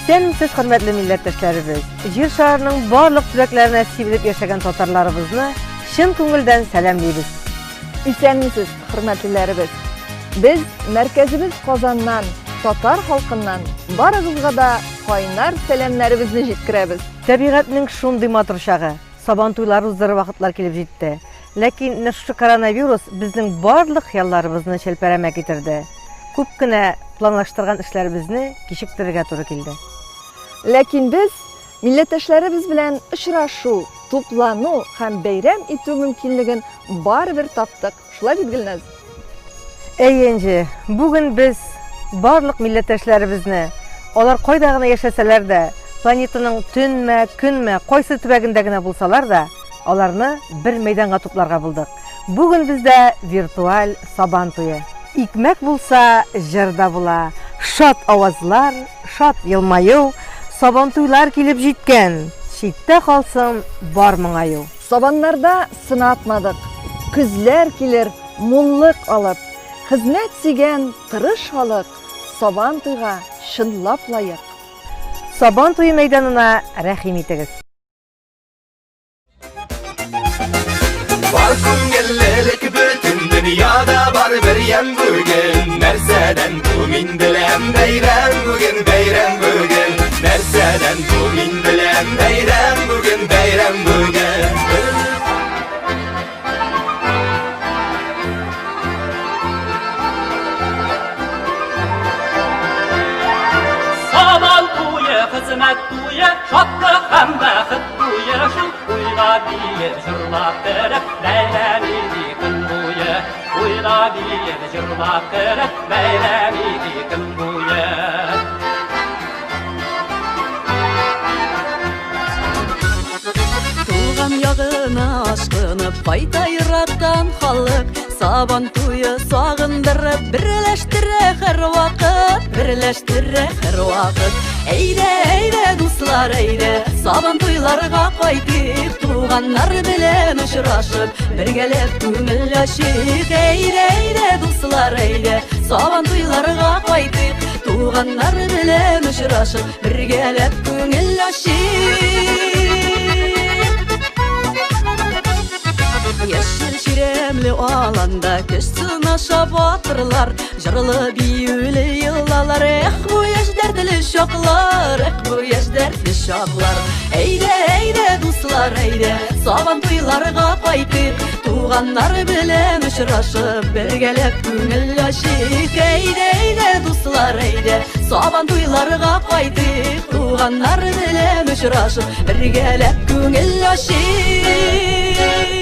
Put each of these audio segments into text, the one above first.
Исәнмесез, хөрмәтле милләттәшләребез. Җир шарының барлык төбәкләренә сибелеп яшәгән татарларыбызны чын күңелдән сәламлыйбыз. Исәнмесез, хөрмәтлеләребез. Без мәркәзебез Казаннан, татар халкыннан барыгызга да кайнар сәламнәребезне җиткерәбез. Табигатьнең шундый матур чагы, сабан туйлары уздырыр вакытлар килеп җитте. Ләкин нәшү коронавирус безнең барлык хыялларыбызны челпәрәмә китерде. Күп кенә планлаштырган эшләребезне кичектерергә туры килде. Ләкин без милләттәшләребез белән очрашу, туплану һәм бәйрәм итү мөмкинлеген барыбер таптык. Шулай бит, Гөлназ? Әйенҗе, бүген без барлык милләттәшләребезне, алар кайда гына яшәсәләр дә, планетаның төнмә, көнмә, кайсы төбәгендә генә булсалар да, аларны бер мәйданга тупларга булдык. Бүген бездә виртуаль сабан туе. Икмәк булса, җырда була. Шат авазлар, шат елмаю, сабан туйлар килеп җиткән. Читтә калсын бар моңаю. Сабаннарда сынатмадык. Күзләр килер, муллык алып. Хезмәт сөйгән тырыш халык, сабан туйга чынлап лаек. Сабан туе мәйданына рәхим итегез. Бар күңеллелек бөтен дөньяда бар бер ям бүген. Нәрсәдән бу мин беләм бәйрәм бүген, бәйрәм бүген. Нәрсәдән бу мин беләм бәйрәм бүген, бәйрәм бүген. Сабан туе, хезмәт туе, шатлык һәм бәхет туе, шул уйга биеп җырлап кереп, бәйрәм итик көн буе. Уйга биеп җырлап кереп, бәйрәм итик көн буе. Туган ягына ашкынып кайта ерактан халык, сабан туе сагындырып берләштерә һәр вакыт, берләштерә һәр вакыт. Әйдә, әйдә дуслар, әйдә, сабан туйларга кайтыйк, туганнар белән очрашып, бергәләп күңел ачыйк. Әйдә, әйдә дуслар, әйдә, сабан туйларга кайтыйк, туганнар белән очрашып, бергәләп күңел ачыйк. Яшел чиремле аланда көч сынаша батырлар, җырлы биюле йыллар. Эх, бу яшь дәртле чаклар, эх, бу яшь дәртле чаклар. Әйдә, әйдә дуслар, әйдә, сабан туйларга кайтыйк, туганнар белән очрашып, бергәләп күңел ачыйк. Әйдә, әйдә дуслар, әйдә, сабан туйларга кайтыйк, туганнар белән очрашып, бергәләп күңел ачыйк.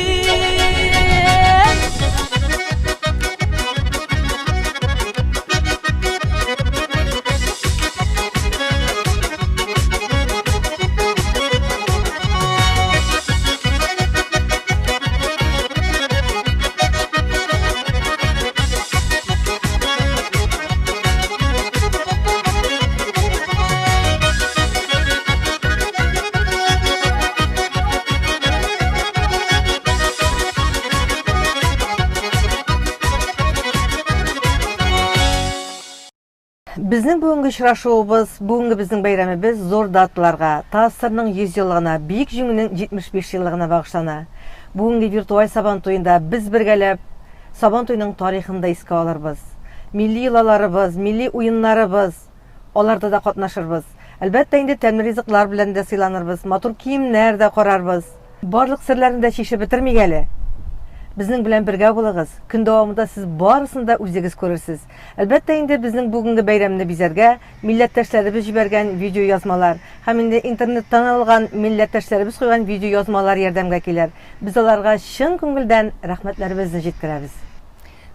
Безнең бүгенге очрашуыбыз, бүгенге безнең бәйрәмебез зур даталарга, ТАССРның 100 еллыгына, Бөек җиңүнең 75 еллыгына багышлана. Бүгенге виртуаль сабан туенда без бергәләп сабан туеның тарихын да искә алырбыз. Милли йолаларыбыз, милли уеннарыбыз, аларда да катнашырбыз. Әлбәттә инде тәмле ризыклар белән дә сыйланырбыз, матур киемнәр дә карарбыз. Барлык серләрне дә чишеп бетермик әле. Безнең белән бергә булыгыз. Көн дәвамында сез барысын да үзегез күрерсез. Әлбәттә инде безнең бүгенге бәйрәмне бизәргә милләттәшләребез җибәргән видео язмалар һәм инде интернеттан алган милләттәшләребез куйган видео язмалар ярдәмгә килер. Без аларга чын күңелдән рәхмәтләребезне җиткерәбез.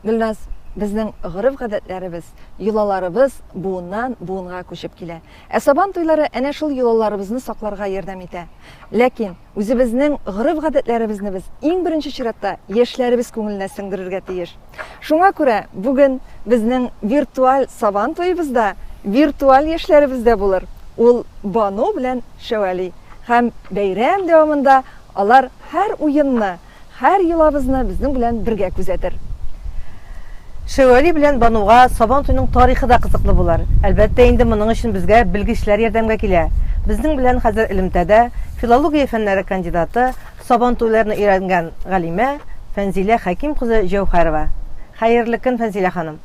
Гөлназ, безнең гореф-гадәтләребез, йолаларыбыз буыннан буынга күчеп килә. Сабан туйлары әнә шул йолаларыбызны сакларга ярдәм итә. Ләкин үзебезнең гореф-гадәтләребезне без иң беренче чиратта яшьләребез күңеленә сеңдерергә тиеш. Шуңа күрә бүген безнең виртуаль сабан туебызда виртуаль яшьләребез дә булыр. Ул Бану белән Шәвали. Һәм бәйрәм дәвамында алар һәр уенны, һәр йолабызны безнең белән бергә күзәтер. Шәвәли белән Бануга Сабан туйның тарихы да кызыклы булар. Әлбәттә, инде моның өчен безгә белгечләр ярдәмгә килә. Безнең белән хәзер элемтәдә филология фәннәре кандидаты, Сабан туйларны өйрәнгән галимә Фәнзилә Хәким кызы Җәүһәрова. Хәерле көн, Фәнзилә ханым.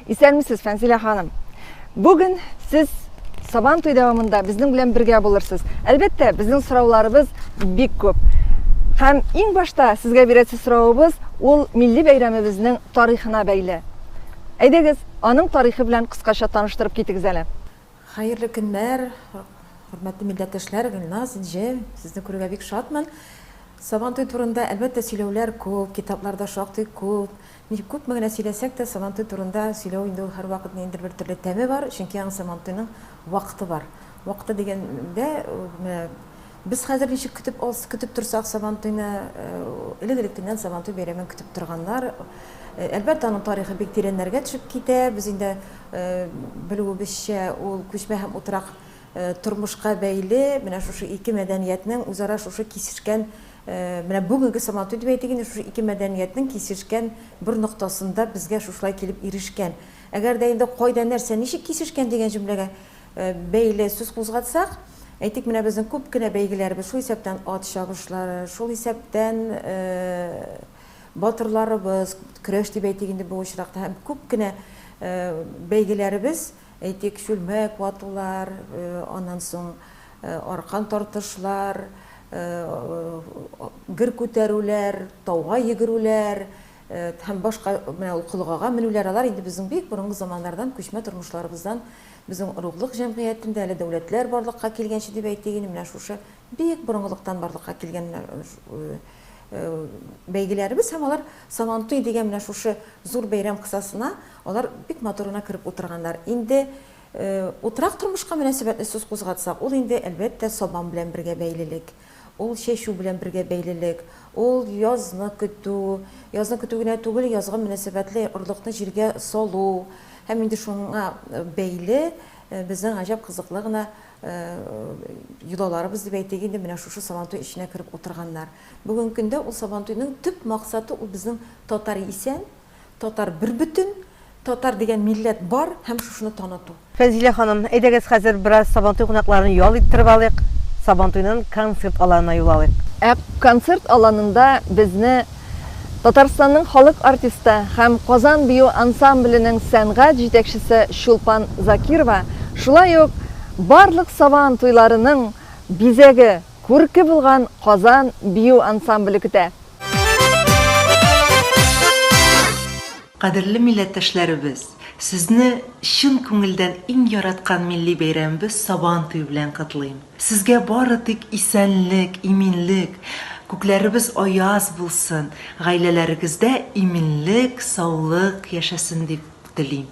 Исәнмесез, Фәнзилә ханым. Бүген сез Сабан туй дәвамында безнең белән бергә булырсыз. Әлбәттә, безнең сорауларыбыз бик күп. Һәм иң башта сезгә бирәсе соравыбыз ул милли бәйрәмебезнең тарихына бәйле. Әйдәгез, аның тарихы белән кыскача таныштырып китегез әле. Хәерле көннәр, хөрмәтле милләттәшләр, Гөлназ, Инҗе, сезне күрергә бик шатмын. Сабан туй турында әлбәттә сөйләүләр күп, китапларда шактый күп. Күп генә сөйләсәк тә, Сабан туй турында сөйләү инде һәр вакыт нидер бер төрле тәме бар, чөнки аңа Сабан туйның вакыты бар. Вакыты дигәндә без хәзер ничек көтеп торсак Сабан туйны, элек-электәннән Сабан туй бәйрәмен көтеп торганнар. Әлбәттә, аның тарихы бик тирәннәргә төшеп китә. Без инде белүебезчә, ул күчмә һәм утырак тормышка бәйле, менә шушы ике мәдәниятның үзара шушы кисешкән, менә бүгенге Сабан туй дип әйтегез, шушы ике мәдәниятның кисешкән бер ноктасында безгә шушылай килеп ирешкән. Әгәр дә инде кайда нәрсә ничек кисешкән дигән җөмләгә бәйле сүз кузгатсак, әйтик, менә безнең күп кенә бәйгеләрбез, шул исәптән ат чабышлары, шул исәптән батырларыбыз, көрәш дип әйтик инде бу очракта, һәм күп кенә бәйгеләрбез, әйтик, чүлмәк ватулар, аннан соң аркан тартышлар, гер күтәрүләр, тауга йөгерүләр, һәм башка менә ул кылгага менүләр, алар инде безнең бик борынгы заманнардан, күчмә тормышларыбыздан, безнең урыклык җәмгыятендә әле дәүләтләр барлыкка килгәнче дип әйтик инде, менә шушы бик борынгылыктан барлыкка килгән бәйгеләребез, һәм алар Сабан туй дигән менә шушы зур бәйрәм кысасына алар бик матурына кереп утырганнар. Инде утырак тормышка мөнәсәбәтле сүз кузгатсак, ул инде әлбәттә Сабан белән бергә бәйлелек, ул чәчү белән бергә бәйлелек, ул язны көтү генә түгел, язга мөнәсәбәтле орлыкны җиргә салу, һәм инде шуңа бәйле безнең гаҗәп кызыклы гына юлаларыбыз дип әйтик инде, менә шушы Сабан туй эченә кереп утырганнар. Бүгенге көндә ул Сабан туйның төп максаты ул безнең татар исән, татар бер бүтән, татар дигән милләт бар һәм шушыны таныту. Фәнзилә ханым, әйдәгез хәзер бераз Сабан туй кунакларын ял иттереп алыйк. Сабан туйның концерт аланына юл алыйк. Концерт аланында безне Татарстанның халык артисты һәм Казан бию ансамбленең сәнгать җитәкчесе Шулпан Закирова, шулай ук барлык Сабан туйларының бизәге, күрке булган Казан бию ансамбле көтә. Кадерле милләттәшләребез, сезне чын күңелдән иң яраткан милли бәйрәмебез Сабан туй белән котлыйм. Сезгә бары тик исәнлек, иминлек, күкләребез аяз булсын, гаиләләрегездә иминлек, саулык яшәсен дип телим.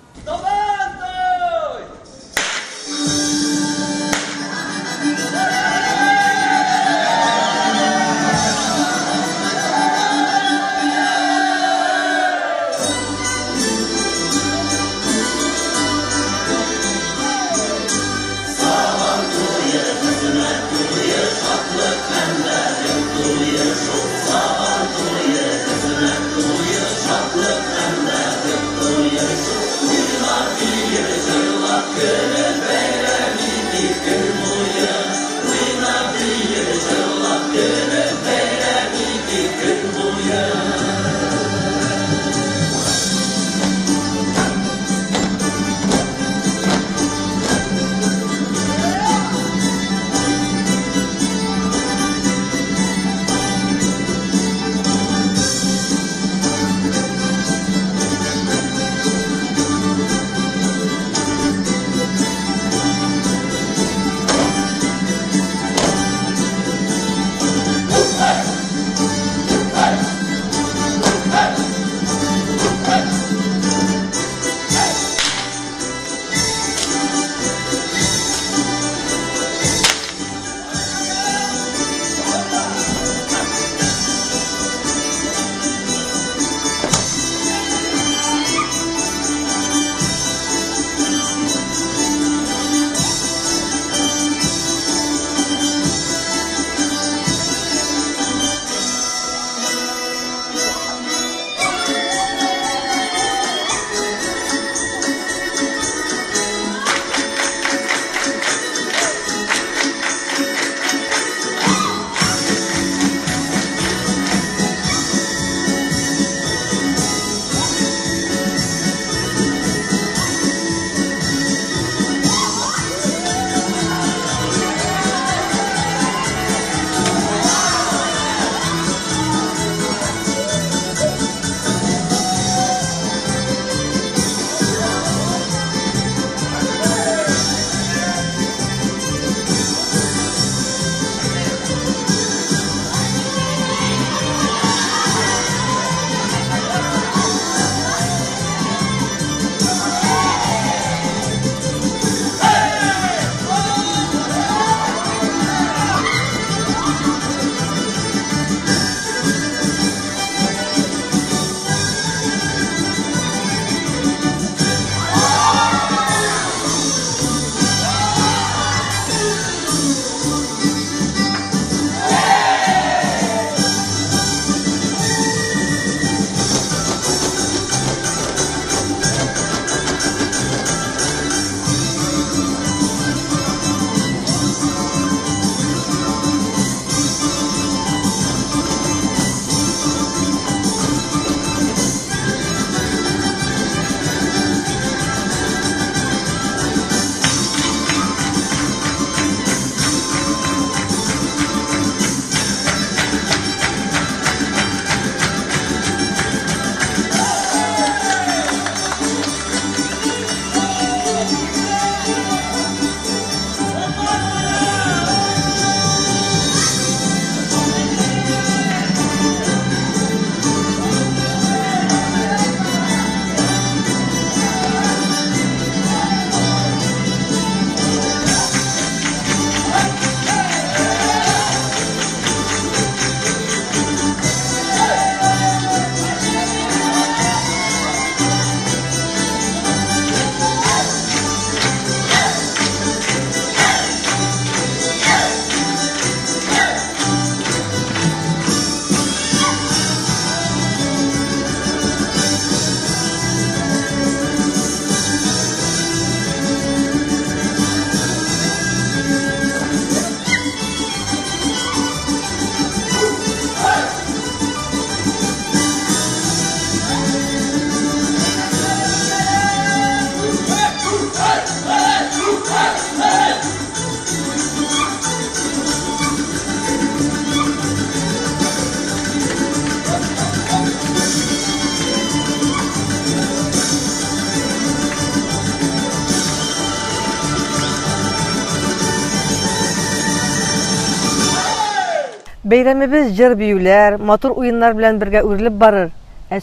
Бәйрәмебез җыр биюләр, матур уеннар белән бергә үрелеп барыр.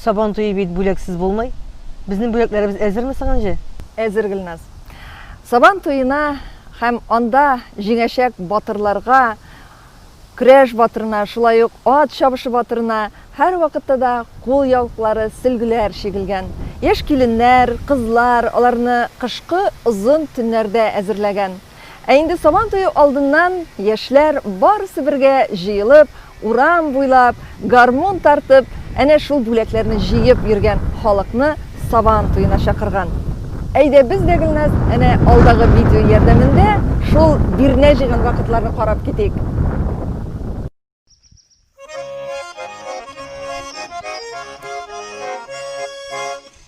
Сабан туе бит бүләксез булмый. Безнең бүләкләребез әзерме соң? Әзер Гөлназ. Сабан туена һәм анда җиңәчәк батырларга, көрәш батырына, шулай ук ат чабышы батырына һәр вакытта да кул яулыклары, сөлгеләр чигелгән. Яшь киленнәр, кызлар аларны кышкы озын төннәрдә әзерләгән. Инде сабан туе алдыннан яшьләр барысы бергә җыелып, урам буйлап, гармун тартып, әнә шул бүләкләрне җыеп йөргән халыкны сабан туена чакырган. Әйдә без дә Гөлназ, әнә алдагы видео ярдәмендә шул бирнә җыйган вакытларны карап китик.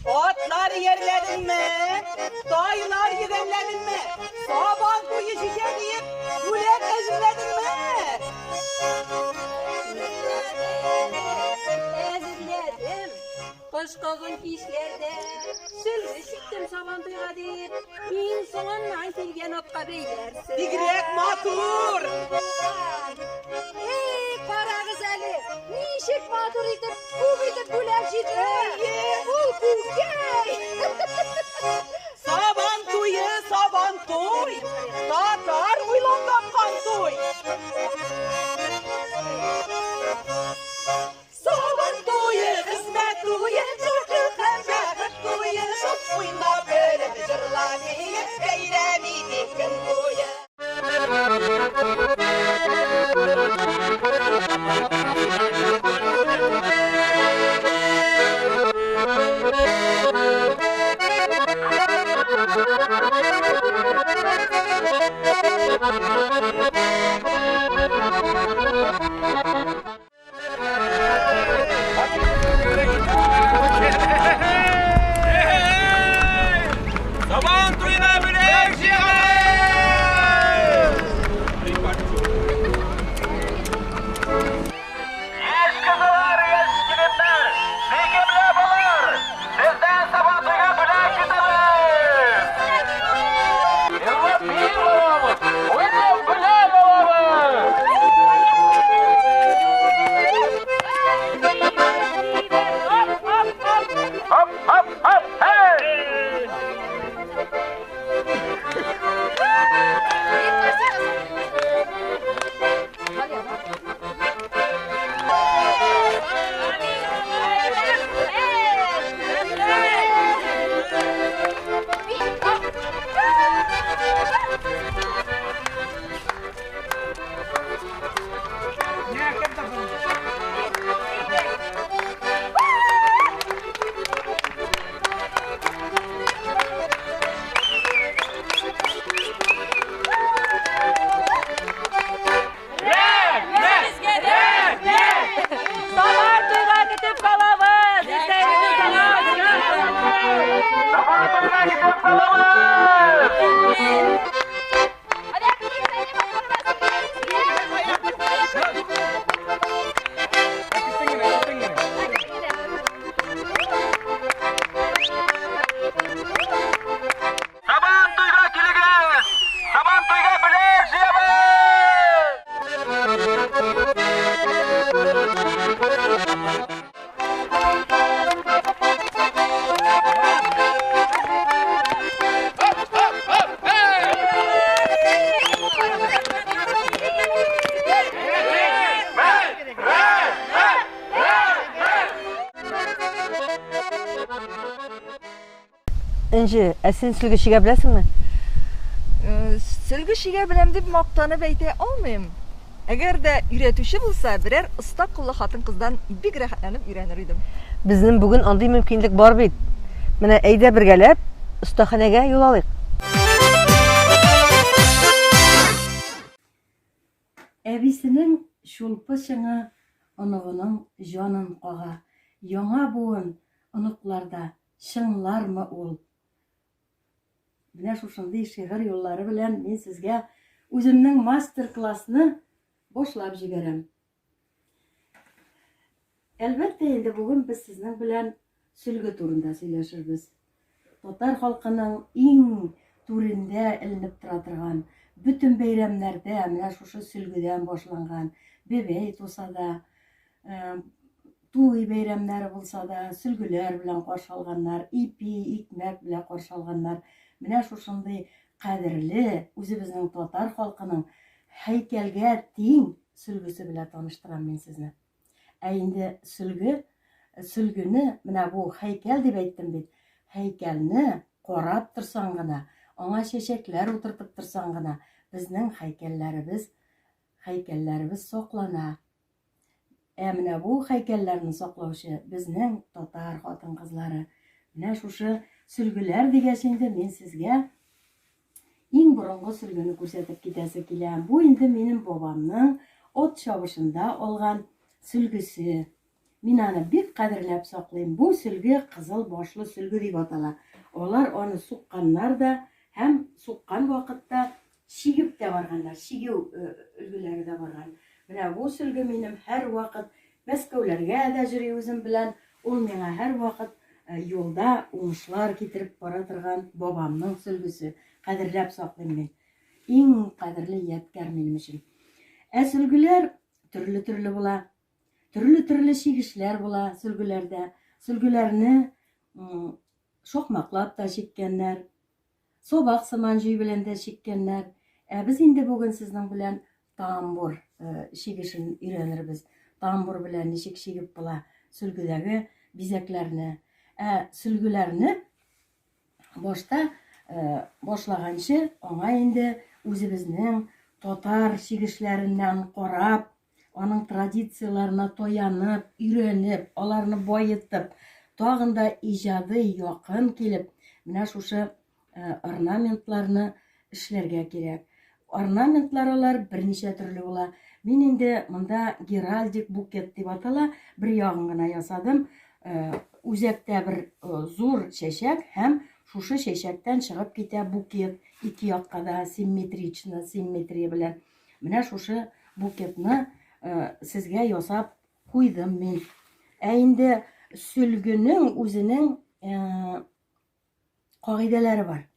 Otlar yerledin mi? Dayılar gidenledin mi? Saban kuyu şişe deyip güler ezirledin mi? Ezirledim. Kışkığın kişlerde sülgü çıktım saban duyga deyip min soğandan kelgen atqa beylersin. Digrek matur. Ey kara güzeli, nişik matur itip, bu bitip güler jidi. Ul kukey. Saban kuyu saban tuy. Tatar uylan kapkan tuy. Saban kuyu hizmet kuyu çocuk hemşehret kuyu. Şok uyla böyle bir jırlaniye beyremi dikin kuyu. Saban tuyuna bülek Yaş kızlar, yaş çocuklar, sevgili babalar, sizden saban tuyuna bülek gidelim. Yıllık bir babamız, uyup bülek babamız. Hop hop hop hey! Saban duyga gidip kalamız. İsteyimiz kalamız. Saban tuyuna gidip kalamız. Hadi Saban tuyuna kiliniz. Saban tuyuna bülek jiyemiz. Инҗи, син сөлге чигә беләсеңме? Сөлге чигә беләм дип мактанып әйтә алмыйм. Әгәр дә өйрәтүче булса, берәр оста куллы хатын-кыздан бик рәхәтләнеп өйрәнер идем. Безнең бүген андый мөмкинлек бар бит. Менә әйдә бергәләп остаханәгә юл алыйк. Әбисенең шулпы шыңы онығының жанын қаға. Яңа буын оныкларда шыңлармы ул? Менә шушындый шигырь юллары белән мин сезгә үземнең мастер-классны башлап җибәрәм. Әлбәттә, инде бүген без сезнең белән сөлге турында сөйләшербез. Татар халкының иң түрендә эленеп тора торган, бөтен бәйрәмнәрдә менә шушы сөлгедән башланган, бебей туса да, туй бәйрәмнәре булса да, сөлгеләр белән каршалганнар, ипи, икмәк белән каршалганнар. Менә шушындый кадерле үзебезнең татар халкының һәйкәлгә тиң сөлгесе белән таныштырам мин сезне. Ә инде сөлгене, менә бу һәйкәл дип әйттем бит. Һәйкәлне карап торсаң гына, аңа чәчәкләр утыртып торсаң гына, безнең һәйкәлләребез саклана. Ә менә бу һәйкәлләрне саклаучы безнең татар хатын-кызлары. Менә шушы сөлгеләр дигәч инде мин сезгә иң борынгы сөлгене күрсәтеп китәсе килә. Бу инде минем бабамның от чабышында алган сөлгесе. Мин аны бик кадерләп саклыйм. Бу сөлге кызыл башлы сөлге дип атала. Алар аны сукканнар да һәм суккан вакытта шигеп тә барганнар. Шигеү өлгеләре дә барган. Менә бу сөлге минем һәр вакыт Мәскәүләргә дә йөри үзем белән. Ул миңа һәр вакыт юлда уңышлар китереп бара торган бабамның сөлгесе. Кадерләп саклыйм мин. Иң кадерле ядкар минем өчен. Ә сөлгеләр төрле була. Төрле шигешләр була сөлгеләрдә. Сөлгеләрне шокмаклап та чиккәннәр. Собак сыман җүй белән дә чиккәннәр. Ә без инде бүген сезнең белән тамбур шигешен өйрәнербез. Тамбур белән ничек шигеп була сөлгедәге бизәкләрне. Ә сөлгеләрне башта башлаганчы аңа инде үзебезнең татар шигешләреннән карап, аның традицияларына таянып, өйрәнеп, аларны байытып, тагын да иҗады якын килеп, менә шушы орнаментларны эшләргә кирәк. Орнаментлар алар берничә төрле була. Мин инде монда геральдик букет дип атала, бер ягын гына ясадым. Үзәктә бер зур чәчәк һәм шушы чәчәктән чыгып китә букет. Ике якка да симметрия белән. Менә шушы букетны сезгә ясап куйдым мин. Ә инде сөлгенең үзенең кагыйдәләре бар.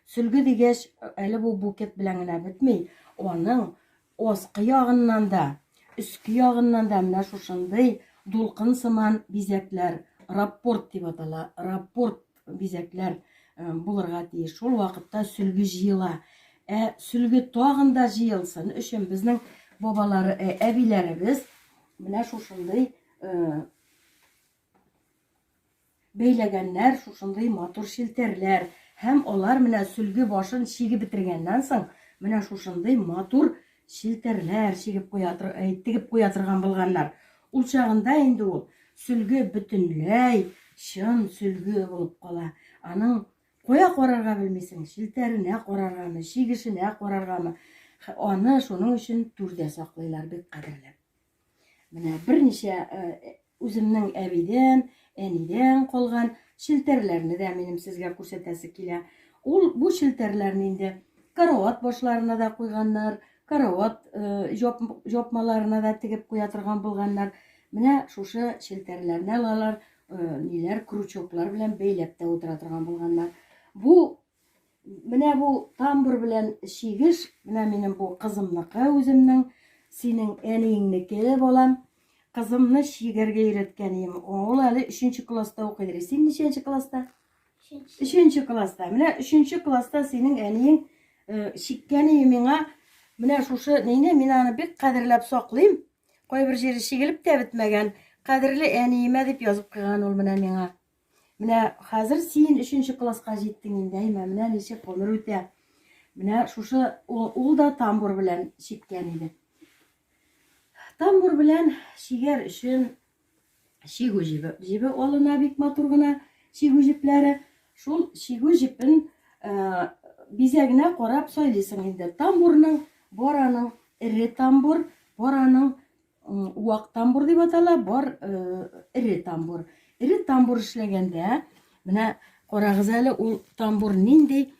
Сөлге дигәч, әле бу букет белән генә бетми. Аның аскы ягыннан да, өске ягыннан да менә шушындый дулкын сыман бизәкләр, раппорт дип атала. Раппорт бизәкләр булырга тиеш. Шул вакытта сөлге җыела. Ә сөлге тагын да җыелсын өчен безнең бабалары, әбиләребез менә шушындый бәйләгәннәр, шушындый матур шилтәрләр. Һәм алар менә сөлге башын чигеп бетергәннән соң, менә шушындый матур шилтәрләр тигеп куя торган булганнар. Ул чагында инде ул сөлге бөтенләй чын сөлге булып кала. Аның кая карарга белмисең, шилтәренә караргамы, шигешенә караргамы. Аны шуның өчен түрдә саклыйлар бик кадерләп. Менә берничә үземнең әбидән, әнидән калган шилтәрләрне дә минем сезгә күрсәтәсе килә. Ул бу шилтәрләрне инде карават башларына да куйганнар, карават жопмаларына да тигеп куя торган булганнар. Менә шушы шилтәрләрне алалар, ниләр крючоклар белән бәйләп тә утыра торган булганнар. Менә бу тамбур белән шигеш, менә минем бу кызымныкы үземнең, синең әниеңнеке балам. Кызымны шигәргә өйрәткәнем. Ул әле 3нче класста укыйдыр. Син ничәнче класста? 3нче класста. Менә 3нче класста синең әниең шиккәне миңа, менә шушы нейне мин аны бик кадерләп саклыйм. Кайбер җире шигелеп тә бетмәгән. Кадерле әниемә дип язып куйган ул менә миңа. Менә хәзер син 3нче класска җиттең инде, менә ничек гомер үтә. Менә шушы ул да тамбур белән шиккән иде. Тамбур белән шигәр өчен шигү җибе алына бик матур гына шигү җипләре. Шул шигү җипен бизәгенә карап сайлыйсың инде. Тамбурның бараның ире тамбур, бараның уак тамбур дип атала, бар ире тамбур. Ире тамбур эшләгәндә, менә карагыз әле, ул тамбур нинди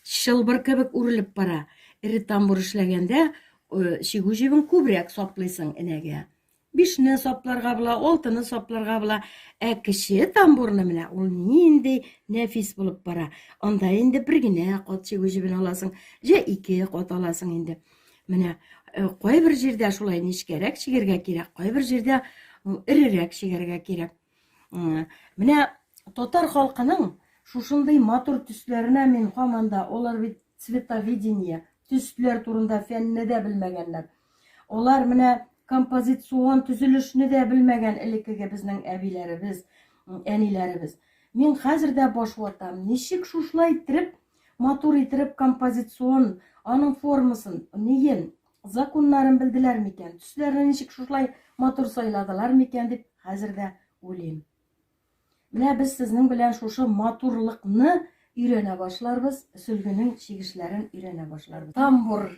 шылбыр кебек үрелеп бара. Ире тамбур эшләгәндә шигү җибен күбрәк саплыйсың энәгә. 5-не сапларга була, 6-ны сапларга була. Ә кече тамбурны менә ул нинди нәфис булып бара. Анда инде бер генә кат шигү җибен аласың, җә 2 кат аласың инде. Менә Кайбер җирдә шулай нечкәрәк чигәргә кирәк, кайбер җирдә ирерәк чигәргә кирәк. Менә татар халкының шушындый матур төсләренә мин һаманда, олар бит цветоведение, төсләр турында фәнне дә белмәгәннәр. Олар менә композицион төзелешне дә белмәгән элеккеге безнең әбиләребез, әниләребез. Мин хәзер дә баш ватам. Ничек шушылай иттереп, матур иттереп композицион, аның формасын, неен, законнарын белделәр микән, төсләрне ничек шушылай матур сайладылар микән дип хәзер дә уйлыйм. Менә без сезнең белән шушы матурлыкны өйрәнә башларбыз, сөлгенең чигешләрен өйрәнә башларбыз. Тамбур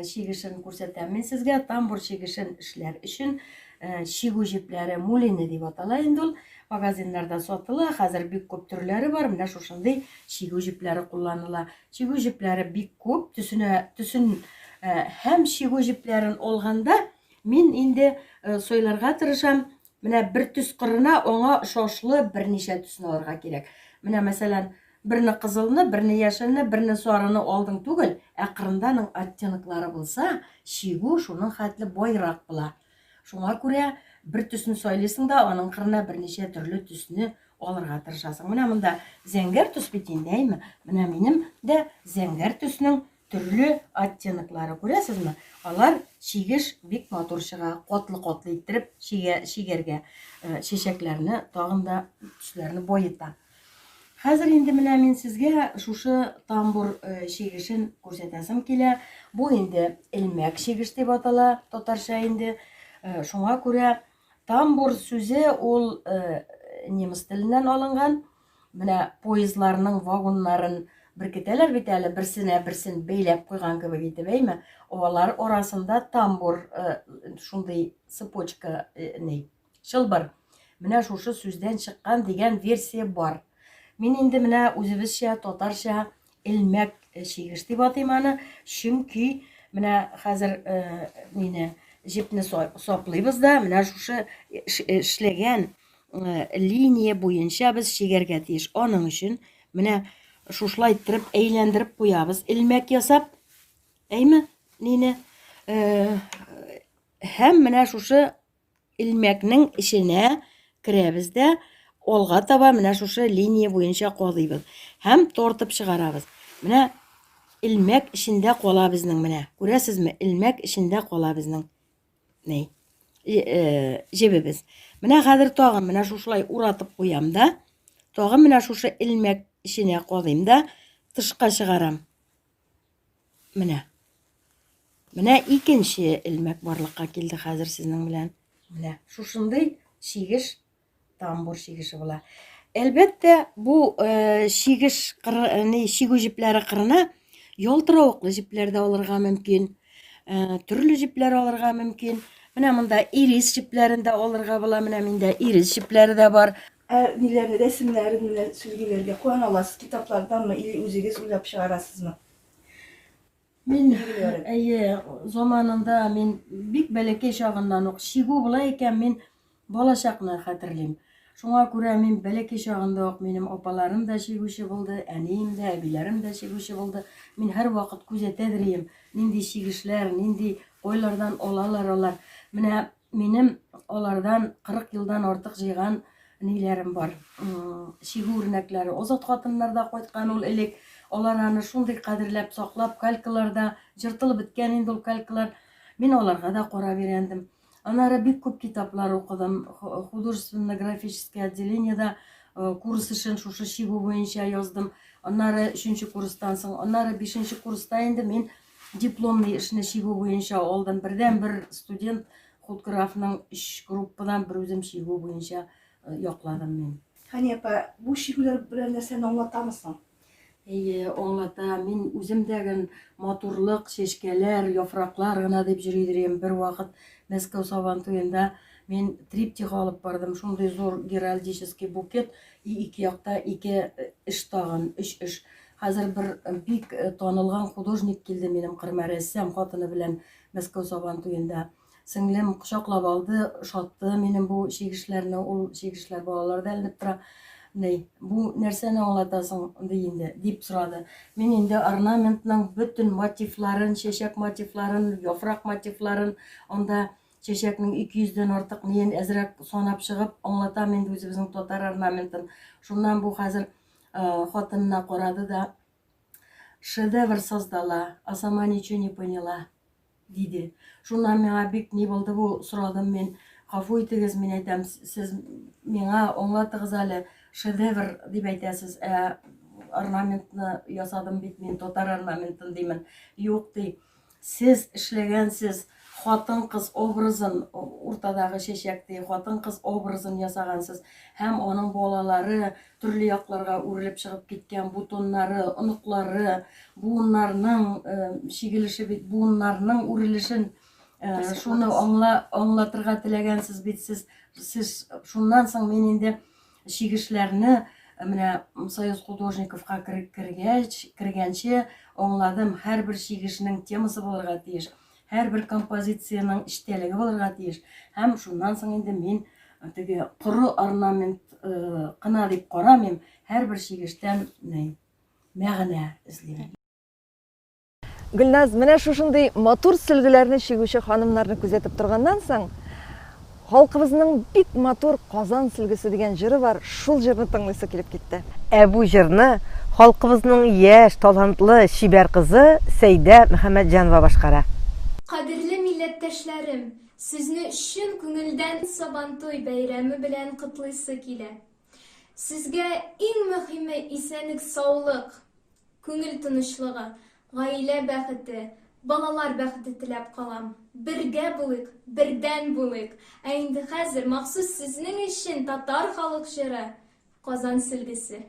чигешен күрсәтәм мин сезгә. Тамбур чигешен эшләр өчен чигү җипләре мулины дип атала инде ул. Магазиннарда сатыла, хәзер бик күп төрләре бар. Менә шушындый чигү җипләре кулланыла. Чигү җипләре бик күп, төсен һәм чигү җипләрен алганда мин инде сойларга тырышам. Менә бер төс кырына аңа шашлы берничә төсне алырга кирәк. Менә мәсәлән, берне кызылны, берне яшелне, берне сарыны алдың түгел, ә кырынданың оттенклары булса, чигү шуның хәтле байрак була. Шуңа күрә бер төсне сайлыйсың да, аның кырына берничә төрле төсне алырга тырышасың. Менә монда зәңгәр төс бит инде, әйме? Менә минем дә зәңгәр төснең төрле оттенклары, күрәсезме? Алар чигеш бик матур чыга, катлы-катлы иттереп чигәргә, чәчәкләрне, тагын да төсләрне боята. Хәзер инде менә мин сезгә шушы тамбур чигешен күрсәтәсем килә. Бу инде илмәк чигеш дип атала татарча инде. Шуңа күрә тамбур сүзе ул немец теленнән алынган. Менә поездларның вагоннарын беркетәләр бит әле, берсенә берсен бәйләп куйган кебек итеп, әйме? Алар арасында тамбур шундый цепочка чылбыр. Менә шушы сүздән чыккан дигән версия бар. Мин инде менә үзебезчә татарча илмәк чигеш дип атыйм аны, чөнки менә хәзер җипне саплыйбыз да, менә шушы эшләгән линия буенча без чигәргә тиеш. Аның өчен менә шушылай иттереп әйләндереп куябыз, илмәк ясап, әйме? Һәм менә шушы илмәкнең эченә керәбез дә, алга таба менә шушы линия буенча кадыйбыз. Һәм тартып чыгарабыз. Менә илмәк эчендә кала безнең, менә. Күрәсезме? Илмәк эчендә кала безнең. Җебебез. Менә хәзер тагын менә шушылай уратып куям да, тагын менә шушы илмәк эченә кадыйм да, тышка чыгарам. Менә. Менә икенче илмәк барлыкка килде хәзер сезнең белән. Менә шушындый чигеш тамбур чигеше була. Әлбәттә, бу чигү җипләре кырына ялтыравыклы җипләр дә алырга мөмкин, төрле җипләр алырга мөмкин. Менә монда ирис җипләрен дә алырга була. Менә миндә ирис җипләре дә бар. Ниләрне, рәсемнәрне сүлгеләргә куян аласыз, китапларданмы, или үзегез уйлап чыгарасызмы? Мин заманында мин бик бәләкәй чагыннан ук чигү була икән, мин балачакны хәтерлим. Шуңа күрә мин бәләкәй чагында ук минем апаларым да чигүче булды, әнием дә, әбиләрем дә чигүче булды. Мин һәр вакыт күзәтә дирем, нинди чигешләр, нинди ойлардан алалар алар. Менә минем алардан 40 елдан артык җыйган ниләрем бар. Чигү үрнәкләре. Азат хатыннарда кайткан ул элек. Алар аны шундый кадерләп саклап, калькаларда җыртылып беткән инде ул калькалар. Мин аларга да карап өйрәндем. Аннары бик күп китаплар укыдым. Художественно-графическое отделениедә курс эшен шушы чигү буенча яздым. Аннары 3нче курстан соң, аннары 5нче курста инде мин дипломный эшне чигү буенча алдым. Бердән-бер студент худграфның 3 группадан бер үзем чигү буенча якладым мин. Хәни апа, бу чигүләр белән нәрсәне аңлатамысың? Аңлата, мин үземдәген матурлык, чәчкәләр, яфраклар гына дип йөридем. Бер вакыт Мәскәү Сабантуенда мин триптих алып бардым. Шундый зур геральдический букет, ике якта ике эш тагын, 3 эш. Хәзер бер бик танылган художник килде минем кырма рәссам хатыны белән Мәскәү Сабантуенда. Сеңлем кочаклап алды, шатты минем бу чигешләрне, ул чигешләр балаларда әлеп тора. бу нәрсәне аңлатасың дип сорады. Мин инде орнаментның бөтен мотивларын, чәчәк мотивларын, яфрак мотивларын, анда чәчәкнең 200-дән артык ниян әзрәк санап чыгып аңлатам инде үзебезнең татар орнаментын. Шуннан бу хәзер хатынына карады да шедевр создала, а сама ничего не поняла, диде. Шуннан миңа бик ни булды бу сорадым мин. Гафу итегез, мин әйтәм, сез миңа аңлатыгыз әле, шедевр дип әйтәсез, орнаментны ясадым бит мин, татар орнаментын димен. Юк ди. Сез эшләгәнсез, хатын-кыз образын, уртадагы чәчәкте хатын-кыз образын ясагансыз, һәм аның балалары төрле якларга үрелеп чыгып киткән бутоннары, оныклары, буыннарның шигелеше бит, буыннарның үрелешен шуны аңлатырга теләгәнсез бит сез. Шуннан соң мин инде шигешләрне менә Союз художниковка кергәнче аңладым. Һәрбер шигешнең темасы булырга тиеш, һәрбер композицияның эчтәлеге булырга тиеш. Һәм шуннан соң инде мин теге коры орнамент кына дип карамыйм, һәрбер шигештән мәгънә эзлим. Гөлназ, менә шушындый матур сөлгеләрне чигүче ханымнарны күзәтеп торганнан соң, халкыбызның бик матур Казан сөлгесе дигән җыры бар, шул җырны тыңлыйсы килеп китте. Бу җырны халкыбызның яшь, талантлы шибәр кызы Сәйдә Мөхәммәтҗанова башкара. Кадерле милләттәшләрем, сезне чын күңелдән Сабантуй бәйрәме белән котлыйсы килә. Сезгә иң мөһиме исәнлек, саулык, күңел тынычлыгы, гаилә бәхете, балалар бәхете теләп калам. Бергә булыйк, бердән булыйк. Ә инде хәзер махсус сезнең өчен татар халык җыры Казан сөлгесе.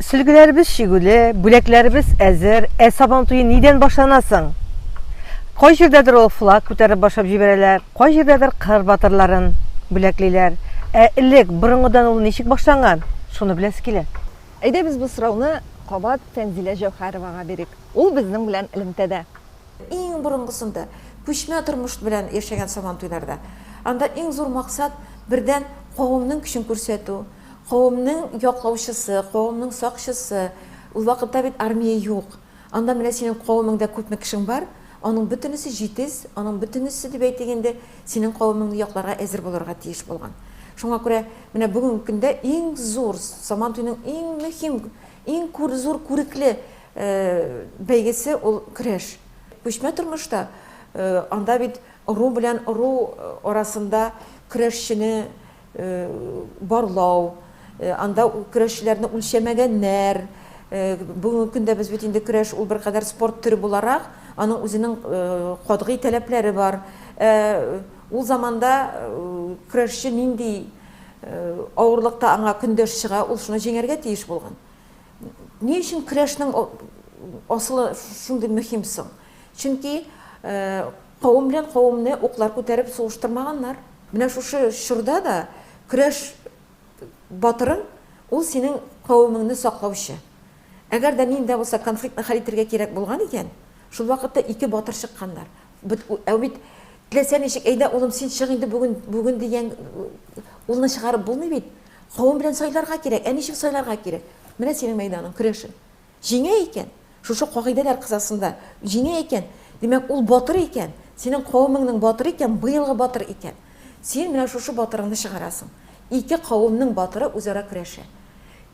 Сөлгеләребез шигүле, бүләкләребез әзер. Сабантуй нидән башланасың? Кай җирдәдер ул флаг күтәреп башлап җибәрәләр, кай җирдәдер кыр батырларын бүләклиләр. Элек борынгыдан ул ничек башланган? Шуны беләсе килә. Әйдә без бу сорауны кабат Фәнзилә Җәүһәровага бирик. Ул безнең белән элемтәдә. Иң борынгысында күчмә тормыш белән яшәгән Сабантуйларда. Анда иң зур максат бердән кавымның көчен күрсәтү, кавымның яклаучысы, кавымның сакчысы. Ул вакытта бит армия юк. Анда менә синең кавымыңда күпме кешең бар, аның бөтенесе җитез, аның бөтенесе дип әйтгәндә синең кавымыңны якларга әзер булырга тиеш булган. Шуңа күрә менә бүгенге көндә иң зур Сабантуйның иң мөһим, иң зур күрекле бәйгесе ул көрәш. Күчмә тормышта анда бит ру белән ру арасында көрәшчене барлау, анда көрәшчеләрне үлчәмәгәннәр. Бүгенге көндә без бит инде көрәш ул беркадәр спорт төре буларак, аның үзенең катгый таләпләре бар. Ул заманда көрәшче нинди авырлыкта аңа көндәш чыга, ул шуны җиңәргә тиеш булган. Ни өчен көрәшнең асылы шундый мөһим соң? Чөнки кавым белән кавымны уклар күтәреп сугыштырмаганнар. Менә шушы чорда да көрәш батырың ул синең кавымыңны саклаучы. Әгәр дә нинди булса конфликтны хәл итәргә кирәк булган икән, шул вакытта ике батыр чыкканнар. Бит теләсә ничек әйдә улым син чык инде бүген дигән улны чыгарып булмый бит. Кавым белән сайларга кирәк, ничек сайларга кирәк? Менә синең мәйданың көрәшен. Җиңә икән, шушы кагыйдәләр кысасында җиңә икән, димәк ул батыр икән, синең кавымыңның батыры икән, быелгы батыр икән. Син менә шушы батырыңны чыгарасың. Ике кавымның батыры үзара көрәшә.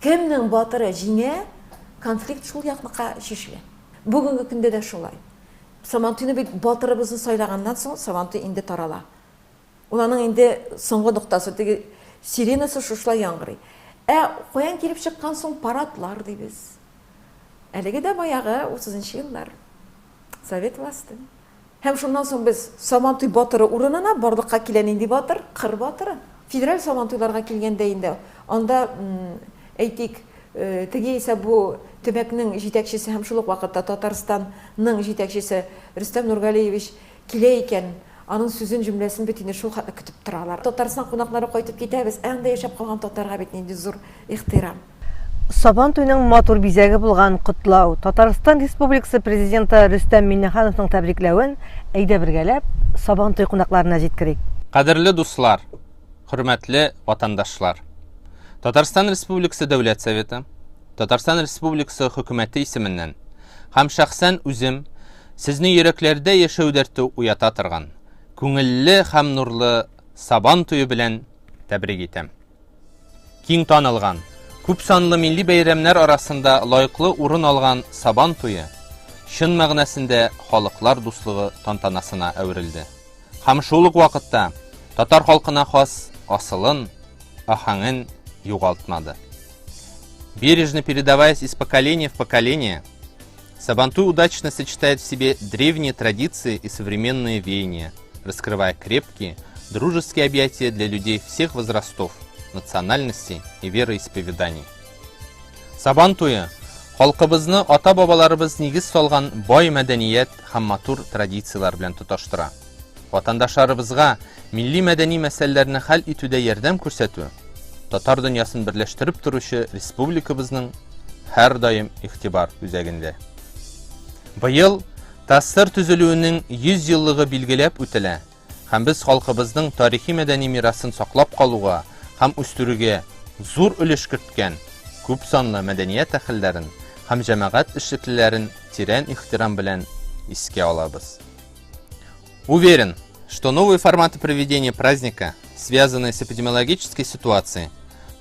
Кемнең батыры җиңә, конфликт шул якныкка чишелә. Бүгенге көндә дә шулай. Сабантуйны бит батырыбызны сайлаганнан соң Сабантуй инде тарала. Уларның инде соңгы ноктасы теге сиренасы шушылай яңгырый. Каян килеп чыккан соң парадлар дибез. Әлеге дә баягы 30-нчы еллар. Совет власты. Һәм шуннан соң без Сабантуй батыры урынына барлыкка килә нинди батыр? Кыр батыры. Федераль Сабантуйларга килгәндә инде анда әйтик, теге исә бу төбәкнең җитәкчесе һәм шул ук вакытта Татарстанның җитәкчесе Рөстәм Нургалиевич килә икән, аның сүзен җөмләсен бит инде шул хәтле көтеп торалар. Татарстан кунаклары кайтып китәбез, анда яшәп калган татарга бит нинди зур ихтирам. Сабантуйның матур бизәге булган котлау Татарстан Республикасы президенты Рөстәм Миңнехановның тәбрикләвен әйдә бергәләп Сабантуй кунакларына җиткерик. Кадерле дуслар, хөрмәтле ватандашлар. Татарстан Республикасы Дәүләт Советы, Татарстан Республикасы хөкүмәте исеменнән һәм шәхсән үзем сезне йөрәкләрдә яшәү дәрте уята торган, күңелле һәм нурлы Сабантуй белән тәбрик итәм. Киң танылган, күп санлы милли бәйрәмнәр арасында лайыклы урын алган Сабантуй чын мәгънәсендә халыклар дуслыгы тантанасына әверелде. Һәм шул ук вакытта татар халкына хас асылын, ахаңын югалтмады. Бережно передаваясь из поколения в поколение, Сабантуй удачно сочетает в себе древние традиции и современные веяния, раскрывая крепкие, дружеские объятия для людей всех возрастов, национальностей и вероисповеданий. Сабантуй халкыбызны ата-бабаларыбыз нигез салган бай мәдәният һәм матур традициялар белән тоташтыра. Ватандашларыбызга милли мәдәни мәсьәләләрне хәл итүдә ярдәм күрсәтү татар дөньясын берләштереп торучы республикабызның һәр даим игътибар үзәгендә. Быел Тастыр төзелүенең 100 еллыгы билгеләп үтелә һәм без халкыбызның тарихи мәдәни мирасын саклап калуга һәм үстерүгә зур өлеш керткән күп санлы мәдәният әһелләрен һәм җәмәгать эшлеклеләрен тирән ихтирам белән искә алабыз. Уверен, что новые форматы проведения праздника, связанные с эпидемиологической ситуацией,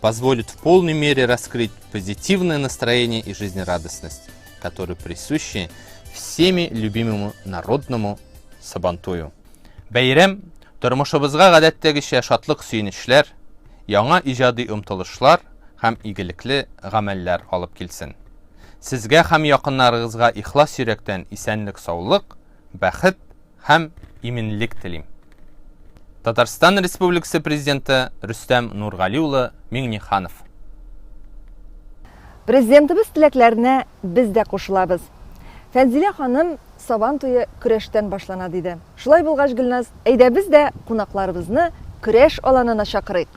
позволят в полной мере раскрыть позитивное настроение и жизнерадостность, которые присущи всеми любимому народному Сабантую. Бәйрәм тормышыбызга гадәттәгечә шатлык сөенечләр, яңа иҗади омтылышлар һәм игелекле гамәлләр алып килсен. Сезгә һәм якыннарыгызга ихлас йөрәктән исәнлек, саулык, бәхет һәм иминлек телим. Татарстан Республикасы президенты Рөстәм Нургали улы Миңнеханов. Президентыбыз теләкләренә без дә кушылабыз. Фәнзилә ханым Сабантуй көрәштән башлана диде. Шулай булгач, Гөлназ, әйдә без дә кунакларыбызны көрәш аланына чакырыйк.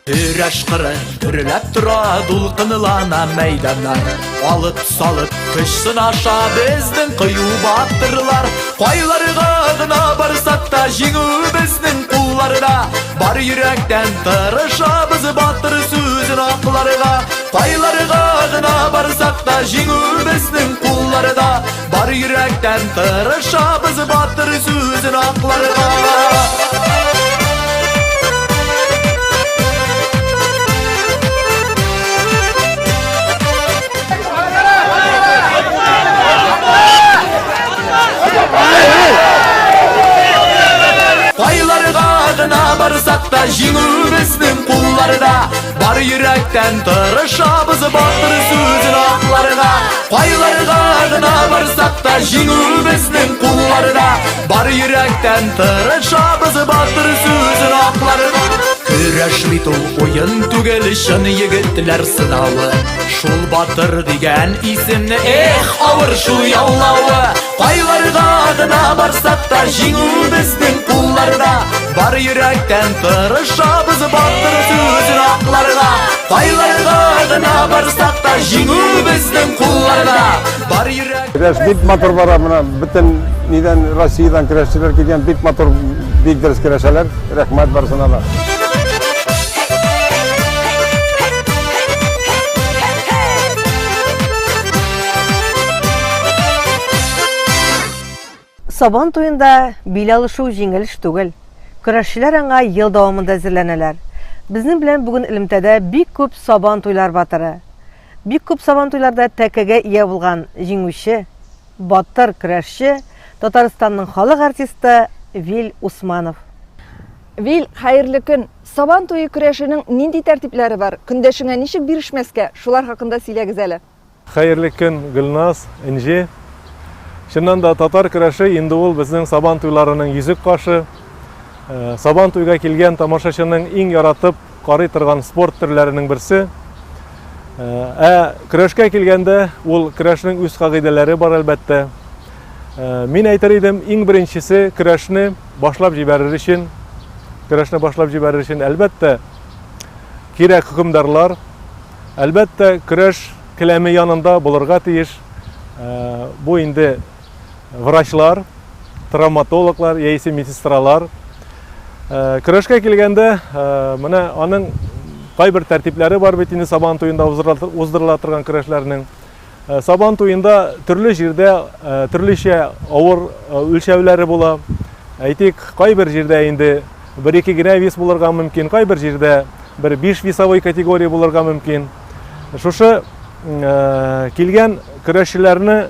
Көрәш кыры дөрләп тора, дулкынлана мәйданнар. Алып салып көч сынаша безнең кыю батырлар. Кайларга гына барсак та җиңү безнең кулларда. Бар йөрәктән тырышабыз батыр сүзен акларга. Кайларга гына барсак та җиңү безнең кулларда. Бар йөрәктән тырышабыз батыр сүзен акларга. Кайларга гына барсак та җиңү безнең кулларда. Бар йөрәктән тырышабыз батыр сүзен акларга. Кайларга гына барсак та җиңү безнең кулларда. Бар йөрәктән тырышабыз батыр сүзен акларга. Көрәш бит ул уен түгел, чын егетләр сынавы. Шул батыр дигән исемне авыр шул яулавы. Кайларга гына барсак та җиңү безнең кулларда. Бар йөрәктән тырышабыз батыр сүзен акларга. Кайларга гына барсак та җиңү безнең кулларда. Бар йөрәк. Көрәш бик матур бара, менә бөтен нидән Россиядән көрәшчеләр килгән, бик матур, бик дөрес көрәшәләр. Рәхмәт барсына да. Сабан туенда бил алышу җиңел эш түгел. Көрәшчеләр аңа ел дәвамында әзерләнәләр. Безнең белән бүген Элемтәдә бик күп сабан туйлар батыры. Бик күп сабан туйларда тәкәгә ия булган җиңүче, батыр көрәшче Татарстанның халык артисты Вил Усманов. Вил, хәерле көн. Сабан туе көрәшенең нинди тәртипләре бар? Көндәшеңә ничек бирешмәскә? Шулар хакында сөйләгез әле. Хәерле көн, Гөлназ, Инҗи. Чыннан да татар көрәше инде ул безнең сабан туйларының йөзек кашы. Сабан туйга килгән тамашачының иң яратып карый торган спорт төрләренең берсе. Көрәшкә килгәндә ул көрәшнең үз кагыйдәләре бар әлбәттә. Мин әйтер идем, иң беренчесе көрәшне башлап җибәрер өчен, әлбәттә кирәк хөкемдарлар, әлбәттә көрәш келәме янында булырга тиеш. Бу инде врачлар, травматологлар, яисә медсестралар. Көрәшкә килгәндә, менә аның кайбер тәртипләре бар бит инде сабан туенда уздырыла торган көрәшләрнең. Сабан туенда төрле җирдә төрлечә авыр үлчәүләре була. Әйтик, кайбер җирдә инде 1-2 генә вес булырга мөмкин, кайбер җирдә 5 весовой категория булырга мөмкин. Шушы килгән көрәшчеләрне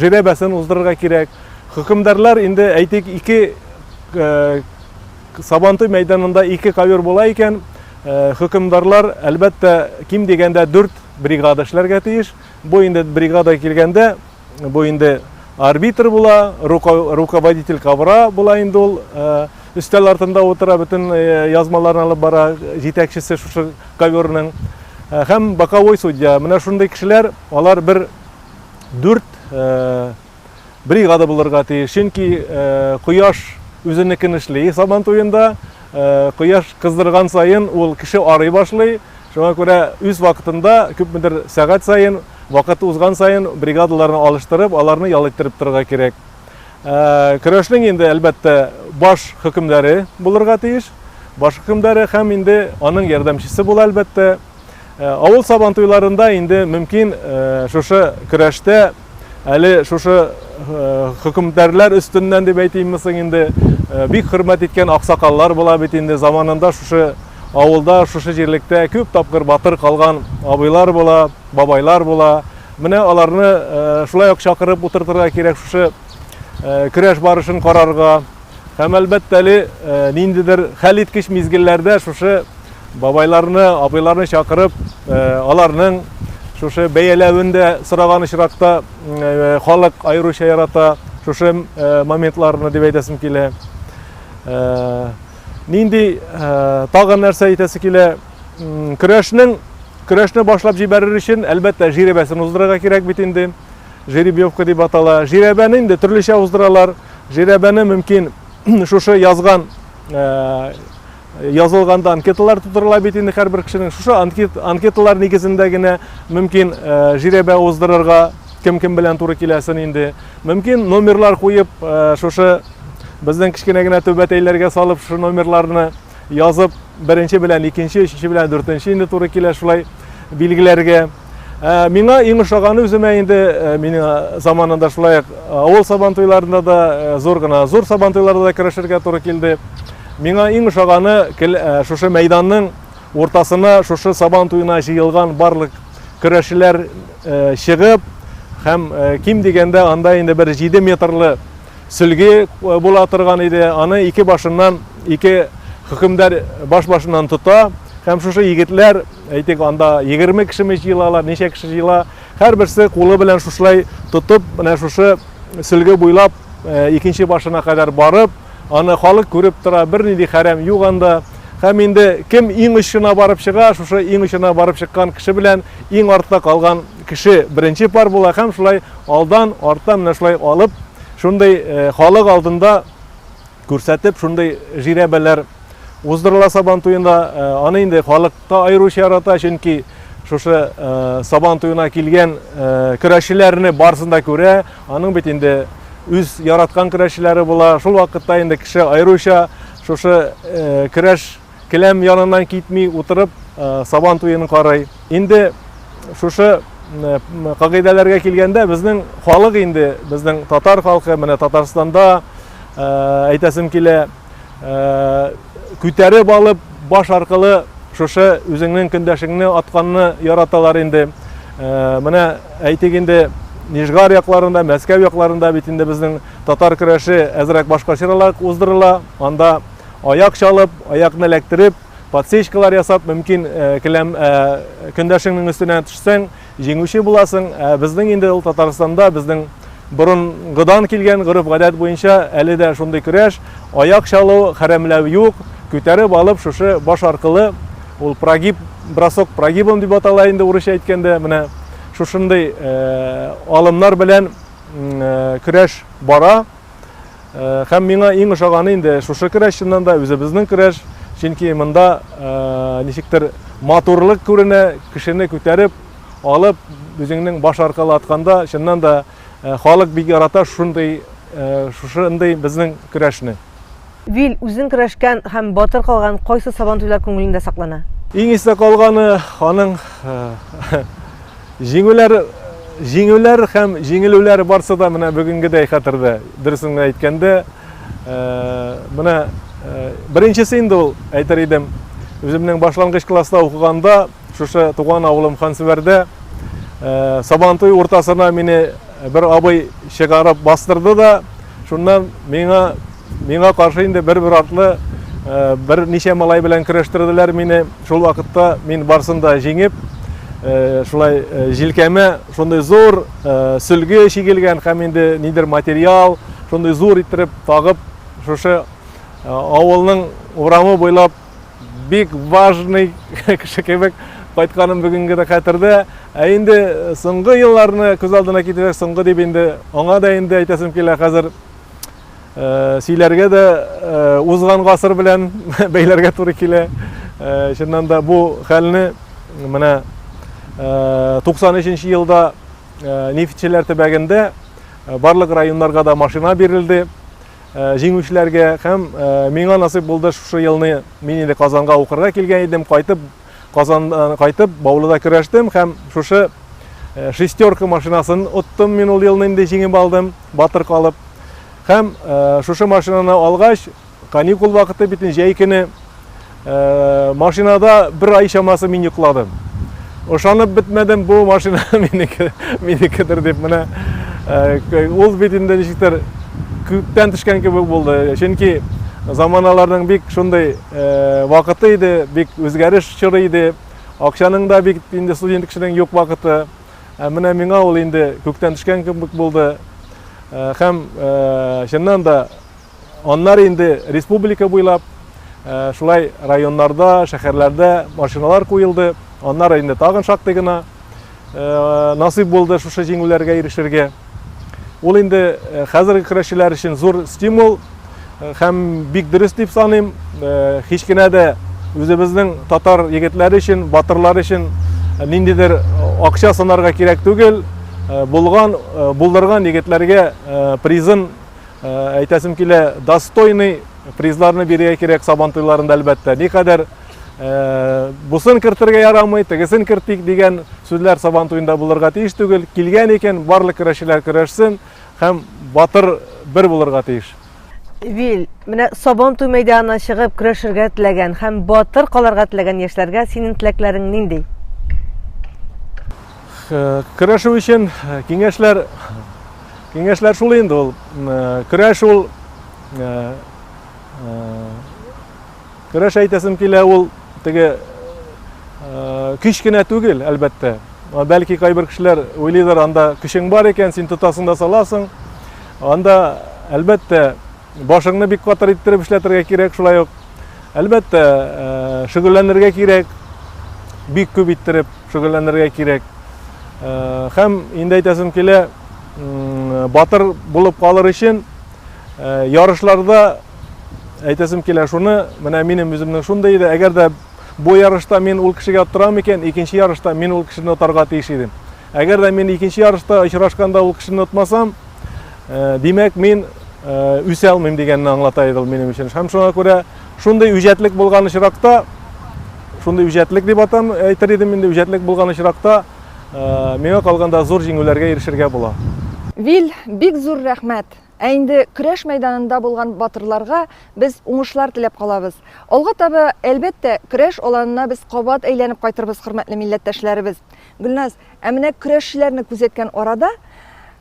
җирәбәсен уздырырга кирәк. Хөкемдарлар инде әйтик 2 сабантуй мәйданында 2 ковер була икән. Хөкемдарлар әлбәттә ким дигәндә 4 бригада эшләргә тиеш. Бу инде бригада килгәндә, бу инде арбитр була, руководитель ковра була инде ул. Өстәл артында утыра, бөтен язмаларны алып бара, җитәкчесе шушы коверның. Һәм боковой судья. Менә шундый кешеләр, алар 4 бригада булырга тиеш. Чөнки кояш үзенекен эшли. Сабан туенда кояш кыздырган сайын ул кеше арый башлый. Шуңа күрә үз вакытында күпмедер сәгать сайын, вакыт узган сайын бригадаларны алыштырып, аларны ял иттереп торырга кирәк. Көрәшнең инде әлбәттә баш хөкемдәре булырга тиеш. Баш хөкемдәре һәм инде аның ярдәмчесе була әлбәттә. Авыл сабан туйларында инде мөмкин шушы көрәштә әле шушы хөкемдәрләр өстеннән дип әйтиммесең инде бик хөрмәт иткән аксакаллар була бит инде заманында шушы авылда, шушы җирлектә күп тапкыр батыр калган абыйлар була, бабайлар була. Менә аларны шулай ук чакырып утыртырга кирәк шушы көрәш барышын карарга. Һәм әлбәттә ниндидер хәл иткеч мизгелләрдә шушы бабайларны, абыйларны чакырып, аларның шушы бәяләвендә сораган очракта халык айруча ярата шушы моментларны дип әйтәсем килә. Нинди тагын нәрсә әйтәсе килә? Көрәшне башлап җибәрер өчен әлбәттә җирәбәсен уздырырга кирәк бит инде. Жеребьевка дип атала. Җирәбәне инде төрлечә уздыралар. Җирәбәне мөмкин шушы язган язылганда анкеталар тутырыла бит инде һәрбер кешенең. Шушы анкеталар нигезендә генә мөмкин җирәбә уздырырга кем белән туры киләсен инде. Мөмкин номерлар куеп, шушы безнең кичкенә генә төбәтәйләргә салып, шушы номерларны язып, беренче белән икенче, өченче белән дүртенче инде туры килә шулай билгеләргә. Миңа иң ошаганы үземә инде минем заманында шулай авыл сабантуйларында да зур сабантуйларда да көрәшергә туры килде. Миңа иң ошаганы шушы мәйданның уртасына шушы сабантуена җыелган барлык көрәшчеләр чыгып, һәм ким дигәндә анда инде бер 7 метрлы сөлге була торган иде. Аны ике башыннан, ике хөкемдар баш-башыннан тота. Һәм шушы егетләр, әйтик, анда 20 кешеме җыелалар, ничә кеше җыела, һәрберсе кулы белән шушлай тотып, менә шушы сөлге буйлап икенче башына кадәр барып, аны халык күреп тора, бернинди хәрәм юк анда. Һәм инде кем иң очына барып чыга, шушы иң очына барып чыккан кеше белән иң артта калган кеше беренче пар була. Һәм шулай алдан, арттан менә шулай алып, шундай халык алдында күрсәтеп, шундай җирәбәләр уздырыла сабантуенда. Аны инде халыкта айрыуча ярата, чөнки шушы сабантуена килгән көрәшчеләрне барсында күрә, аның бит инде үз яраткан көрәшчеләре була. Шул вакытта инде кеше айрыуча шушы көрәш келәм яныннан китми утырып сабантуен карый. Инде шушы кагыйдәләргә килгәндә безнең халык инде, безнең татар халкы, менә Татарстанда әйтәсем килә, күтәреп алып баш аркылы шушы үзеңнең көндәшеңне атканны яраталар инде. Менә әйтик инде Нижгар якларында, Мәскәү якларында бит инде безнең татар көрәше әзрәк башкачарак уздырыла. Анда аяк чалып, аякны эләктереп, подсечкалар ясап, мөмкин келәм көндәшеңнең өстенә төшсәң, җиңүче буласың. Безнең инде ул Татарстанда безнең борынгыдан килгән гореф-гадәт буенча әле дә шундый көрәш, аяк чалу, хәрәмләү юк, күтәреп алып шушы баш аркылы, ул прогиб, бросок прогибом дип атала инде урысча әйткәндә, менә шушындай алымнар белән көрәш бара. Һәм миңа иң ошаганы инде шушы көрәш чыннан да үзебезнең көрәш, чөнки монда ничектер матурлык күренә, кешене күтәреп алып үзеңнең баш аркылы атканда, чыннан да халык бик ярата шушындай безнең көрәшне. Вил, үзең көрәшкән һәм батыр калган кайсы сабантуйлар күңелеңдә саклана? Иң истә калганы аның җиңүләр һәм җиңелүләр барсы да менә бүгенгедәй хәтердә. Дөресен әйткәндә, менә беренчесе инде ул әйтер идем, үземнең башлангыч класста укыганда, шушы туган авылым Хансүбәрдә сабантуй уртасына мине бер абый чыгарып бастырды да, шуннан миңа каршы инде бер артлы бер ничә малай белән көрәштерделәр мине. Шул вакытта мин барсында җиңеп, шулай җилкәмә шундый зур сөлге чигелгән һәм инде нидер материал шундый зур иттереп тагып, шушы авылның урамы буйлап бик важный кеше кебек кайтканым бүгенге дә хәтердә. Инде соңгы елларны күз алдына китерсәк, соңгы дип инде аңа да инде әйтәсем килә, хәзер сөйләргә дә узган гасыр белән бәйләргә туры килә. Чыннан да бу хәлне менә 93 елда нефтчеләр төбәгендә барлык районнарга да машина бирелде җиңүчеләргә, һәм миңа насыйп булды шушы елны. Мин инде Казанга укырга килгән идем, Казаннан кайтып Баулыда көрәштем һәм шушы шестерка машинасын оттым. Мин ул елны инде җиңеп алдым, батыр калып. Һәм шушы машинаны алгач, каникул вакыты битен җәй көне машинада бер ай чамасы мин йокладым. Ошанып бетмәдем, бу машина минекедер дип, менә ул бит инде ничектер күптән төшкән кебек булды. Чөнки заманаларның бик шундай вакыты иде, бик үзгәреш чоры иде. Акчаның да бик инде студент кешенең юк вакыты. Менә миңа ул инде күктән төшкән кебек булды. Һәм чыннан да аннары инде республика буйлап шулай районнарда, шәһәрләрдә машиналар куелды. Аннары инде тагын шактый гына насыйп булды шушы җиңүләргә ирешергә. Ул инде хәзерге көрәшчеләр өчен зур стимул. һәм бик дөрес дип саныйм. Һич кенә дә үзебезнең татар егетләре өчен, батырлар өчен ниндидер акча санарга кирәк түгел. Булдырган егетләргә призын әйтәсем килә, достойный призларны бирергә кирәк Сабантуйларында әлбәттә. Никадәр бусын кертергә ярамый, тегесен кертик дигән сүзләр Сабантуенда булырга тиеш түгел. Килгән икән барлык көрәшчеләр көрәшсен һәм батыр бер булырга тиеш. Вил, менә Сабантуй мәйданына чыгып көрәшергә теләгән һәм батыр калырга теләгән яшьләргә синең теләкләрең нинди? Көрәшү өчен киңәшләр шул инде ул. Көрәш ул көрәш әйтәсем килә, ул теге көч кенә түгел, әлбәттә. Бәлки кайбер кешеләр уйлыйлар, анда көчең бар икән, син тотасың да саласың. Анда әлбәттә башыңны бик катыр иттереп эшләтергә кирәк, шулай ук. Әлбәттә шөгыльләнергә кирәк, бик күп иттереп шөгыльләнергә кирәк. Һәм инде әйтәсем килә, батыр булып калыр өчен ярышларда әйтәсем килә шуны, менә минем үземнең шундый иде, әгәр дә бу ярышта мин ул кешегә торам икән, икенче ярышта мин ул кешене отарга тиеш идем. Әгәр дә мин икенче ярышта очрашканда ул кешене отмасам, димәк мин үсә алмыйм дигәнне аңлата иде ул минем өчен. Һәм шуңа күрә шундый үҗәтлек булган очракта, шундый үҗәтлек дип атам, әйтер идем инде, үҗәтлек булган очракта миңа калганда зур җиңүләргә ирешергә була. Вил, бик зур рәхмәт. Ә инде көрәш мәйданында булган батырларга без уңышлар теләп калабыз. Алга таба әлбәттә көрәш аланына без кабат әйләнеп кайтырбыз, хөрмәтле милләттәшләребез. Гөлназ, ә менә көрәшчеләрне күзәткән арада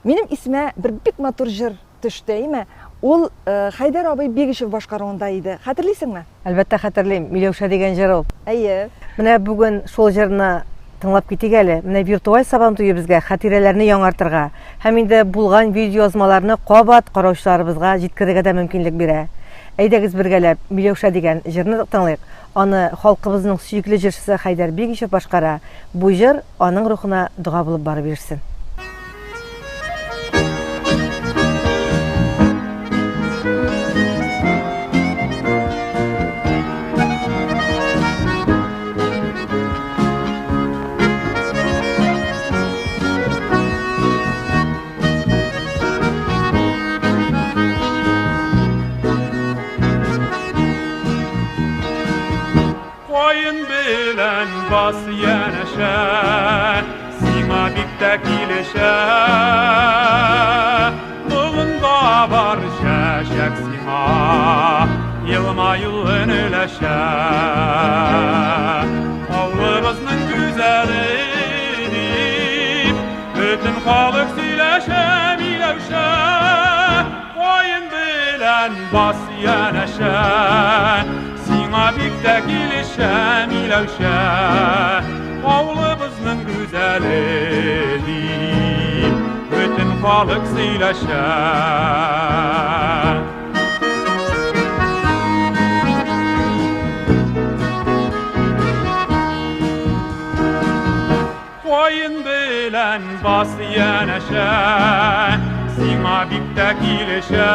минем исемә бер бик матур җыр төште, име? Ул Хайдар абый Бигишев башкаруында иде. Хәтерлисеңме? Әлбәттә хәтерлим. Миләүшә дигән җыр ул. Әйе. Менә бүген шул җырны тыңлап китик әле. Менә виртуаль Сабантуй безгә хатирәләрне яңартырга һәм инде булган видеоязмаларны кабат караучыларыбызга җиткерергә дә мөмкинлек бирә. Әйдәгез бергәләп Миләүшә дигән җырны тыңлыйк. Аны халкыбызның сөйкле җырчысы Хайдар Бигишев башкара. Бу җыр аның рухына дуга булып барып ирешсен. Koyun bilen bas yanaşa, sima bikte kilişe. Bulunda var şaşak sima, yılma yılın öleşe. Avlımızın güzelini, bütün halık sileşe, milevşe. Koyun bilen bas yanaşa, sima bikte kilişe, milevşe. Avlımızın güzelini, bütün halık sileşe. Koyun bilen bas yanaşa, sima bikte kilişe.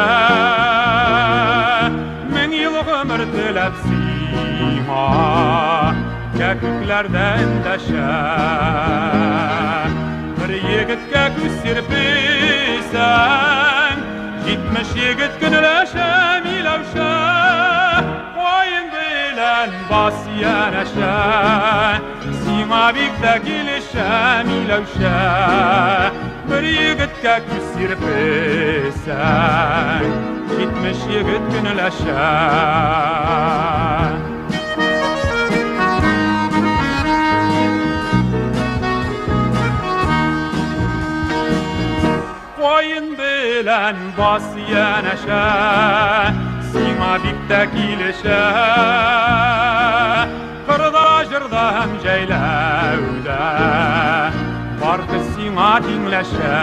Min yıl ömür tilep sima, köküklerde endeşe. Bir yigitke küs sirpisen, 70 yigit günleşe, milevşe. Koyun bilen bas yanaşa, sima bikte kilişe, milevşe. Bir yigitke küs sirpisen, 70 yigit günleşe. Koyun bilen bas yanaşa, sima bikte kilişe. Kırda jırda hem ceylevde, barkı sima dinleşe.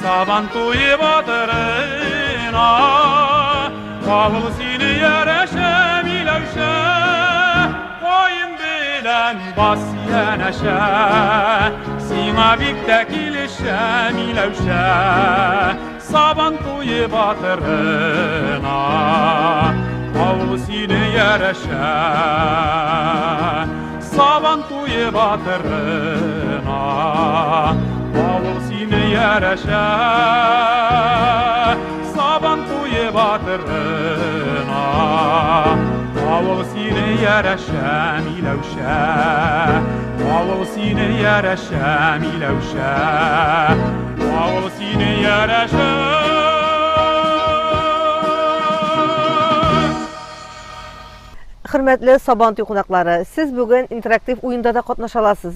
Sabantuy batırına, kavul sini yereşe, milevşe. Koyun bilen bas yanaşa, sima bikte kilişe, milevşe. Saban tuyu batırına Avusine yarışa Saban tuyu batırına Avusine yarışa Saban tuyu batırına Avusine yarışa milevşa Avusine yarışa milevşa Avusine yarışa Hürmetli Sabantuy qonaqlari, siz bugün interaktiv oyunda da qatnaşa alasız.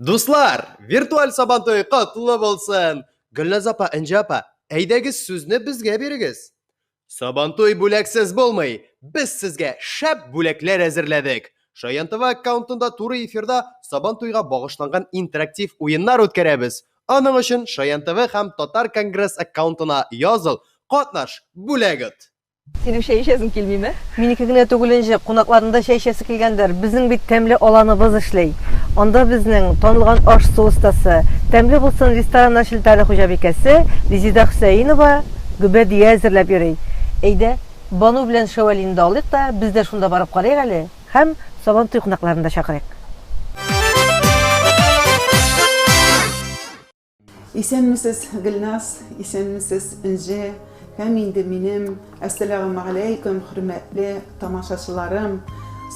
Dostlar, virtual Sabantoy qatlı bolsun. Gülnaz apa, Ince apa, eydegiz sözni bizge berigiz. Sabantoy bo'laksiz bo'lmay, biz sizga shab bo'laklar hazırladik. Shoyan TV akkauntida to'g'ri efirda Sabantoyga bag'ishlangan interaktiv o'yinlar o'tkazamiz. Aning uchun Shoyan TV ham Tatar Kongress akkauntuna yozil, qatnash, bo'lagit. Senin şey işesin kilmeyme. Menikigine tugulunca qonaqlarında şey işesi kelgandir. Bizning bir temli olanыбыз işley. Onda bizning tanılgan aşçı ustası, temli bulsun restoran şiltari hojabekasi Rizida Hüseyinova gübediye hazırlap yürey. Eyde Banu bilen şövalini de alık da biz de şunda barıp qarayıq ali. Hem Sabantoy qonaqlarını da şaqırıq. İsenmisiz Gülnaz, isenmisiz Ince, hem indi benim. Esselamu aleyküm hürmetli tamaşaçılarım,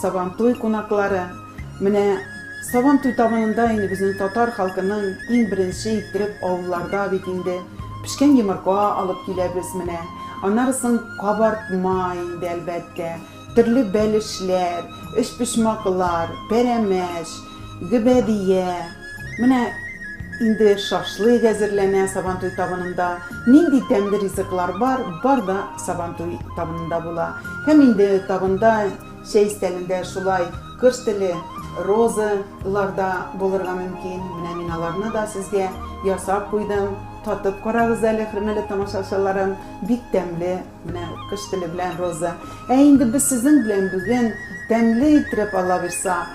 Sabantoy konakları. Mine Sabantoy tabanında indi bizim Tatar halkının en birinci ittirip avullarda bitindi. Pişken yumurka alıp gelebiz mine. Anarısın kabartma indi elbette. Türlü belişler, iş pişmaklar, peremeş, gübediye. Mine indi şaşlık hazırlanan Sabantoy tabanında. Nindi temli riziklar var da Sabantoy tabanında bula. Hem indi tabanda şey istelinde şulay kırstili rozalarda bulurga mümkün. Mine minalarını da sizge yasap koydum. Tatıp qarağız ali hürmetli tamaşaçılarım. Bik temli, mine kıştili bilen roza. Indi biz sizin bilen bugün temli itirip alabilsa.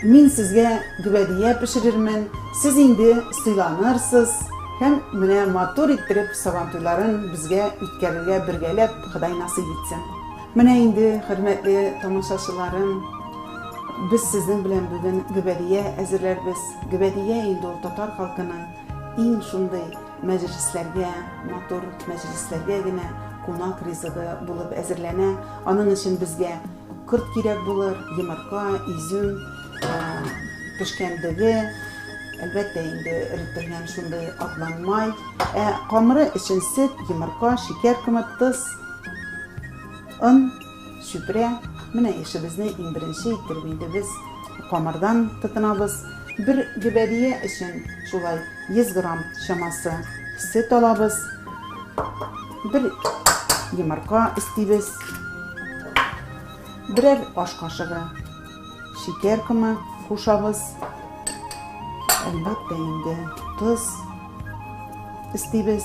Min sizge güvediye pişirirmen, siz indi sıylanırsız, hem mine matur ittirip Sabantoyların bizge ütkerilge birgelep Xuday nasip etsin. Mine indi hürmetli tamaşaçılarım, biz sizin bilen bugün güvediye hazırlarız. Güvediye indi o Tatar halkının en şunday meclislerge, matur meclislerge gine konak rizığı bulup hazırlana. Onun için bizge kurt kirek bulur, yumurka, üzüm, pişkendigi, elbette indi erittirgen şunday atlanmay. Kamırı için süt, yumurka, şeker kımıttız, un, süpre. Mine işimizni en birinci ittirip indi biz kamırdan tutunabız. Bir gübediye için şulay 100 gram şaması süt alabız. Bir yumurka isteybiz. Birer aş kaşığı şeker kımı kuşabız. Elbette indi tuz isteybiz.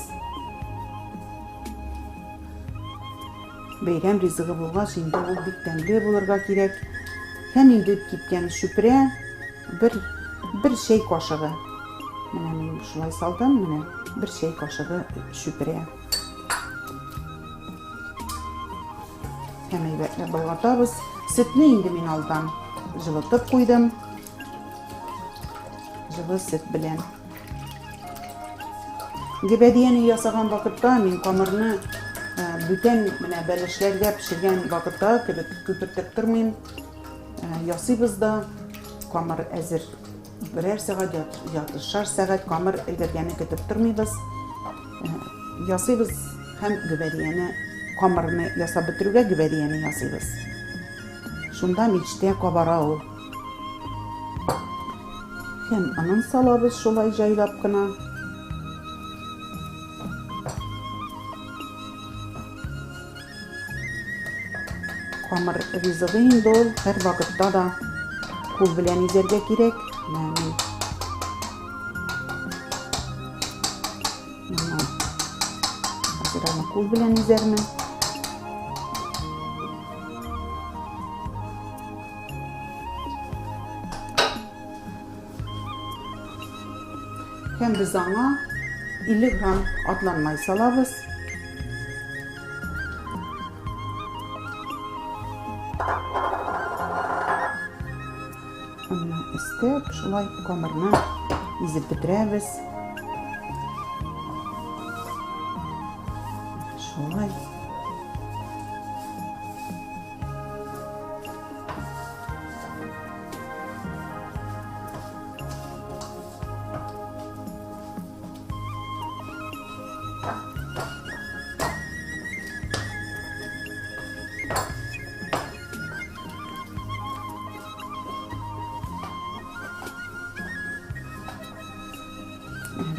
Beyram rizığı bulga şimdi o biktemli bulurga gerek. Hem indi gitken şüpre bir şey kaşığı. Mine şulay saldım mine bir şey kaşığı şüpre. Hem eybetle bulgatabız. Sütünü indi min aldan жылытып koydum. Жылы süt bilen. Gebediyeni yasagan vakitta min kamırını bütün belişlerge pişirgen vakitta köpürtüp durmayım. Yasıyız da kamır hazır. Birer saat yatışar saat kamır ilgergeni kötüp durmayız. Yasıyız hem gebediyeni kamırını yasa bitirge gebediyeni yasıyız. Şundan içte kabara o. Hem anın salabız şolay jaylap kına. Kamır rizığın dol her vakitta da kul bilen izerge gerek. Hazır ama kul bilen izermen. Hem biz ana 50 gram atlanmayı salabız. istep şulay kamerni izib bitiremiz. Şulay.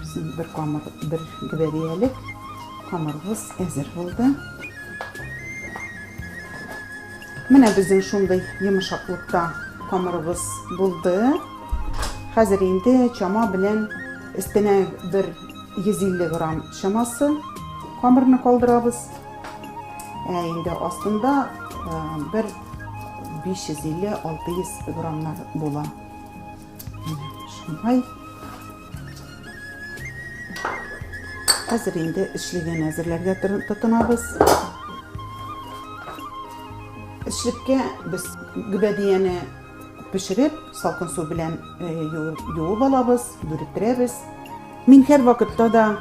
Bizim bir giberiyelik kamerimiz hazır oldu. Mine bizim şunday yumuşaklıkta kamerimiz buldu. Hazır indi çama bilen üstüne bir 150 gram şaması kamerını kaldırabız. Indi aslında bir 550-600 gramlar bola. Şunday. Hazır indi işligen hazırlarga tutunabız. İşlikke biz gübediyeni pişirip salkın su bilen yoğup alabız, dürüttüremiz. Min her vakitte da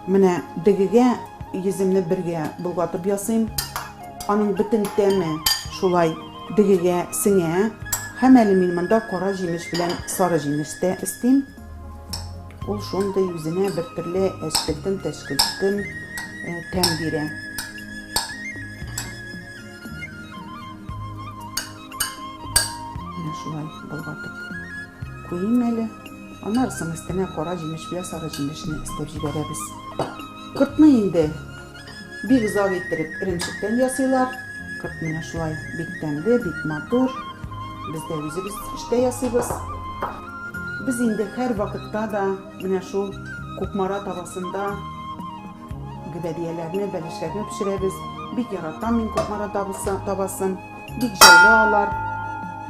mine digige yüzümni birge bulgatıp yasayım. Onun bütün temi şulay digige sine hem elimimde kara jimiş bilen sarı jimişte isteyim. Ol şonda yüzüne bir türlü eşkildim, teşkildim, tembire. Yine şulay bulgatıp koyayım eli. Onarısın istene kora jimiş bile sarı jimişini istep veririz. Kırtma indi. Bir güzel getirip irimçikten yasıyorlar. Kırtmına şulay bik temli, bik matur. Biz de yüzümüz işte yasıyoruz. Biz indi her vakitte da yine şu kukmara tavasında gübediyelerini, belişlerini pişiririz. Bir yaratan min kukmara tavasın,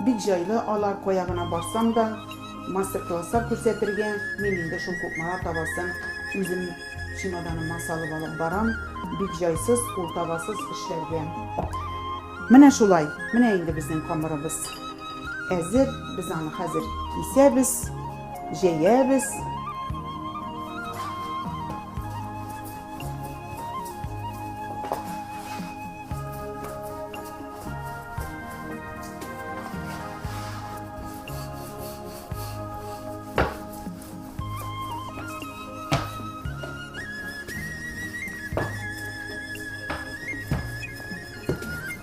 bir jaylı alar koyağına barsam da masterclass'a көрсәтергә min indi şu kukmara tavasın bizim çimadanıma salıp alıp baram, bir jaysız, ul tavasız işlerge. Mine şulay, mine indi bizim kameramız. Hazır, biz onu hazır keseriz, jeyeriz.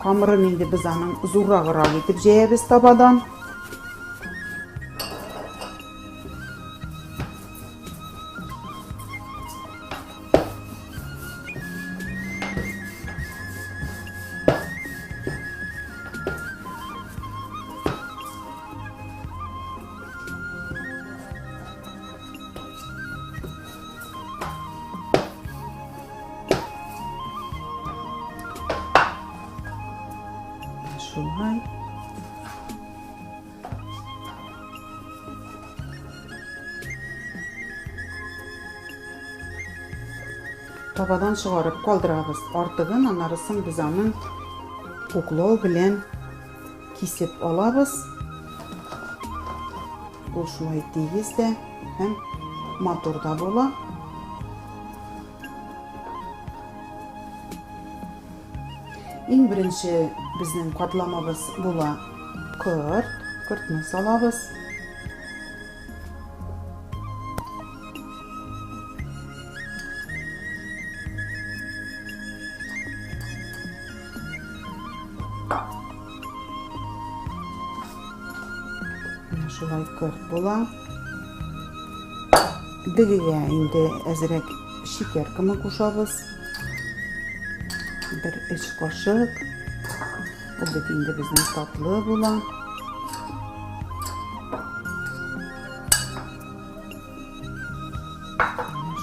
Kamerın indi biz onun zurrağıra getip jeyeriz tabadan. Şulay. Tabadan çıkarıp kaldırabız. Artığın anarısın biz onun kuklağı bilen kesip alabız. Bu şulay tegiz de hem motorda bola. En birinci bizning qatlamamiz bo'la kurtni solamiz. Şulay kurt bo'la. Digiga endi azrak shakar qilib qo'shamiz. Bir 3 kaşık. Bu dediğinde bizim tatlı bulan.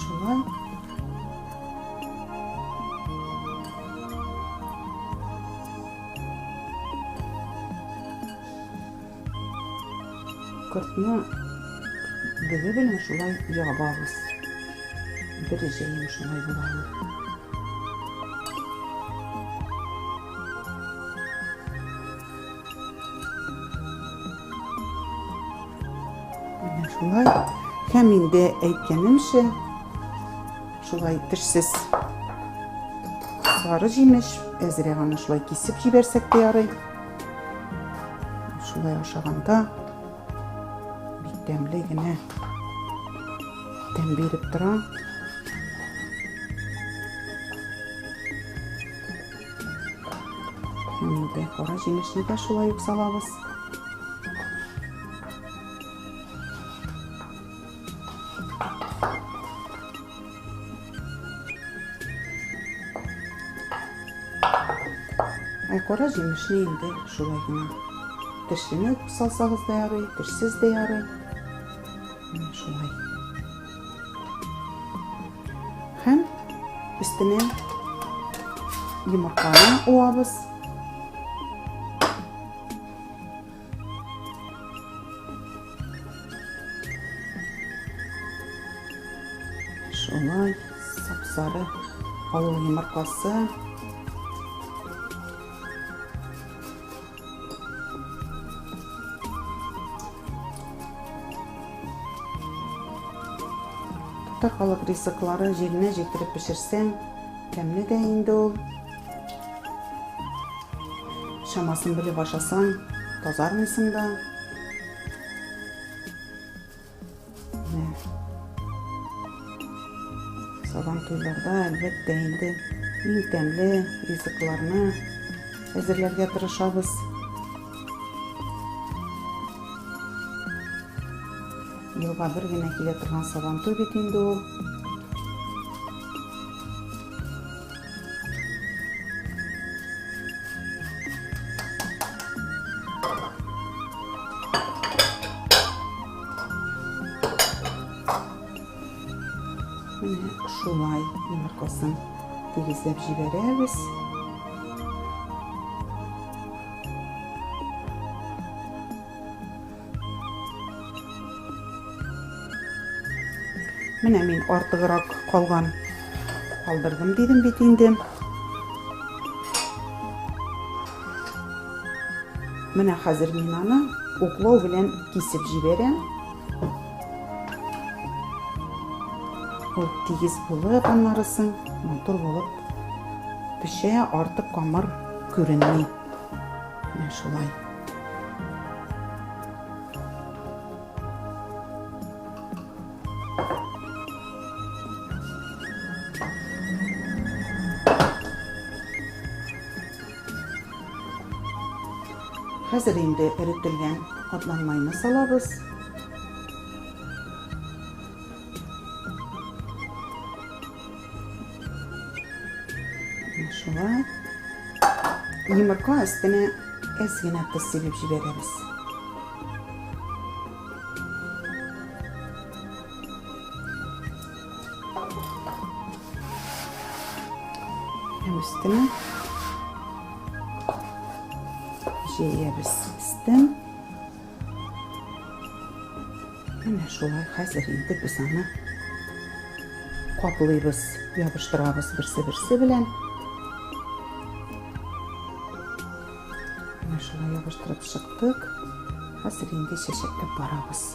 Şulay. Kurtni dili bilen şulay yağbağız. Bir şeyim şulay bulanır. Шулай, һәм инде әйткәнемчә, шулай тешсез сары җимеш, әзрәк аны шулай кисеп җибәрсәк тә ярый. Шулай ашаганда бик тәмле генә тәм биреп тора. Инде кара җимешне дә шулай ук салабыз. Кара җимешне инде шулай гына тешленеп салсагыз да ярый, тешсез дә ярый. Шулай. Һәм өстенә йомырканы уабыз. Шулай сап-сары авыл йомыркасы. Халык ризыклары җиренә җитереп пешерсәң, тәмле дә инде ул. Шамасын белеп ашасаң, тазармыйсың да. Сабантуйларда әлбәттә инде иң тәмле ризыкларны әзерләргә тырышабыз. Елга бер генә килә торган сабантуй бит инде ул. Менә шулай йомыркасын тигезләп җибәрәбез. Менә мин артыграк калган калдырдым дидем бит инде. Менә хәзер мин аны уклау белән кисеп җибәрәм. Ул тигез булып, аннарысын матур булып пешә, артык камыр күренми. Менә шулай. Хәзер инде эретелгән атланмайны салабыз. Шулай. Йомырка өстенә әз генә тоз сибеп җибәрәбез. Һәм өстенә җәябез өстен. Менә шулай хәзер инде без аны каплыйбыз, ябыштырабыз берсе белән. Менә шулай ябыштырып чыктык. Хәзер инде чәчәкләп барабыз.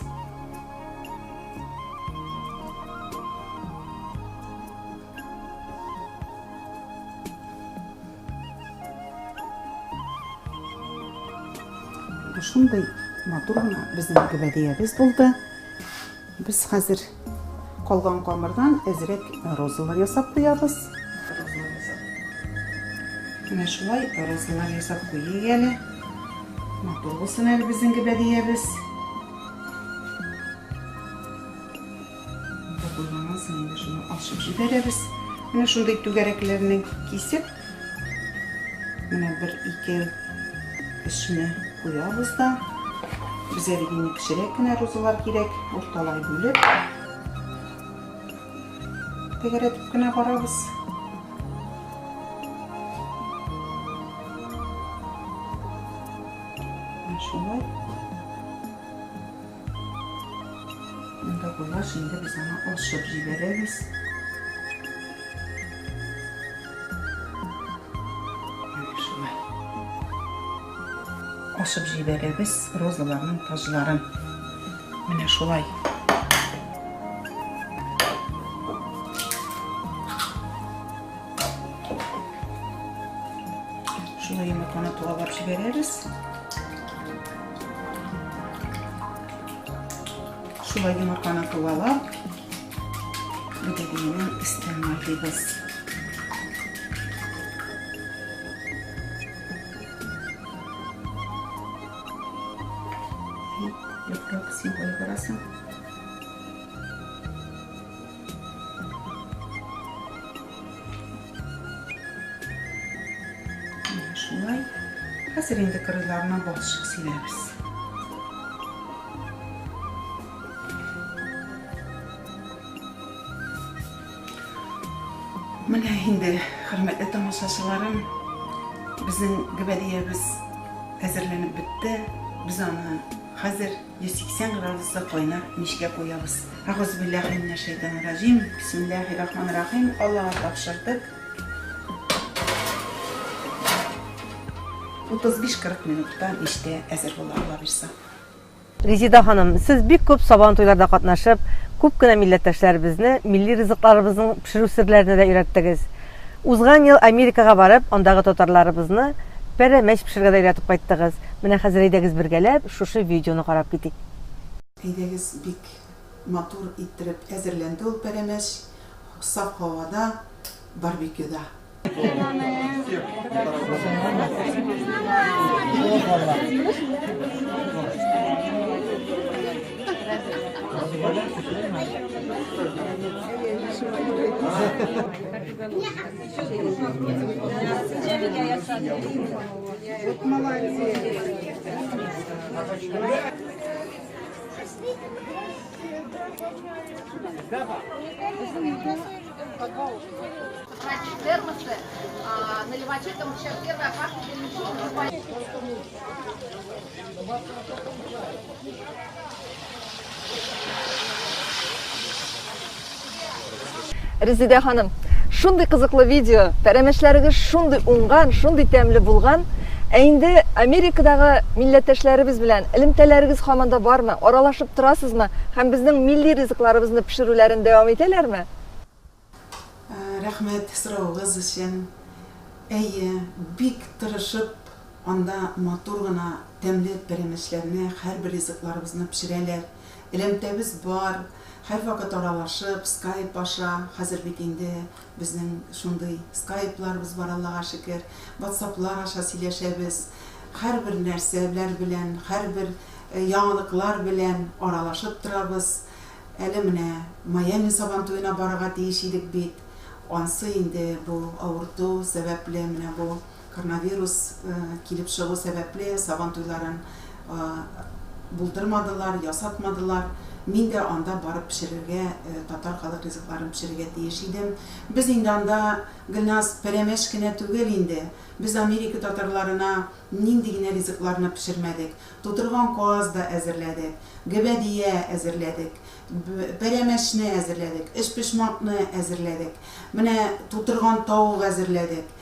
Шундай матур гына безнең гәбәдиябез булды. Без хәзер калган камырдан әзрәк розалар ясап куябыз. Менә шулай розалар ясап куйыйк әле. Матур булсын әле безнең гәбәдиябез. Булганнан соң инде шуны ашып җибәрәбез. Менә шундай түгәрәкләрне кисеп, менә 1-2 эшне куябыз да. Безгә инде кечерәк кенә розалар кирәк, урталай бүлеп. Тәгәрәтеп кенә барабыз. Шулай. Монда булгач инде без аны ашып җибәрәбез. Ашып җибәрәбез розаларның таҗларын. Менә шулай Шулай йомырканы туалап җибәрәбез. Шулай йомырканы туалап, бүдәгенең өстен майлыйбыз. Япрак син куеп барасың. Шулай. Хәзер инде кырыйларына балчык сибәбез. Менә инде, хөрмәтле тамашачыларым, безнең гәбәдиябез әзерләнеп бетте. Без аны хәзер 180 градуста кайнар мичкә куябыз. Әгъүзу биллаһи минәш шәйтанир раҗим. Бисмиллаһир-рахманир-рахим. Аллаһка тапшырдык. 35-40 минутта мичтә әзер була бирсә. Резида ханым, сез бик күп сабан туйларда катнашып, күп кенә милләттәшләребезне милли ризыкларыбызның пешерү серләренә дә өйрәттегез. Узган ел Америкага барып, андагы татарларыбызны пәрәмәч пешерергә дә өйрәтеп кайттыгыз. Менә хәзер әйдәгез бергәләп шушы видеоны карап китик. Әйдәгез бик матур иттереп әзерләнде ул пәрәмәч. Саф һавада, барбекюда. Термосы, наливать этому сейчас первая пахнет. Резида ханым, шундый кызыклы видео, пәрәмәчләрегез шундый уңган, шундый тәмле булган. Ә инде Америкадагы милләттәшләребез белән элемтәләрегез һаманда бармы? Аралашып торасызмы? Һәм безнең милли ризыкларыбызны пешерүләрен дәвам итәләрме? Рәхмәт сорауыгыз өчен. Әйе, бик тырышып, анда матур гына тәмле пәрәмәчләрне, һәрбер ризыкларыбызны пешерәләр. Элемтәбез бар. Һәр вакыт аралашып, Skype аша, хәзер бит инде безнең шундый Skype'ларыбыз бар, Аллаһка шөкер. WhatsApp'лар аша сөйләшәбез. Һәрбер нәрсәләр белән, һәрбер яңалыклар белән аралашып торабыз. Әле менә Майами сабан туена барырга тиеш идек бит. Ансы инде бу авырту сәбәпле, менә бу коронавирус килеп чыгу сәбәпле сабан туйларын булдырмадылар, ясатмадылар. Мин дә анда барып пешерергә, татар халык ризыкларын пешерергә тиеш идем. Без инде анда Гөлназ пәрәмәч кенә түгел инде. Без Америка татарларына нинди генә ризыкларны пешермәдек. Тутырган каз да әзерләдек, гәбәдия әзерләдек, пәрәмәчне әзерләдек, эш пешмакны әзерләдек. Менә тутырган тавык әзерләдек.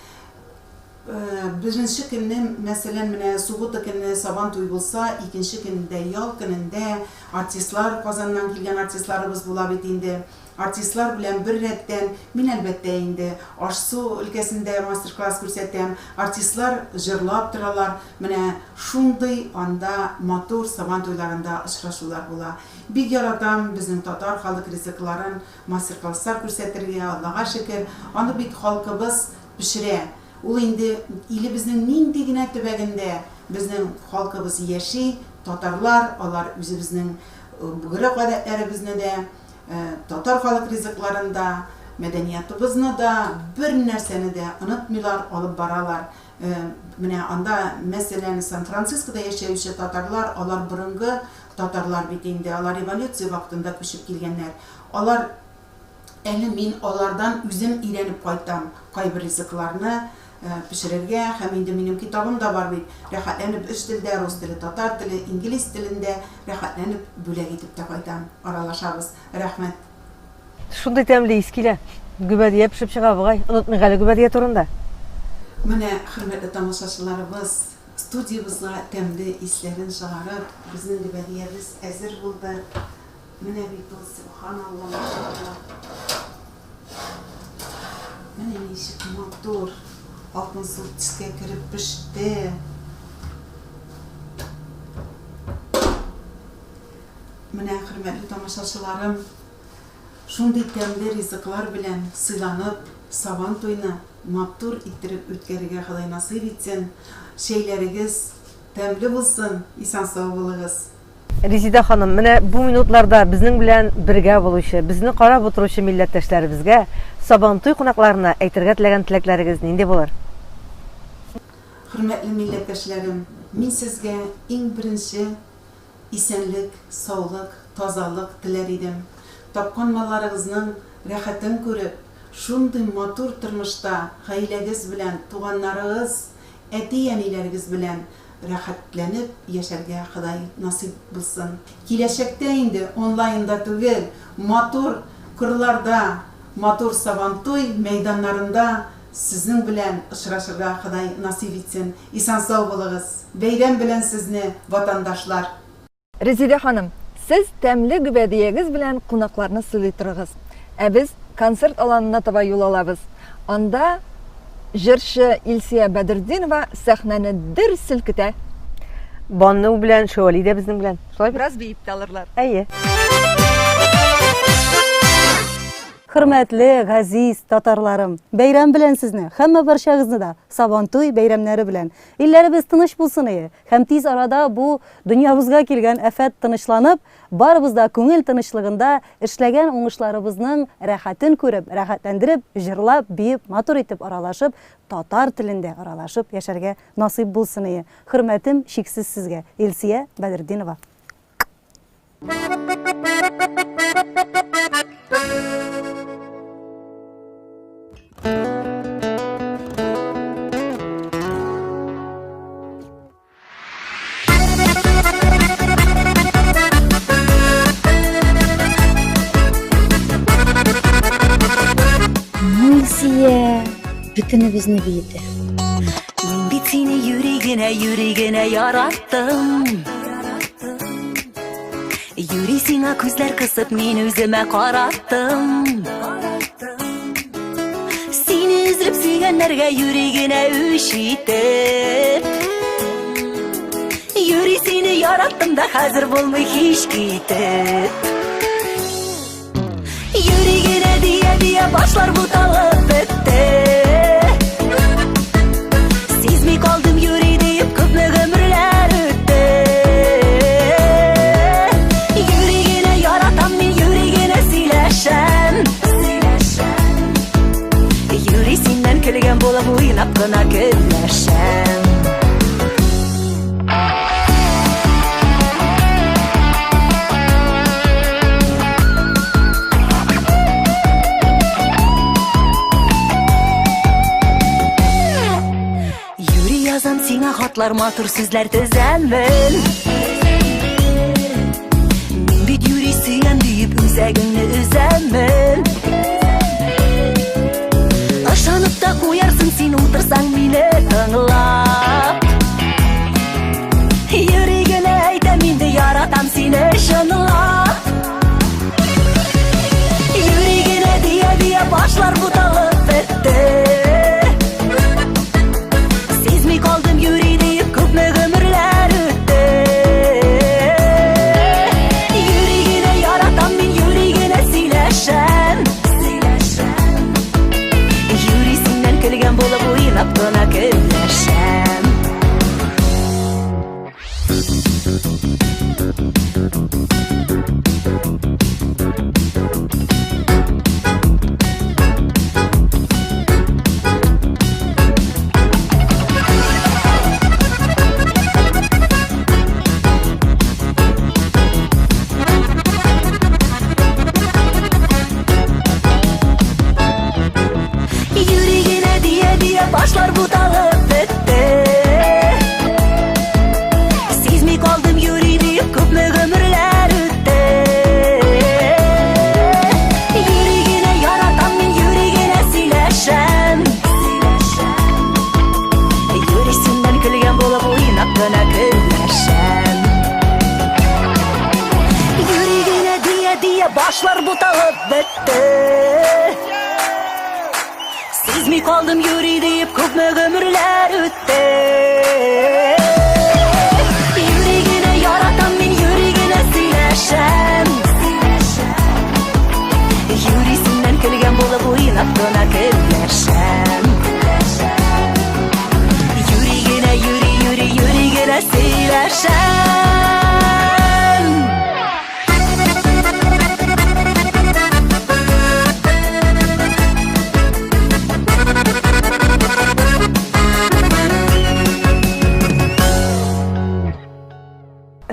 Birinci günü mesela mene subuta günü saban tuy bulsa, ikinci günde yal gününde artistlar Kazan'dan gelgen artistlarımız bulabildiydi. Artistlar bilen bir redden min elbette indi. Aşsu ülkesinde masterclass gösterdim. Artistlar jırlap tıralar. Mene şunday anda matur saban tuylarında ışraşular bula. Bir yaradan bizim tatar halk rizikların masterclasslar gösterdiği Allah'a şükür. Anı bit halkımız pişire. Ул инде илебезнең нинди генә төбәгендә безнең халкыбыз яши, татарлар, алар үзебезнең бугырак гадәтләребезне дә, татар халык ризыкларында, мәдәниятыбызны да, бер нәрсәне дә онытмыйлар, алып баралар. Менә анда мәсәлән Сан-Францискода яшәүче татарлар, алар борынгы татарлар бит инде, алар революция вакытында күчеп килгәннәр. Алар әле мин алардан үзем өйрәнеп кайтам, кайбер ризыкларны пешерергә, һәм инде минем китабым да бар бит. Рәхәтләнеп өч телдә, рус теле, татар теле, инглиз телендә рәхәтләнеп бүләк итеп тә кайтам. Аралашабыз. Рәхмәт. Шундый тәмле ис килә. Гүбәдия пешеп чыга бугай. Онытмый әле гүбәдия турында. Менә хөрмәтле тамашачыларыбыз, студиябызга тәмле исләрен чыгарып, безнең гүбәдиябез әзер булды. Менә бит ул субханаллах, машаллах. Менә ничек матур. алтын су тишкә кереп пеште. Менә хөрмәтле тамашачыларым, шундый тәмле ризыклар белән сыйланып, Сабан туйны матур иттереп үткәрергә Ходай насыйп итсен. Шәйләрегез тәмле булсын, исән-сау булыгыз. Резида ханым, менә бу минутларда безнең белән бергә булучы, безне карап утыручы милләттәшләребезгә Сабантуй кунакларына әйтергә теләгән теләкләрегез нинди булыр? Хөрмәтле милләттәшләрем, мин сезгә иң беренче исәнлек, саулык, тазалык теләр идем. Тапкан малларыгызның рәхәтен күреп, шундый матур тормышта гаиләгез белән, туганнарыгыз, әти-әниләрегез белән рәхәтләнеп яшәргә Ходай насыйп булсын. Киләчәктә инде онлайнда түгел, матур кырларда, матур Сабантуй мәйданнарында сезнең белән очрашырга Ходай насыйп итсен. Исән-сау булыгыз. Бәйрәм белән сезне, ватандашлар. Резида ханым, сез тәмле гүбәдиягез белән кунакларны сыйлый торыгыз. Ә без концерт аланына таба юл алабыз. Анда җырчы Илсия Бәдердинова сәхнәне дер селкетә. Банну белән Шәвали дә безнең белән. Шулай Бераз биеп тә алырлар. Әйе. Хөрмәтле газиз татарларым, бәйрәм белән сезне, һәммә барчагызны да Сабантуй бәйрәмнәре белән. Илләребез тыныч булсын ие. Һәм тиз арада бу дөньябызга килгән афәт тынычланып, барыбыз да күңел тынычлыгында эшләгән уңышларыбызның рәхәтен күреп, рәхәтләндереп, җырлап, биеп, матур итеп аралашып, татар телендә аралашып яшәргә насыйп булсын ие. Хөрмәтем чиксез сезгә, Илсия Бәдердинова. Илсия бөтенебезне бийде. Мин бит сине йөрегенә яраттым. Юри сиңа күзләр кысып, мин үземә караттым. Сине эзләп сөйгәннәргә йөрегенә үч итеп. Юри сине яраттым да хәзер булмый һич китеп. Йөрегенә дия башлар буталып бетте. Сизми калдым юри дип күпме гомерләр үтте. Йөрегенә яратам мин, йөрегенә сөйләшәм. Юри синнән көлгән булып уйнап кына көнләшәм. Сиңа хатлар, матур сүзләр төзәмен. Мин бит юри сөйгән диеп үзәгеңне үзәмен. Ышанып та куярсың син утырсаң мине тыңлап. Йөрегенә әйтәм инде яратам сине чынлап. Йөрегенә дия башлар буталып бетте. Kaldım yürü deyip küpme ömürler ötte. Yüreğine yaratan min, yüreğine sileşen. Yürisinden kölgen bulup uynap kına kölleşen. Başlar butalıp bitti. Siz mi kaldım yürü deyip küpme ömürler ötte. Yüreğine yaratan min, yüreğine sileşen. Yürisinden külgen bulup uynap kına külleşen. Yüreğine diye başlar butalıp bitti. Siz Сизми калдым юри дип күпме гөмерләр үтте. Юригенә яратам мин, юригенә сөйләшәм. Юрисеннән көлгән булып уйнап кына көнләшәм. Юригенә юри, юри, юригенә сөйләшәм.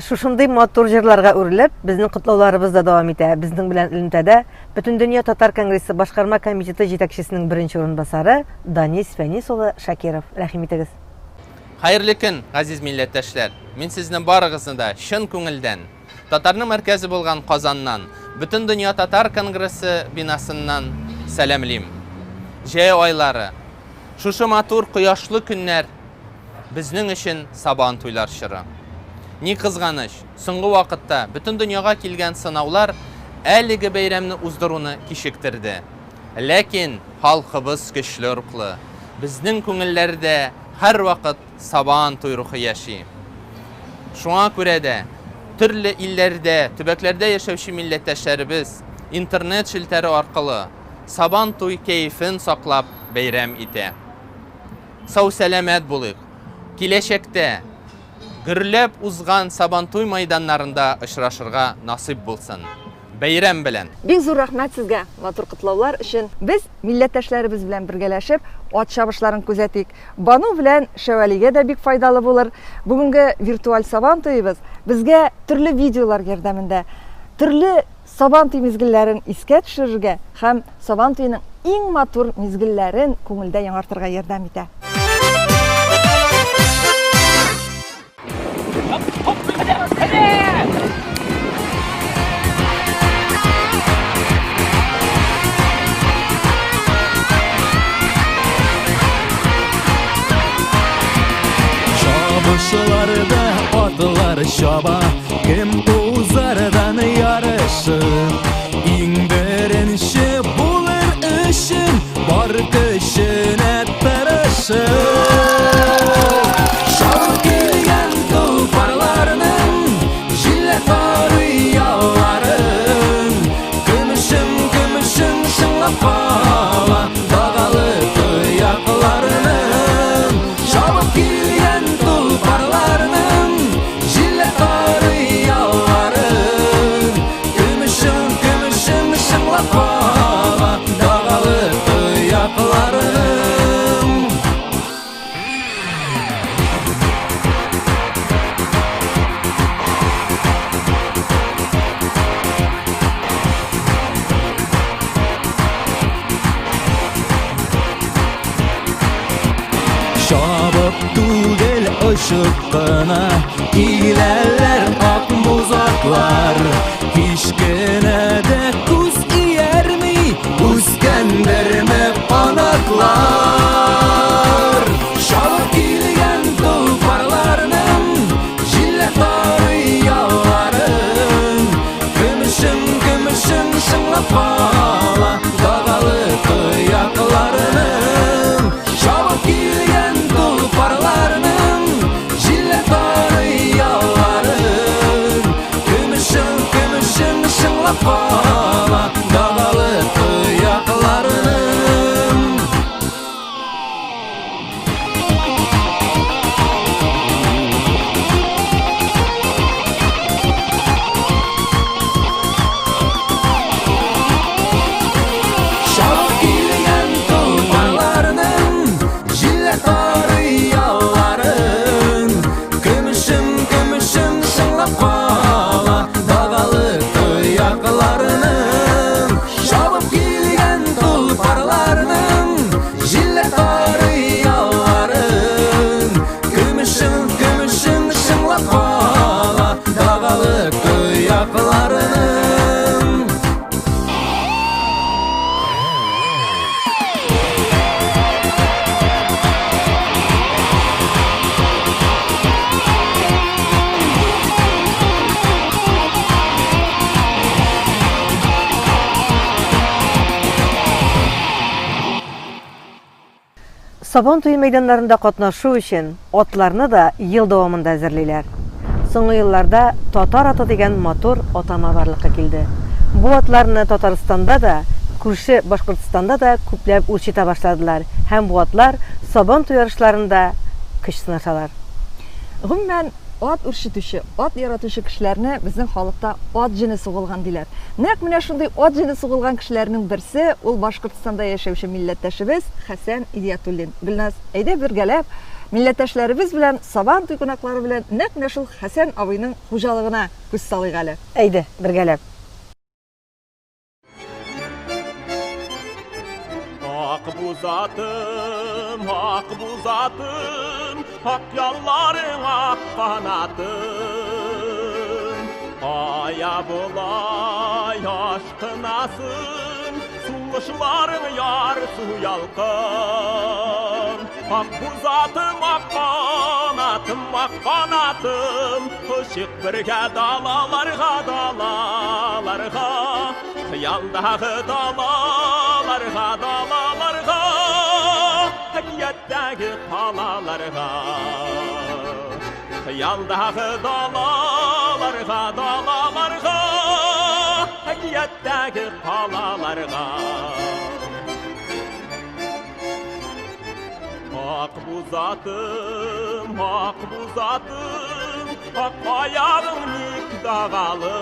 Шушындый матур җырларга үрелеп, безнең котлауларыбыз да дәвам итә. Безнең белән элемтәдә Бөтен дөнья татар конгрессы башкарма комитеты җитәкчесенең беренче урынбасары Данис Фәнис улы Шакиров. Рәхим итегез. Хәерле көн, газиз милләттәшләр. Мин сезне барыгызны да чын күңелдән, татарның мәркәзе булган Казаннан, Бөтен дөнья татар конгрессы бинасыннан сәламлим. Җәй айлары, шушы матур кояшлы көннәр безнең өчен сабан туйлар чоры. Ни кызганыч, соңгы вакытта бөтен дөньяга килгән сынаулар әлеге бәйрәмне уздыруны кичектерде. Ләкин халкыбыз көчле рухлы. Безнең күңелләрдә һәр вакыт сабан туй рухы яши. Шуңа күрә дә төрле илләрдә, төбәкләрдә яшәүче милләттәшләребез интернет шелтәре аркылы сабан туй кәефен саклап бәйрәм итә. Сау сәламәт булыйк. Киләчәктә гөрләп узган сабантуй майданнарында очрашырга насип булсын. Бәйрәм белән. Бик зур рәхмәт сезгә матур котлаулар өчен. Без милләттәшләребез белән бергәләшеп ат чабышларын күзәтик. Бану белән Шәвәлигә дә бик файдалы булыр. Бүгенге виртуаль сабан туйыбыз безгә төрле видеолар ярдәмендә төрле сабан туй мизгелләрен искә төшерергә һәм сабан туйның иң матур мизгелләрен күңелдә яңартырга ярдәм итә. Çabışlarda atlar şaba, kim uzardan yarışır. İn birinci bulur işin, var kışına tarışır. Şavuk gelgen tufarlarının, jillet arıyaların. Gümüşüm gümüşüm şınlap kala, dağalı kıyaklarının. Şavuk gelgen tufarlarının, jillet arıyaların. Gümüşüm gümüşüm şınlap kala, dağalı kıyaklarının. Şabıp tugel ışık kına, ilerler ak muzaklar. Kişkine de kuz iyer mi, uskendir mi panaklar. Şabıp kilgen tufarlarının, jillet arıyaların. Gümüşüm gümüşüm şınlap kala, dağalı kıyaklarının. Şabıp kilgen tufarlarının, jillet arıyaların. Gümüşüm gümüşüm şınlap kala, Сабан туй мәйданнарында катнашу өчен атларны да ел дәвамында әзерлиләр. Соңгы елларда татар аты дигән матур атама барлыкка килде. Бу атларны Татарстанда да, күрше Башкортстанда да күпләп үрчетә башладылар һәм бу атлар сабан туй ярышларында көч сынашалар. Гомумән, ат үрчетүче, ат яратучы кешеләрне безнең халыкта ат җене сугылган диләр. Нәкъ менә шундый ат җене сугылган кешеләрнең берсе ул Башкортстанда яшәүче милләттәшебез Хәсән Идиятуллин. Белнәс, әйдә бергәләп милләттәшләребез белән сабан туй кунаклары белән нәкъ менә шул Хәсән абыйның хуҗалыгына күз салыйк әле. Әйдә бергәләп. Ак бузатым, ак бузатым, ак ялларың ак канатым. Ая булай ашкынасың, сулышларың яр су ялкын. Ак бузатым, ак канатым, ышык бергә далаларга, хыялдагы далаларга, хәкияттәге калаларга, хыялдагы далаларга, хәкияттәге калаларга. Ак бузатым, ак аягың ник дагалы.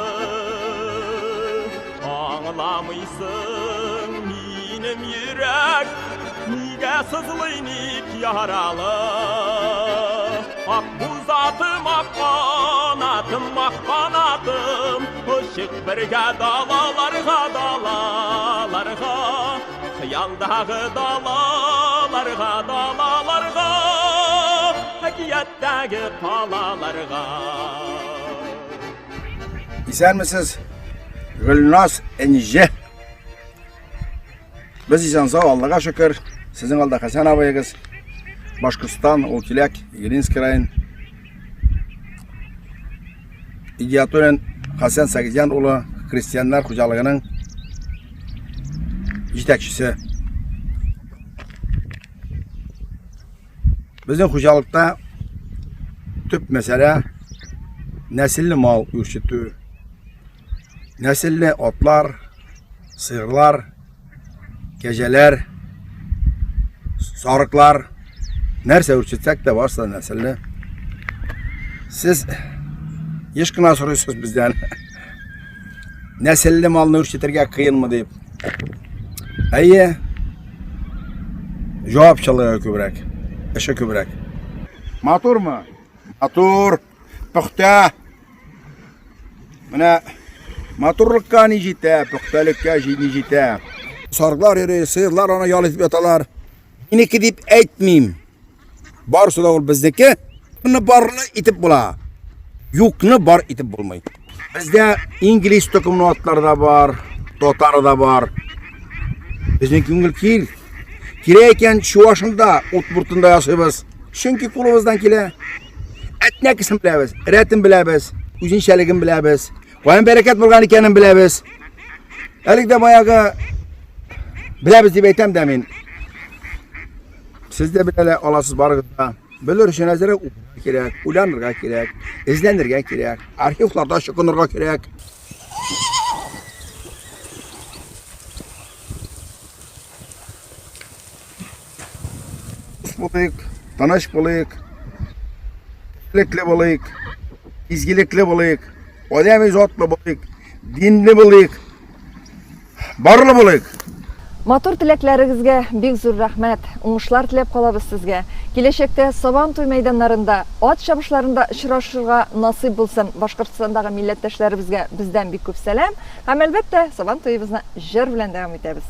Аңламыйсың минем йөрәк, нигә сызлый ник яралы. Ак бузатым, ак канатым, ышык бергә далаларга, хыялдагы далаларга, хәкияттәге калаларга. Исәнмесез, Гөлназ әнҗе. Без исән сау, Аллага шөкер. Сезнең алда Хәсән абыегыз, Башкортстан, ул Киләк, Егеринский район. Идиятуллин Хәсән Сәгидян улы христианнар хуҗалыгының җитәкчесе. Безнең хуҗалыкта төп мәсьәлә нәселле мал үрчетү. Нәселле атлар, сыерлар, кәҗәләр, сарыклар, нәрсә үрчетсәк тә барсы нәселле. Сез еш кына сорыйсыз бездән, нәселле малны үрчетергә кыенмы дип. Әйе, җавапчылыгы күбрәк, эше күбрәк. Матурмы? Матур, пөхтә. Менә матурлыкка ни җитә, пөхтәлеккә ни җитә. Сарыклар йөри, сыерлар аны ял итеп яталар. Минеке дип әйтмим. Барысы да ул безнеке. Буны барлы итеп була. Юкны бар итеп булмый. Бездә инглиз токымлы атлар да бар, татары да бар. Безнең күңел кил. Кирәк икән Чуашында, Утбуртында яшыйбыз. Чөнки кулыбыздан килә. Әтнәкесен беләбез, рәтен беләбез, үзенчәлеген беләбез. Каян бәрәкәт булган икәнен беләбез. Әлегә баягы беләбез дип әйтәм дә мин. Сез дә белә аласыз барыгыз да. Белер өчен әзерәк укырга кирәк, уйланырга кирәк, эзләнергә кирәк, архивларда чукынырга кирәк. Булыйк, таныш булыйк, лекле булыйк, изгилекле булыйк, адәми затлы булыйк, динле булыйк, барлы булыйк. Матур теләкләрегезгә бик зур рәхмәт. Уңышлар теләп калабыз сезгә. Киләчәктә Сабан туй мәйданнарында, ат чабышларында очрашырга насыйп булсын. Башкортстандагы милләттәшләребезгә бездән бик күп сәлам. Һәм әлбәттә, Сабан туйыбызны җыр белән дәвам итәбез.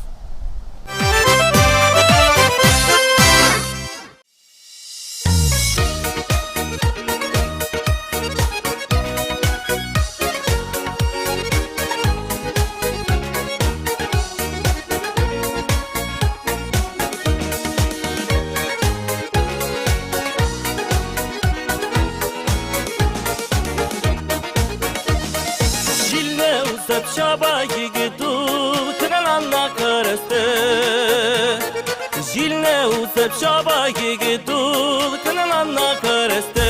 Жилне үсіп шаба егет ұл күнін анна көрісті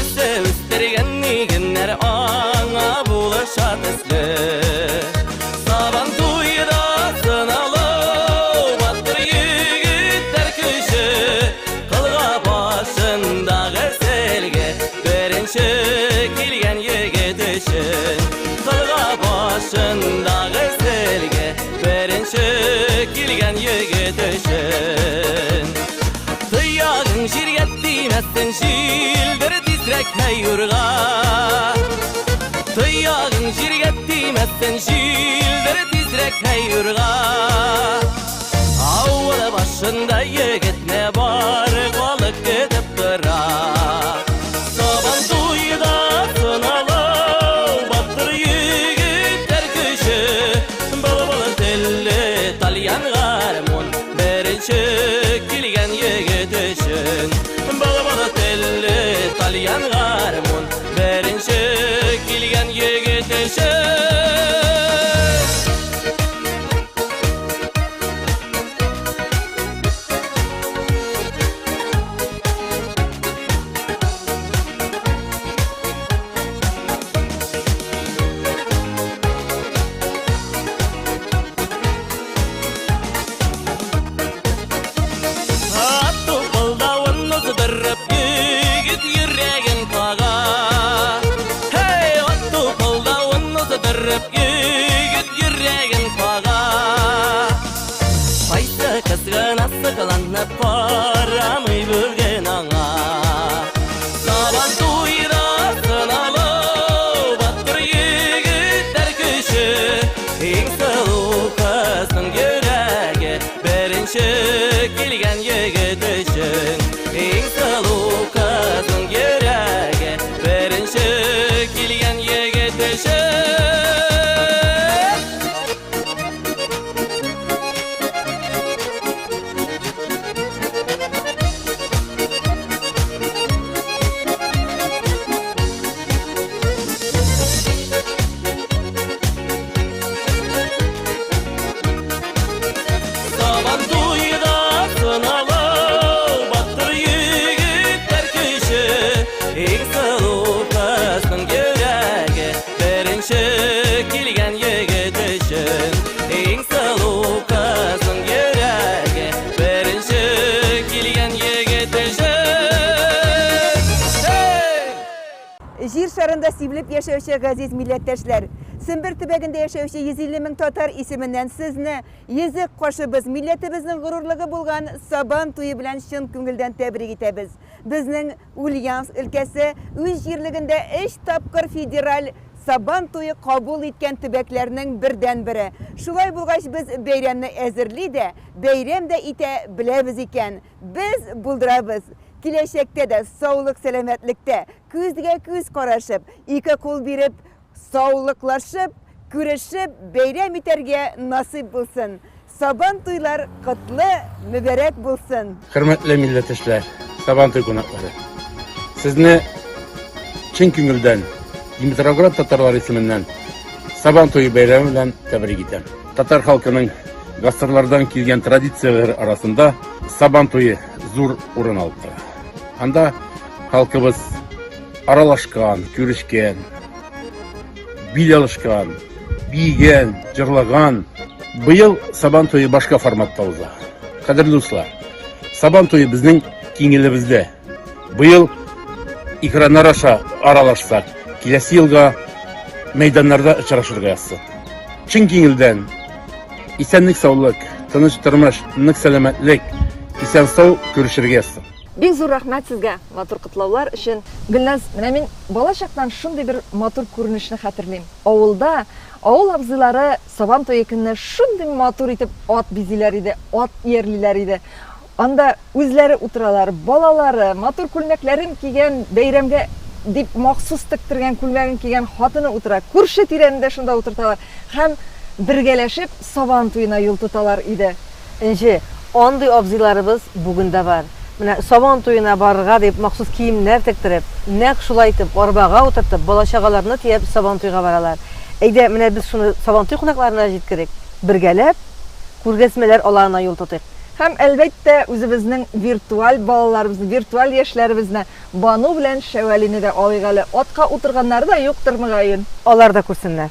Өсі өстерген негінер аңа бұлы шатыслы Сабан туйда сыналы баттыр егеттер күші Қылға башындағы селге бірінші келген егет үшін Қылға башындағы селге бірінші келген егет үшін Тұяғың жерге тимәссін желдір тезірек әйірға Тұяғың жерге тимәссін желдір тезірек әйірға Ауылы башында егетне бар қалық кетіп тұра Сабан туйда сыналы баттыр егеттер күші Бұл тілі тальян ғармон бірінші келген егет үшін Бұл тілі тальян ғармон бірінші келген егет үшін Sıkılanıp paramı bölgen ağa Saban tuyda sınalı battır yigitler küşü En sılı kızın yürege birinci kelgen yigit üçün En sılı kızın yürege birinci kelgen yigit üçün Жер шарында сибіліп яшәүче газет милләттәшләр. Сымбыр төбәгендә яшәүче 150 мең татар исеменнән сезне езек кашыбыз милләтебезнең горурлыгы булган Сабан туе белән чын күңелдән тәбрик итәбез. Безнең Ульяновск өлкәсе үз җирлегендә 3 тапкыр федераль Сабан туе кабул иткән төбәкләрнең бердән бере. Шулай булгач без бәйрәмне әзерли дә, бәйрәм дә итә беләбез икән. Без булдырабыз. Киләчәктә дә саулык сәламәтлектә күзгә күз карашып, ике кул биреп, саулыклашып, күрешеп, бәйрәм итәргә насип булсын. Сабан туйлар котлы, мүбәрәк булсын. Хөрмәтле милләттәшләр, Сабан туй кунаклары. Сезне чын күңелдән Димитроград татарлары исеменнән Сабан туй бәйрәме белән тәбрик итәм. Татар халкының гасырлардан килгән традицияләр арасында Сабан туе зур урын алды. Анда халкыбыз аралашкан, күрешкән, бил алышкан, бийгән, җырлаган. Быел Сабан туе башка форматта уза. Кадерле дуслар, Сабан туе безнең киңелебездә. Быел экраннар аша аралашсак, киләсе елга мәйданнарда очрашырга язсын. Чын киңелдән исәнлек саулык, тыныч тормыш, нык сәламәтлек, исән сау күрешергә язсын. Бик зур рәхмәт сезгә матур котлаулар өчен. Гөлназ, менә мин балачактан шундый бер матур күренешне хәтерлим. Авылда авыл абзыйлары Сабан туе көнне шундый матур итеп ат бизиләр иде, ат иярлиләр иде. Анда үзләре утыралар, балалары, матур күлмәкләрен кигән, бәйрәмгә дип махсус тектергән күлмәген кигән хатыны утыра. Күрше тирәнендә шунда утырталар һәм бергәләшеп Сабан туена юл тоталар иде. Инде андый абзыйларыбыз бүген дә бар. Менә Сабан туена барырга дип махсус киемнәр тектереп, нәкъ шулай итеп арбага утыртып, бала-чагаларны тиеп Сабан туйга баралар. Әйдә, менә без шуны Сабан туй кунакларына җиткерик. Бергәләп күргәзмәләр аларына юл тотыйк. Һәм әлбәттә үзебезнең виртуаль балаларыбызны, виртуаль яшьләребезне Бану белән Шәвәлине дә алыйк әле. Атка утырганнары да юктыр мөгаен. Алар да күрсеннәр.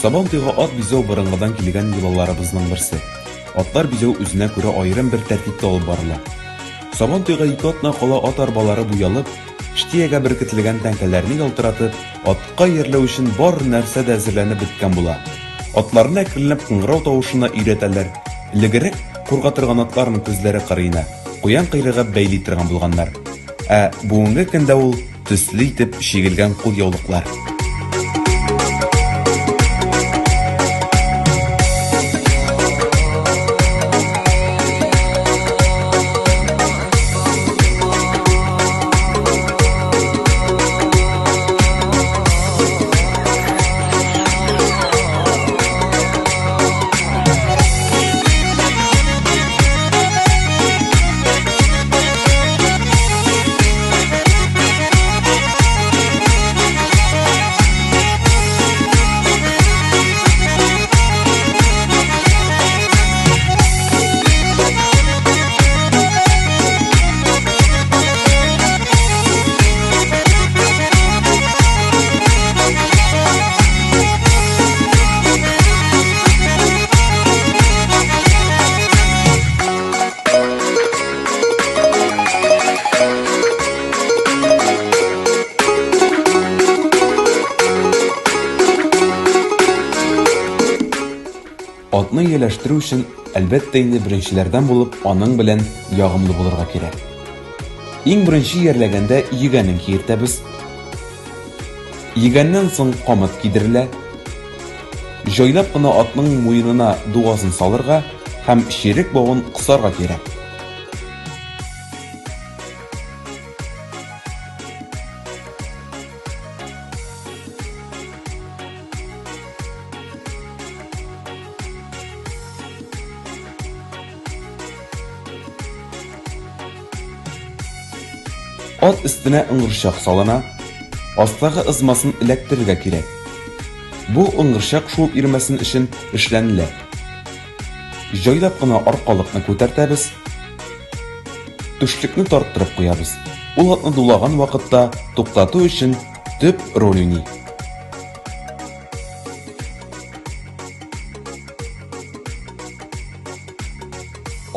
Сабантуйга ат бизәү борынгыдан килгән йолаларыбызның берсе. Атлар бизәү үзенә күрә аерым бер тәртиптә алып барыла. Сабантуйга ике атна кала ат арбалары буялып, штиягә беркетелгән тәңкәләрне ялтыратып, атка йөрләү өчен бар нәрсә дә әзерләнеп беткән була. Атларны әкренләп кыңгырау тавышына өйрәтәләр. Элегрәк курга торган атларның күзләре кырыена, куян койрыгы бәйли торган булганнар. Бүгенге көндә ул төсле итеп шигелгән кул яулыклар. Атны ияләштерү өчен әлбәттә инде беренчеләрдән булып аның белән ягымлы булырга кирәк. Иң беренче иярләгәндә йөгәнен киертәбез. Йөгәннән соң камыт кидерелә. Җайлап кына атның муенына дугасын салырга һәм ширек бавын кысарга кирәк. Ат өстенә ыңгырчак салына, астагы ызмасын эләктерергә кирәк. Бу ыңгырчак шуып ирмәсен өчен эшләнелә. Җайлап кына аркалыкны күтәртәбез. Түшлекне тарттырып куябыз. Ул атны дулаган вакытта туктату өчен төп роль уйный.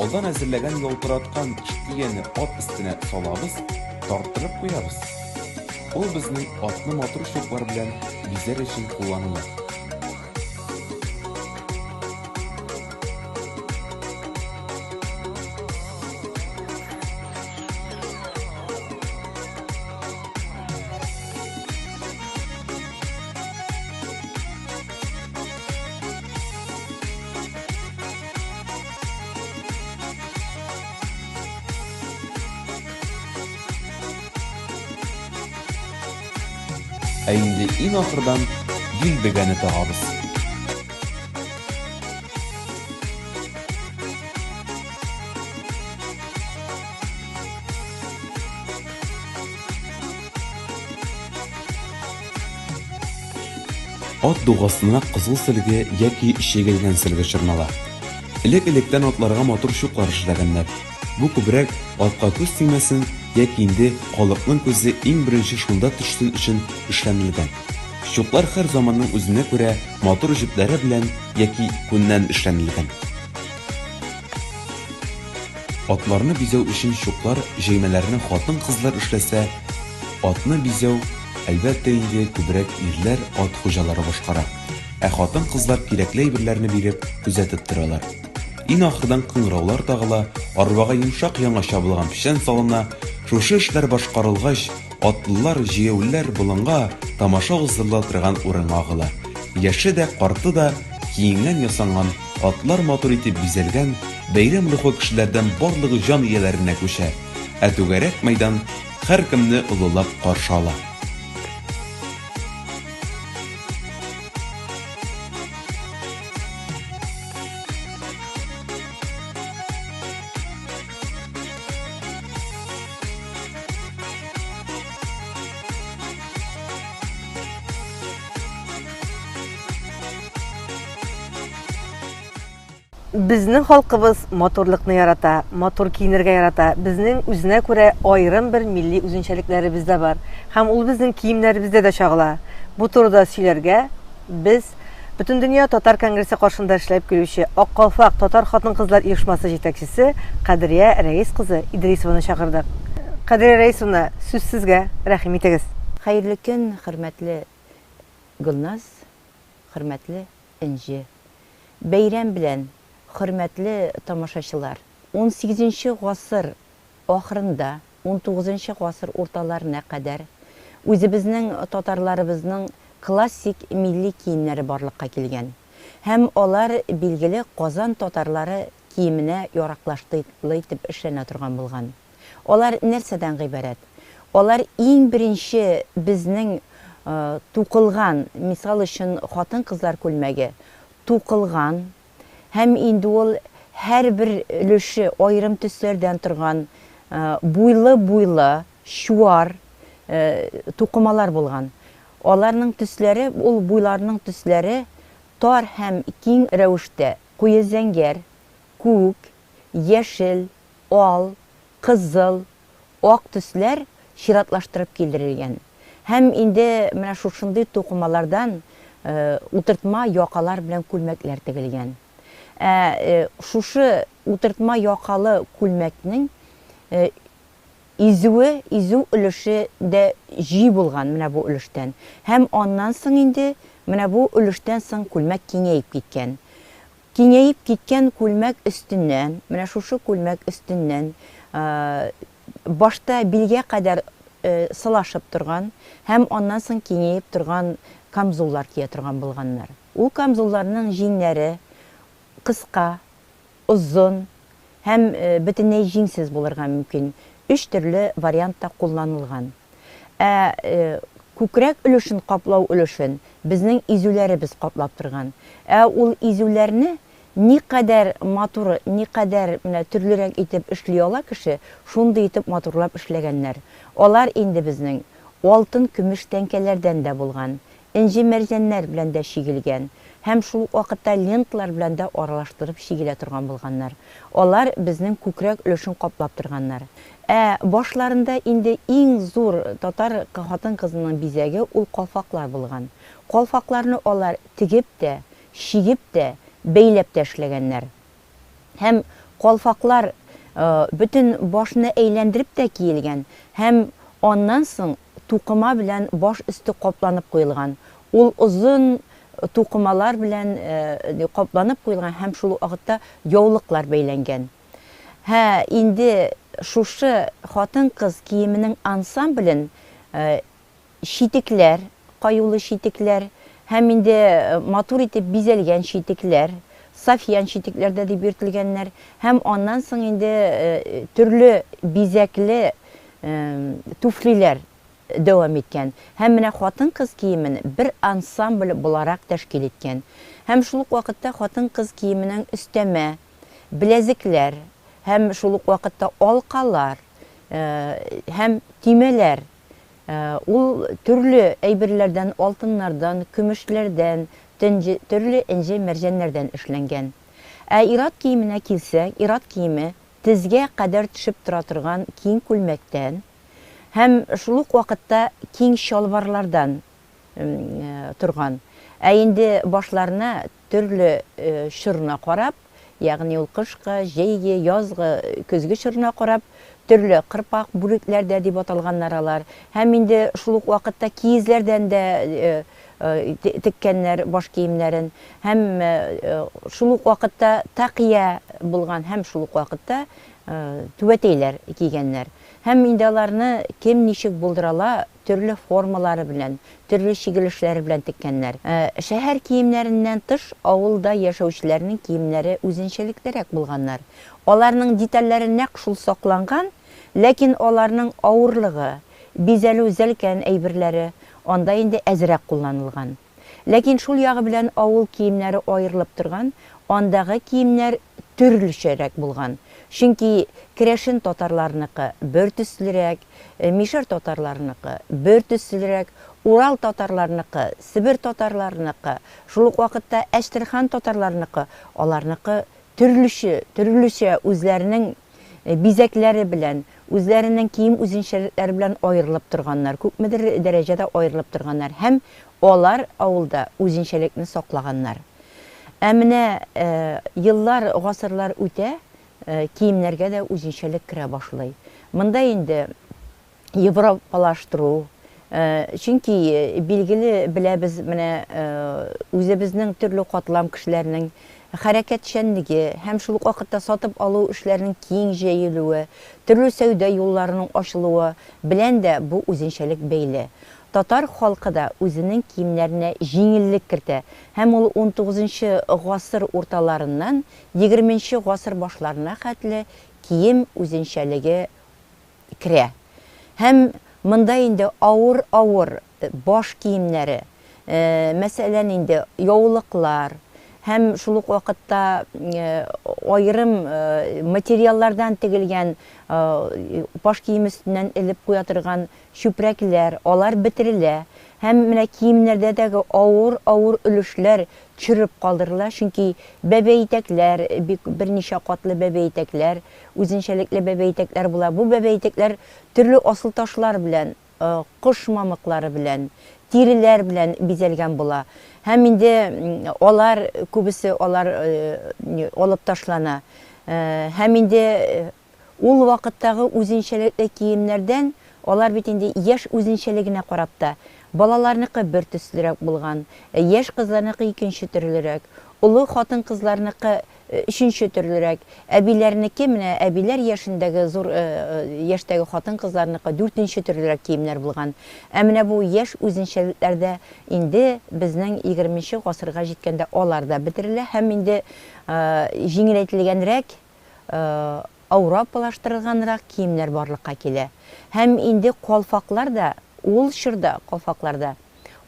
Алдан әзерләгән ялтыраткан штияне ат өстенә салабыз. Тарттырып куябыз. Ул безнең атны матур чуклар белән бизәр өчен кулланыла. Инде иң ахырдан дилбегәне тагабыз. Ат дугасына кызыл сөлге яки шегелгән сөлге чорнала. Элек-электән атларга матур чуклар эшләгәннәр. Бу күбрәк атка күз тимәсен яки инде калыкның күзе иң беренче шунда төшсен өчен эшләнелгән. Чуклар һәр заманның үзенә күрә матур җепләре белән яки күннән эшләнелгән. Атларны бизәү өчен чуклар җәймәләрне хатын-кызлар эшләсә, атны бизәү әлбәттә инде күбрәк ирләр ат хуҗалары башкара. Хатын-кызлар кирәкле әйберләрне биреп күзәтеп торалар. Иң ахырдан кыңгыраулар тагыла, арбага йомшак яңа чабылган печән салына. Шушы эшләр башкарылгач, атлылар җәяүләр болынга тамаша уздырыла торган урынга агыла. Яше дә, карты да киенгән ясанган, атлар матур итеп бизәлгән, бәйрәм рухы кешеләрдән барлыгы җан ияләренә күчә. Түгәрәк мәйдан һәркемне улылап каршы ала. Безнең халкыбыз моторлыкны ярата, мотор киенергә ярата. Безнең үзенә күрә аерым бер милли үзенчәлекләребез дә бар. Һәм ул безнең киемнәребездә дә чагыла. Бу турыда сөйләргә без Бөтен дөнья татар конгрессы каршында эшләп килүче Ак калфак татар хатын-кызлар оешмасы җитәкчесе Кадрия Рәис кызы Идрисованы чакырдык. Кадрия Рәисовна, сүз сезгә, рәхим итегез. Хәерле көн, хөрмәтле Гөлназ, хөрмәтле Инҗе. Бәйрәм белән, хөрмәтле тамашачылар. 18 гасыр ахырында, 19 гасыр урталарына кадәр үзебезнең татарларыбызның классик милли киемнәре барлыкка килгән. Һәм алар билгеле Казан татарлары киеменә яраклаштырылы итеп эшләнә торган булган. Алар нәрсәдән гыйбарәт? Алар иң беренче безнең тукылган, мисал өчен хатын-кызлар күлмәге тукылган һәм инде ул һәрбер өлеше аерым төсләрдән торган буйлы, шуар тукымалар булган. Аларның төсләре, ул буйларның төсләре тар һәм киң рәвештә куе зәңгәр, күк, яшел, ал, кызыл, ак төсләр чиратлаштырып килдерелгән. Һәм инде менә шушындый тукымалардан утыртма якалар белән күлмәкләр тегелгән. Шушы утыртма якалы күлмәкнең изү өлеше дә җи булган менә бу өлештән. Һәм аннан соң инде менә бу өлештән соң күлмәк киңәйеп киткән. Киңәйеп киткән күлмәк өстеннән, менә шушы күлмәк өстеннән башта билгә кадәр сылашып торган һәм аннан соң киңәйеп торган камзуллар кия торган булганнар. Ул камзулларның җиңнәре кыска, узын һәм бөтенләй җиңсез булырга мөмкин. 3 төрле вариантта кулланылган. Күкрәк өлешен каплау өлешен безнең изүләребез каплап торган. Ул изүләрне никадәр матур, никадәр менә төрлерәк итеп эшли ала кеше, шундый итеп матурлап эшләгәннәр. Алар инде безнең алтын, көмеш тәңкәләрдән дә булган, инҗе мәрҗәннәр белән дә шигелгән. Һәм шул вакытта ленталар белән дә аралаштырып шигелә торган булганнар. Алар безнең күкрәк өлешен каплап торганнар. Башларында инде иң зур татар хатын-кызының бизәге ул калфаклар булган. Калфакларны алар тигеп тә, шигеп тә, бәйләп тә эшләгәннәр. Һәм калфаклар бөтен башны әйләндереп тә киелгән. Һәм аннан соң тукыма белән баш өсте капланып куелган. Ул узын тукымалар белән капланып куелган һәм шул вакытта яулыклар бәйләнгән. Инде шушы хатын-кыз киеменең ансамблен шитекләр, каюлы шитекләр һәм инде матур итеп бизәлгән шитекләр, сафьян шитекләрдә дип йөртелгәннәр һәм аннан соң инде төрле бизәкле туфлиләр дәвам иткән. Һәм менә хатын-кыз киемен бер ансамбль буларак тәшкил иткән. Һәм шул вакытта хатын-кыз киеменең өстәмә, беләзекләр һәм шул вакытта алкалар һәм тимәләр, ул төрле әйберләрдән, алтыннардан, көмешләрдән, төрле инҗе мәрҗәннәрдән эшләнгән. Ират киеменә килсәк, ират киеме тезгә кадәр төшеп тора торган киң күлмәктән һәм шул вакытта киң шалварлардан торган. Инде башларына төрле шырна карап, ягъни ул кышкы, җәйге, язгы, көзге шырна карап, төрле кырпак, бүрекләрдә дип аталганнар алар. Һәм инде шул вакытта киезләрдән дә теккәннәр баш киемнәрен. Һәм шул вакытта тақия булган һәм шул вакытта түбәтәйләр кигәннәр. Һәм инде аларны кем ничек булдырала, төрле формалары белән, төрле шигелешләре белән теккәннәр. Шәһәр киемнәреннән тыш авылда яшәүчеләрнең киемнәре үзенчәлеклерәк булганнар. Аларның детальләре нәкъ шул сакланган, ләкин аларның авырлыгы, бизәлү зәлкән әйберләре анда инде әзрәк кулланылган. Ләкин шул ягы белән авыл киемнәре аерылып торган, андагы киемнәр төрлечәрәк булган. Чөнки керәшен татарларныкы бер төслерәк, мишәр татарларныкы бер төслерәк, Урал татарларныкы, Сибир татарларныкы, шул вакытта Әштерхан татарларныкы, аларныкы төрлечә үзләренең бизәкләре белән, үзләренең кием үзенчәлекләре белән аерылып торганнар, күпмедер дәрәҗәдә аерылып торганнар һәм алар авылда үзенчәлекне саклаганнар. Менә еллар, гасырлар үтә, киемнәргә дә үзенчәлек керә башлый. Монда инде европалаштыру, чөнки билгеле беләбез, менә үзебезнең төрле катлам кешеләрнең хәрәкәтчәнлеге һәм шул ук вакытта сатып алу эшләренең киң җәелүе, төрле сәүдә юлларының ачылуы белән дә бу үзенчәлек бәйле. Татар халкы да үзенең киемнәренә җиңеллек кертә һәм ул 19 гасыр урталарыннан 20 гасыр башларына хәтле кием үзенчәлеге керә. Һәм монда инде авыр баш киемнәре, мәсәлән инде яулыклар, һәм шул ук вакытта айрым материаллардан тегелгән баш кием өстеннән элеп куя торган чүпрәкләр, алар бетерелә. Һәм менә киемнәрдә дәге авыр өлешләр төшереп калдырыла, чөнки бәбәйтәкләр, берничә катлы бәбәйтәкләр, үзенчәлекле бәбәйтәкләр була. Бу бәбәйтәкләр төрле асыл ташлар белән, кош мамыклары белән, тиреләр белән бизәлгән була. Һәм инде алар күбесе алып ташлана. Һәм инде ул вакыттагы үзенчәлекле киемнәрдән алар бит инде яшь үзенчәлегенә карап та балаларныкы бер төслерәк булган, яшь кызларныкы икенче төрлерәк, улы хатын кызларныкы өченче төрлерәк, әбиләрнеке менә әбиләр яшендәге зур яшьтәге хатын кызларныкы дүртенче төрлерәк киемнәр булган. Менә бу яшь үзенчәлекләрдә инде безнең 20 гасырга җиткәндә алар да бетерелә һәм инде җиңеләйтелгәнрәк, ауропалаштырылганрак киемнәр барлыкка килә. Һәм инде калфаклар да, ул чорда калфакларда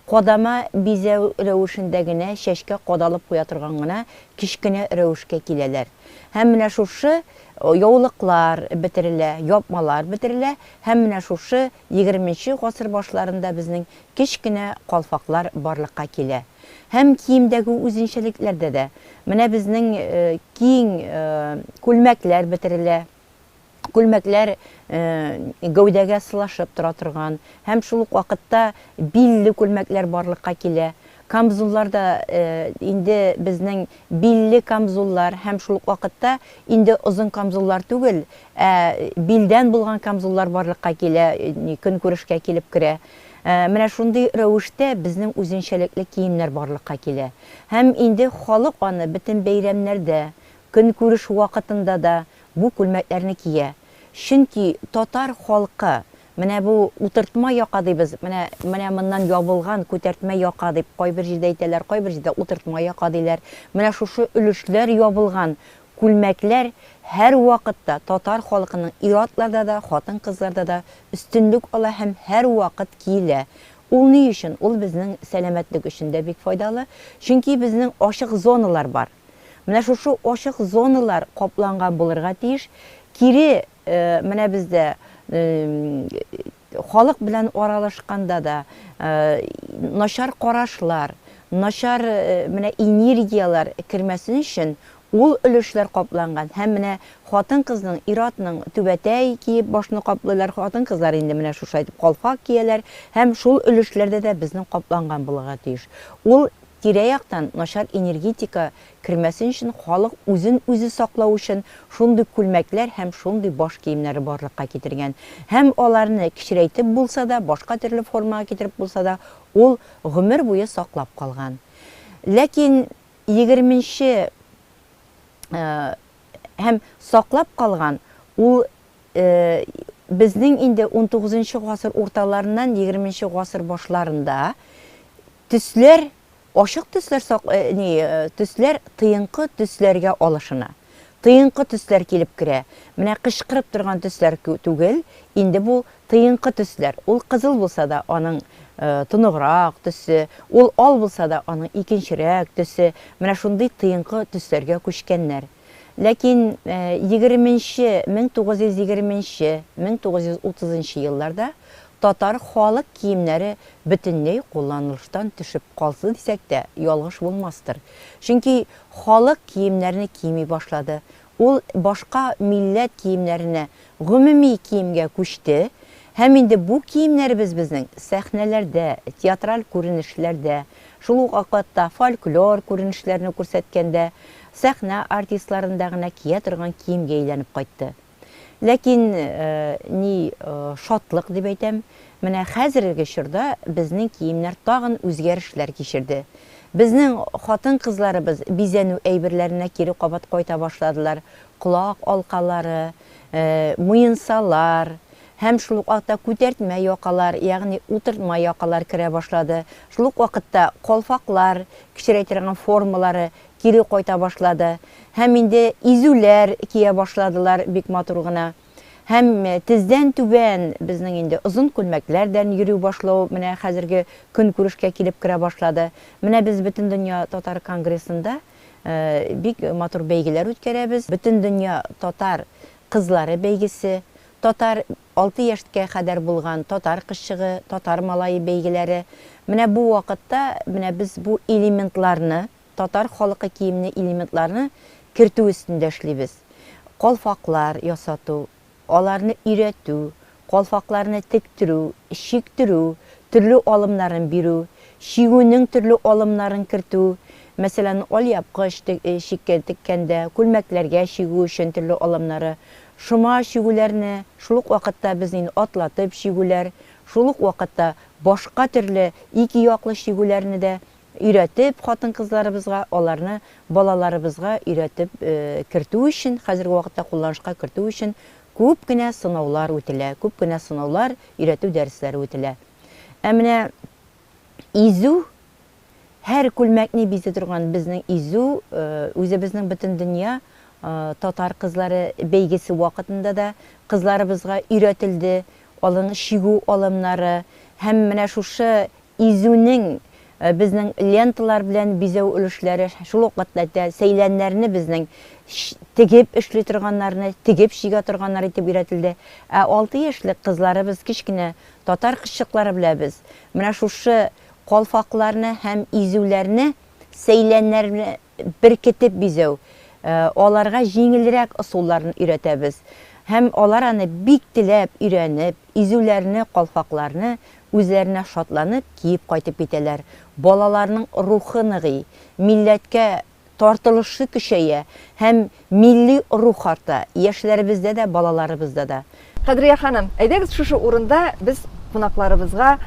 кодама бизәү рәвешендә генә чәчкә кодалып куя торган гына кичкенә рәвешкә киләләр. Һәм менә шушы яулыклар бетерелә, япмалар бетерелә, һәм менә шушы 20 гасыр башларында безнең кичкенә калфаклар барлыкка килә. Һәм киемдәге үзенчәлекләрдә дә менә безнең киң күлмәкләр бетерелә. Күлмәкләр гәүдәгә сылашып тора торган, һәм шул ук вакытта билле күлмәкләр барлыкка килә. Камзулларда инде безнең билле камзуллар һәм шул ук вакытта инде озын камзуллар түгел, билдән булган камзуллар барлыкка килә, көнкүрешкә килеп керә. Менә шундый рәвештә безнең үзенчәлекле киемнәр барлыкка килә. Һәм инде халык аны бөтен бәйрәмнәрдә, көнкүреш вакытында да бу күлмәкләрне кия. Чөнки татар халкы, менә бу утыртма яка дибез, менә моннан ябылган күтәртмә яка дип кайбер җирдә әйтәләр, кайбер җирдә утыртма яка диләр. Менә шушы өлешләр ябылган күлмәкләр һәр вакытта татар халкының ир-атларда да, хатын-кызларда да өстенлек ала һәм һәр вакыт киелә. Ул ни өчен? Ул безнең сәламәтлек өчен дә бик файдалы, чөнки безнең ачык зоналар бар. Менә шушы ачык зоналар капланган булырга тиеш. Кире менә бездә халык белән аралашканда да начар карашлар, начар менә энергиялар кермәсен өчен ул өлешләр капланган. Һәм менә хатын-кызның, ир-атның түбәтәй киеп башны каплыйлар, хатын-кызлар инде менә шушы әйтеп калфак кияләр, һәм шул өлешләрдә дә безнең капланган булырга тиеш. Ул тирә-яктан начар энергетика кермәсен өчен, халык үзен үзе саклау өчен шундый күлмәкләр һәм шундый баш киемнәре барлыкка китергән. Һәм аларны кичерәйтеп булса да, башка төрле формага китереп булса да, ул гомер буе саклап калган. Ләкин 20 һәм саклап калган ул безнең инде 19 гасыр урталарыннан 20 гасыр башларында төсләр, ашык төсләр, төсләр тыйынкы төсләргә алышына. Тыйынкы төсләр килеп керә. Менә кычкырып торган төсләр түгел, инде бу тыйынкы төсләр. Ул кызыл булса да, аның тоныграк төсе, ул ал булса да, аның икенчерәк төсе. Менә шундый тыйынкы төсләргә күчкәннәр. Ләкин 1920-1930 елларда татар халык киемнәре бөтенләй кулланылыштан төшеп калсы дисәк тә ялгыш булмастыр. Чөнки халык киемнәрне кийми башлады. Ул башка милләт киемнәренә, гомуми киемгә күчте. Һәм инде бу киемнәребез безнең сәхнәләрдә, театраль күренешләрдә, шул ук вакытта фольклор күренешләрне күрсәткәндә, сәхнә артистларында гына кия торган киемгә әйләнеп кайтты. Ләкин шатлык дип әйтәм, менә хәзерге чорда безнең киемнәр тагын үзгәрешләр кичерде. Безнең хатын-кызларыбыз бизәнү әйберләренә кире кабат кайта башладылар. Колак алкалары, муенсалар, һәм шул ук вакытта күтәртмә якалар, ягъни утыртма якалар керә башлады. Шул ук вакытта колфаклар, кичерәйтергән формалары кире кайта башлады. Һәм инде изүләр кия башладылар бик матур гына. Һәм тездән түбән безнең инде озын күлмәкләрдән йөрү башлау менә хәзерге көн күрешкә килеп керә башлады. Менә без бөтен дөнья татар конгрессында бик матур бәйгеләр үткәрәбез. Бөтен дөнья татар кызлары бәйгесе, татар 6 яшькә кадәр булган татар кызчыгы, татар малае бәйгеләре. Менә бу вакытта менә без бу элементларны, татар халкы киемне элементларны кертү өстендә эшлибез. Колфаклар ясату, аларны өйрәтү, колфакларны тектерү, шиктирү, төрле алымнарын бирү, шигүнең төрле алымнарын кертү, мәсәлән, алъяпкыч шиккә теккәндә, күлмәкләргә шигү өчен төрле алымнары, шома шигүләрне, шул ук вакытта безнең атлатып шигүләр, шул ук вакытта башка төрле ике яклы шигүләрне дә өйрәтеп хатын-кызларыбызга, аларны балаларыбызга өйрәтеп кертү өчен, хәзерге вакытта кулланышка кертү өчен күп кенә сынаулар үтелә, күп кенә сынаулар, өйрәтү дәресләре үтелә. Ә менә изү, һәр күлмәкне бизе торган безнең изү, үзебезнең бөтен дөнья татар кызлары бәйгесе вакытында да кызларыбызга өйрәтелде, алың шигү алымнары, һәм менә шушы изүнең безнең ленталар белән бизәү өлешләре, шул ук вакытта сәйләннәрне безнең тегеп эшли торганнарны, тегеп шигә торганнар итеп өйрәтелде. 6 яшьлек кызларыбыз, кичкенә татар кызчыклары беләбез. Менә шушы калфакларны һәм изүләрне, сәйләннәрне беркетеп бизәү, аларга җиңелрәк ысулларын өйрәтәбез. Һәм алар аны бик теләп өйрәнеп, изүләрне, калфакларны үзләренә шатланып киеп кайтып китәләр. Балаларның рухы ныгый, милләткә тартылышы көчәя һәм милли рух арта, яшьләребездә дә, балаларыбызда да. Кадрия ханым, әйдәгез шушы урында без кунакларыбызга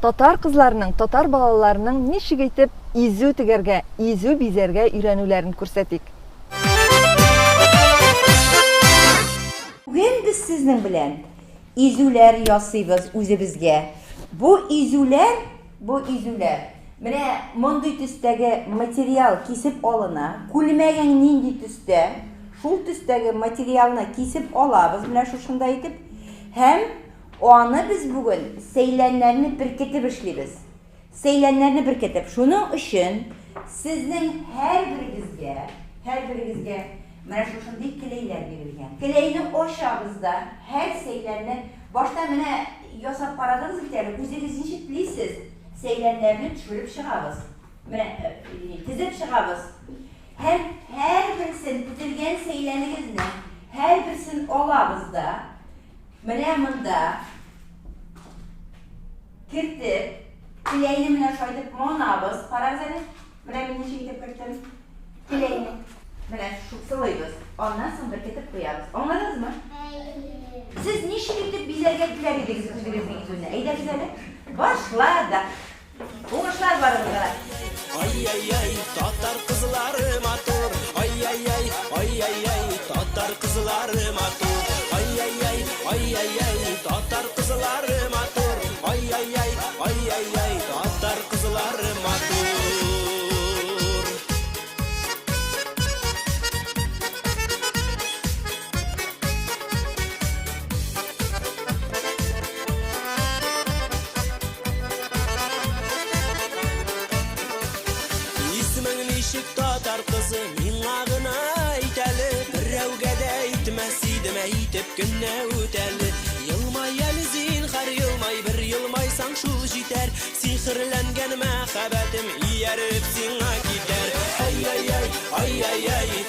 татар кызларының, татар балаларының ничек итеп изү тегәргә, изү бизәргә өйрәнүләрен күрсәтик. Бүген без сезнең белән изүләр ясыйбыз үзебезгә. Бу изүләр менә мондый төстәге материал кисеп алына, күлмәгән нинди төстә, шул төстәге материалны кисеп алабыз, менә шушында итеп, һәм аны без бүген сәйләннәрне беркетеп эшлибез. Сәйләннәрне беркетеп, шуның өчен сезнең һәрберегезгә менә шушындый келәйләр бирелгән. Келәйне ачабыз да, һәр сәйләнне башта менә ясап карадыгыз бит әле, үзегез ничек телисез? Сәйләннәрне төшереп чыгабыз. Менә тезеп чыгабыз. Һәр берсен тезелгән сәйләнегезне һәр берсен алабыз да. Менә монда кертеп, келәйне менә шайтып манабыз. Карагыз әле. Менә мин ничек итеп керттем? Келәйне менә сылыйбыз. Аннан соң беркетеп куябыз. Аңладыңызмы? Сез ничек итеп бизәргә теләр идегез үзегезнең изүне? Әйдәгез әле. Başladık. Uğuşlar var burada. Ay tatar kızları matur. Ay tatar kızları matur. Ay tatar kızları matur. Ay tatar kızları matur. Tatar kızı ming'a gına aytəli, birəvgə də itməs idimə itib günə ötəli. Yılmay əli zinxar, yılmay bir җитәр, сихерләнгән мәхәббәтем ияреп сиңа китәр. Ай,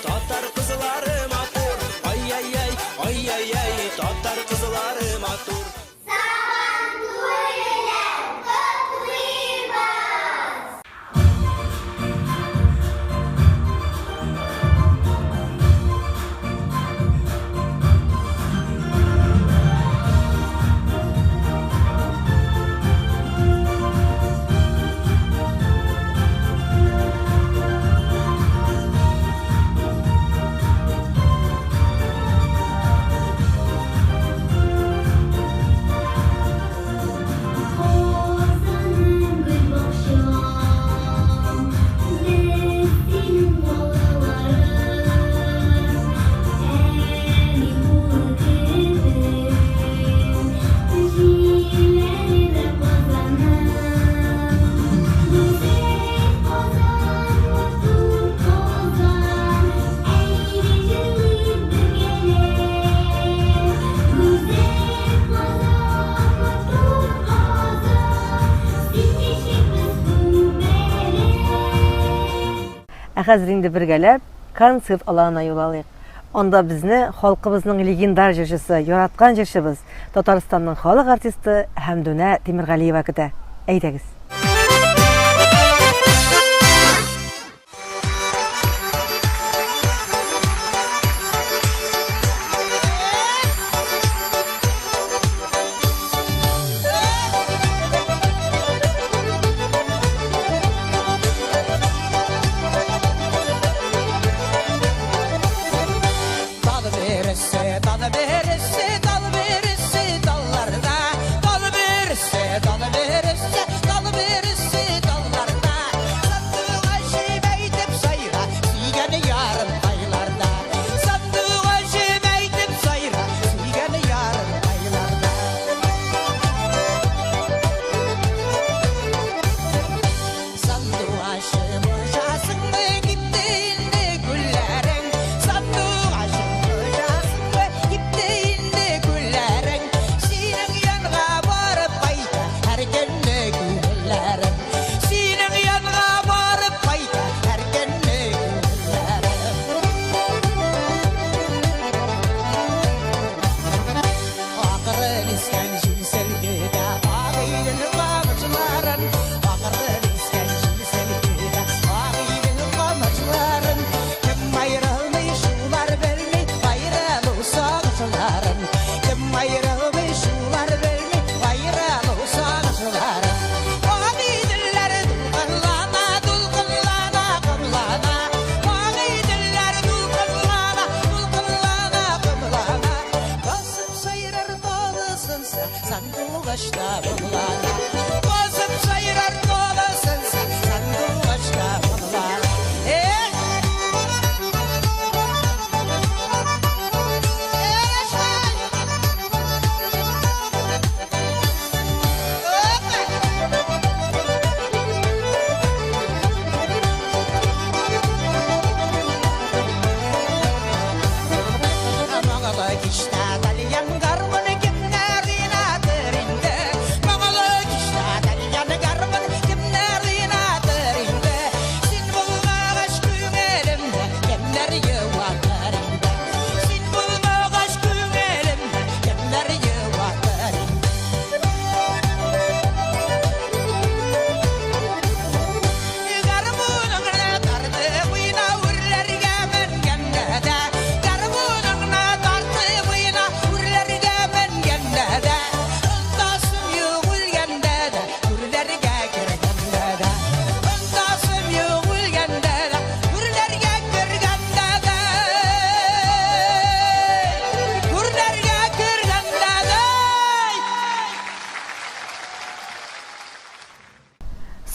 татар кызлары матур, ай, татар кызлары матур. Хәзер инде бергәләп концерт алаңына юл алыйк. Анда безне халкыбызның легендар җырчысы, яраткан җырчыбыз, Татарстанның халык артисты Хәмдүнә Тимергалиева көтә. Әйдәгез.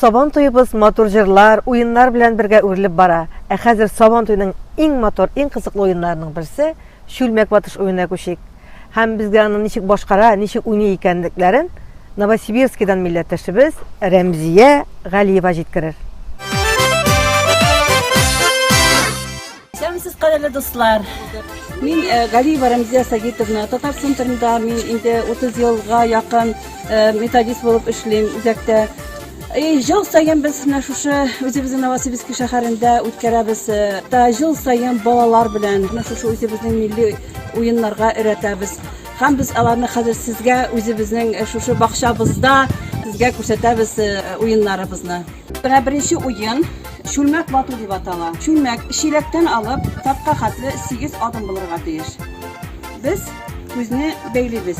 Сабан туебыз матур җырлар, уеннар белән бергә үрелеп бара. Хәзер Сабан туеның иң матур, иң кызыклы уеннарының берсе Шүлмәк ватыш уенына күчик. Һәм безгә аны ничек башкара, ничек уйный икәнлекләрен Новосибирскидан милләттәшебез Рәмзия Галиева җиткерер. Исәнмесез, кадерле дуслар. Мин Галиева Рамзия Сагитовна, Татарстан телендә мин инде 30 елга якын методист булып эшлим үзәктә. Жыл сайын без менә шушы үзебезнең Новосибирск шәһәрендә үткәрәбез. Жыл сайын балалар белән менә шушы үзебезнең милли уеннарга өйрәтәбез. Һәм без аларны хәзер сезгә үзебезнең шушы бакчабызда сезгә күрсәтәбез уеннарыбызны. Беренче уен Шүлмәк бату дип атала. Шүлмәк чиләктән алып, тапка хәтле 8 адым булырга тиеш. Без күзне бәйлибез.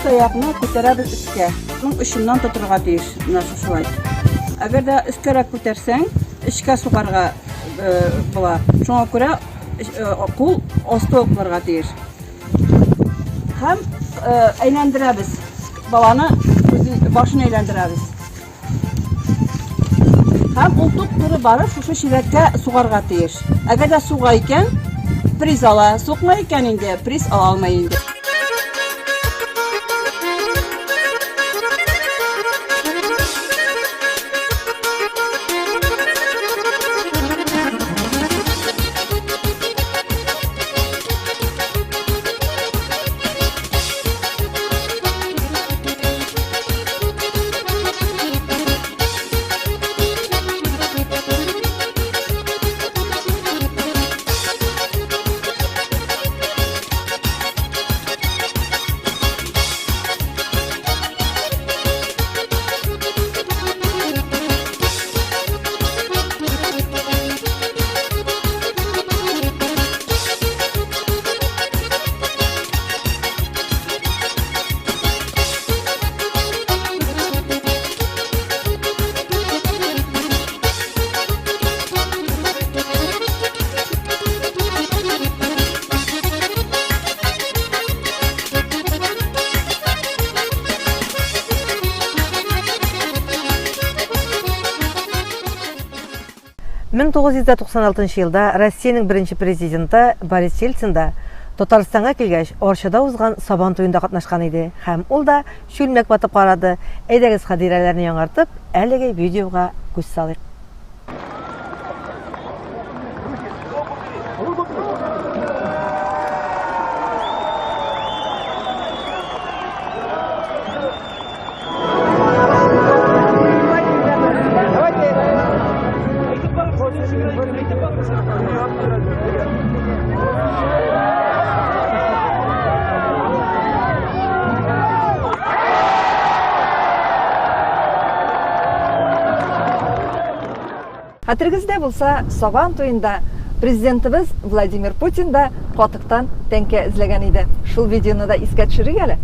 Таякны күтәрәбез өскә. Моның очыннан тотырга тиеш. Менә шулай. Әгәр дә өскәрәк күтәрсәң, эчкә сугарга була. Шуңа күрә кул асты булырга тиеш. Һәм әйләндерәбез. Баланы башын әйләндерәбез. Һәм ул туп-туры барып шушы чиләккә сугарга тиеш. Әгәр дә суга икән, приз ала. Сукмай икән инде, приз ала алмый инде. Мен 1996 елда Россиянең беренче президенты Борис Ельцин да Татарстанга килгәч Арчада узган Сабан туенда катнашкан иде һәм ул да шүлмәк батып карады. Әйдәгез хадирәләрне яңартып, әлеге видеога күз салыйк. Хәтерегездә булса, Сабан туенда президентыбыз Владимир Путин да катыктан тәңкә эзләгән иде. Шул видеоны да искә төшерик әле.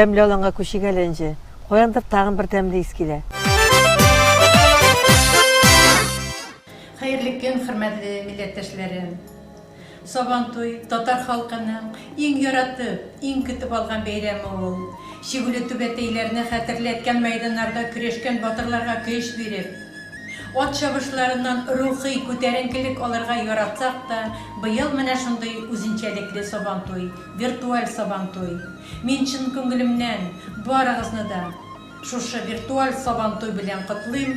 Тәмле аланга күчик әле. Каяндыр тагын бер тәмле ис килә. Хәерле көн, хөрмәтле милләттәшләрем. Сабан туй татар халкының иң яратып, иң көтеп алган бәйрәме ул. Шигүле түбәтәйләрне хәтерләткән мәйданнарда көрәшкән батырларга көч биреп, ат чабышларыннан рухи күтәренкелек алырга яратсак та, быел менә шундый үзенчәлекле Сабан туй, виртуаль Сабан туй. Мин чын күңелемнән барыгызны да шушы виртуаль Сабан туй белән котлыйм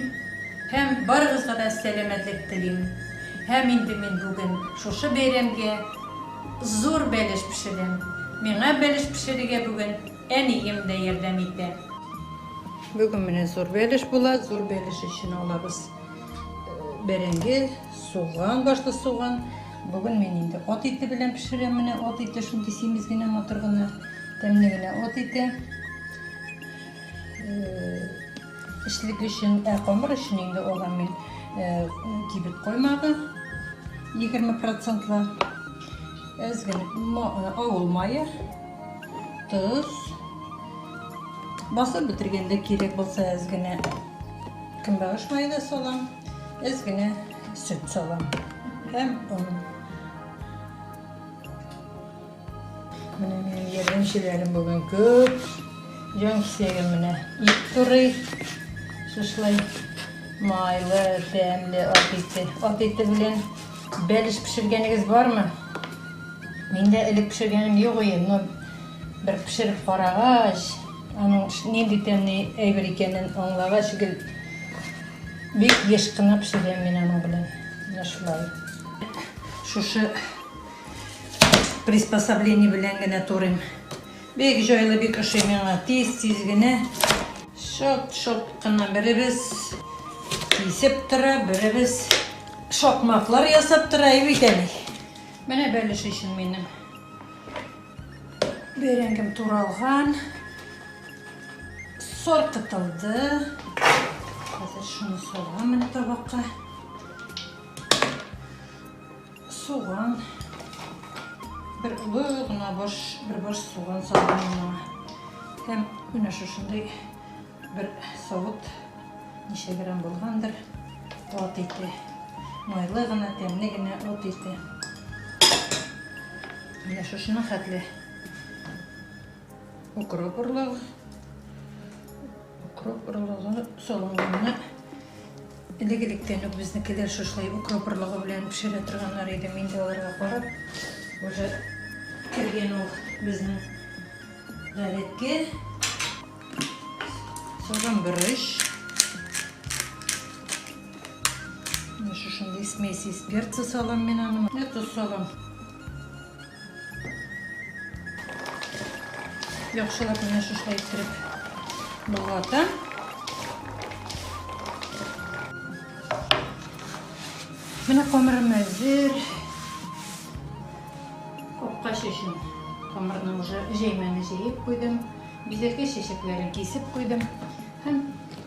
һәм барыгызга да сәламәтлек телим. Һәм инде мин бүген шушы бәйрәмгә зур бәлеш пешерәм. Миңа бәлеш пешерергә бүген әнием дә ярдәм итә. Бүген менә зур бәлеш була, зур бәлеш өчен алабыз. Бәрәңге, суган, башлы суган. Бүген мин инде ат ите белән пешерәм. Менә ат ите шундый симез генә, матур гына, тәмле генә ат ите. Эшлек өчен, камыр өчен инде алган мин кибет коймагы 20%-ла. Әз генә авыл майы, Tuz. Basıp bitirgende gerek bolsa ezgine kümbaş maydası olan, ezgine süt salam. Hem onun. Mine benim yerim şeylerim bugün köp. Jan kisegim mine ip duruy. Şuşlay maylı, demli, at eti bilen beliş pişirgeniz var mı? Mende elik pişirgenim yok yen. Bir pişirip qaragaç, onun nenditenni eýber ekenen anlagaç gil bek ýeşqina pişirgen men onun bilen. Şulay. Şuşy приспособление bilen gene turym. Bek joýly bek işemene tez gene şok qana birimiz kesip tura, birimiz şokmaklar ýasap turaýyp ekeni. Mene beliş işin menim. Berengim turalgan. Sorqıtıldı. Hazır şunu soğan mene tabakka. Soğan. Bir uluğuna bir boş soğan salgınına. Hem üne şuşunday bir soğut neşe gram bolgandır. Ot eti. Maylığına, temligine ot eti. Üne şuşuna hatli. Ukrop urluğu solunğunu ilegilikten biznikiler şuşlay ukrop urluğu bilen pişire turganlar edi. Men de olarga qarap, oja kirgen ol bizning garetke. Soğan bir iş. Şuşunday smesi perci salam men anam. Ne tuz salam. Yaxşılap mene şuşlayıp kirip bulgatam. Mene komirim hazır. Kopqa şeşin. Komirni уже jeymeni jeyip koydum. Bizerke şeşeklerini kesip koydum. Hem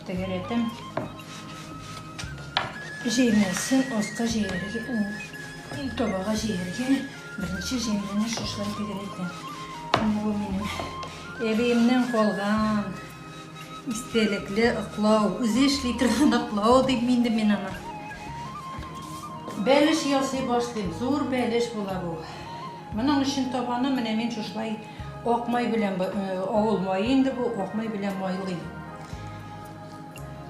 tegeretim. Jeymensin, oska jeyerge, tobağa jeyerge. Birinci jeymeni şuşlayıp tegeretim. Bu benim evimden kolgan, istelikli ıklav, özü işli turgan ıklav deyip mende men ana. Beliş yasay başlayayım, zor beliş bola bu. Bunun için tabanı mene men şuşlay okmay bilen ovulmay indi bu, okmay bilen maylıyım.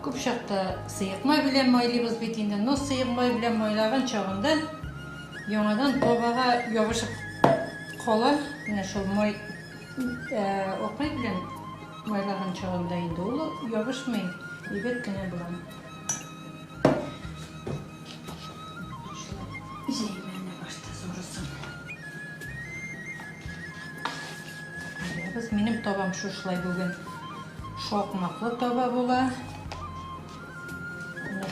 Köp şakta sıyıkmay bilen maylıyız bitinde, no sıyıkmay bilen maylagan çağında yonadan tabağa yavaşıp kalar. Yine şol may okmay bilen maylagan çağında indi olu, yavaşmayın, ibet gene bulan. Jeymene başta zorusun. Biz benim tabam şuşlay bugün şokmaklı taba bola.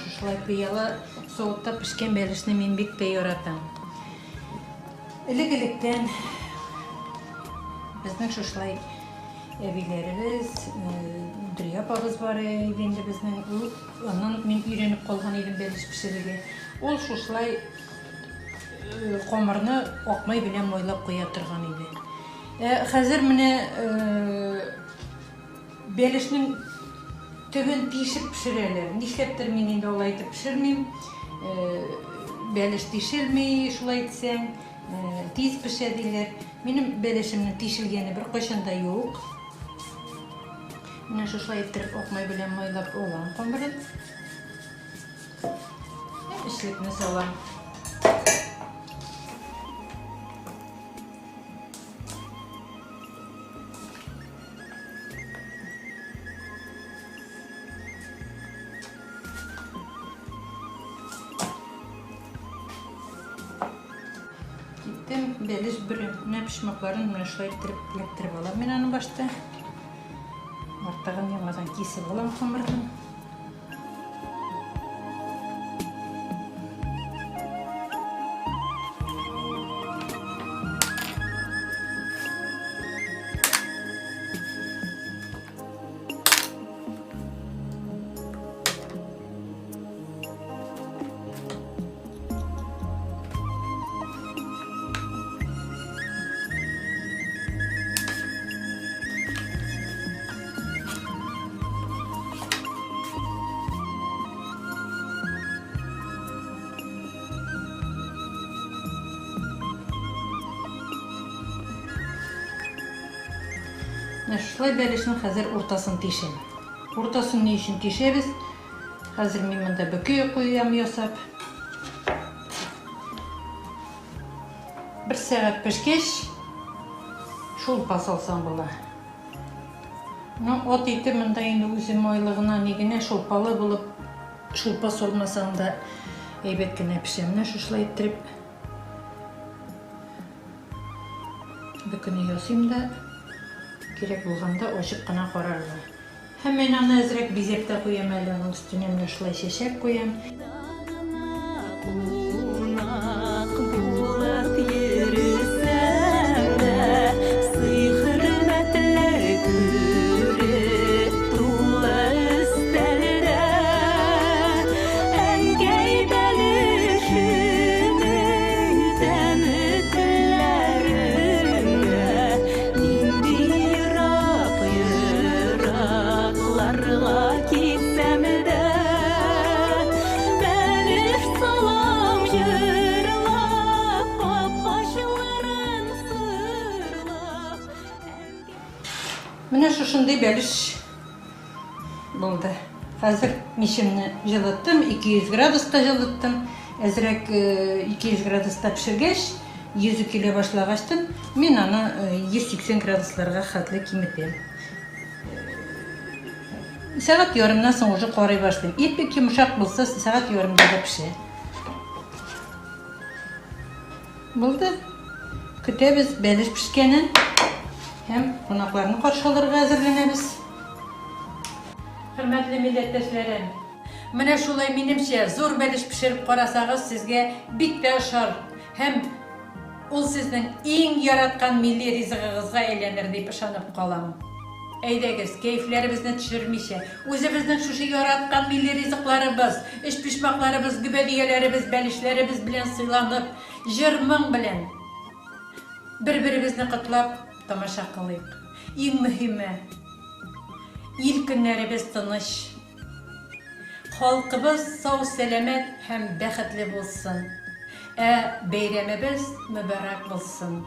Şuşlay piyala soğutta pişken belişini men bek de yoratam. Ilik-ilikten bizning şuşlay evilerimiz, düryapabız var evinde bizning. Ondan men öýrenip kalgan edim beliş pişirige. Ol şuşlay komirni okmay bilen moylap koya turgan edi. Hazır mene belişnin töbün tişip pişireler. Nişleptir men indi olay etip pişirmeyim. Beliş tişilmey, şulay etsem tez pişediler. Benim belişimnin tişilgeni bir kaşında yok. Mene şuşlay ettirip okmay bilen moylap olan komirim. İşlikni salam. Gittim beliş bir ne pişmakların mene şulay ettirip alam men anı başta. Artağın yamadan kesip alam komirdim. Шулай бәлешнең хәзер уртасын тишәм. Уртасын ни өчен тишәбез? Хәзер мин монда бөкөй куям ясап. 1 сәгать пешкәч, шулпа салсам була. Ат ите монда инде үзе майлыгына нигенә шулпалы булып, шулпа солмасам да әйбәт кенә пешә. Менә шулай иттереп бөкене ясыйм да кирәк булганда ачып кына карарга. Һәм мен аны әзрәк бизәп тә куям әле, аның өстенә менә шулай чәчәк куям. Менә шушындай бәлеш булды. Хәзер мишемне җылыттым, 200 градуста җылыттым. Әзрәк 200 градуста пешергәч, 100 килә башлагачтын, мин аны 180 градусларга хәтле киметәм. Сәгать ярымнан соң уже карый башлыйм. Ит бик йомшак булса, сәгать ярымда да пешә. Булды. Көтәбез бәлеш пешкәнен. Һәм кунакларны каршы алырга әзерләнәбез. Хөрмәтле милләттәшләрем, менә шулай минемчә зур бәлеш пешереп карасагыз, сезгә бик тә ошар. Һәм ул сезнең иң яраткан милли ризыгыгызга әйләнер дип ышанып калам. Әйдәгез, кәйфләребезне төшермичә, үзебезнең шушы яраткан милли ризыкларыбыз, эш пишмакларыбыз, гөбәдияләребез, бәлешләребез белән сыйланып, җыр-моң белән бер-беребезне котлап тамаша кылыйк. Иң мөһиме, ил көннәребез тыныч. Халкыбыз сау-сәламәт һәм бәхетле булсын. Бәйрәмебез мөбарәк булсын.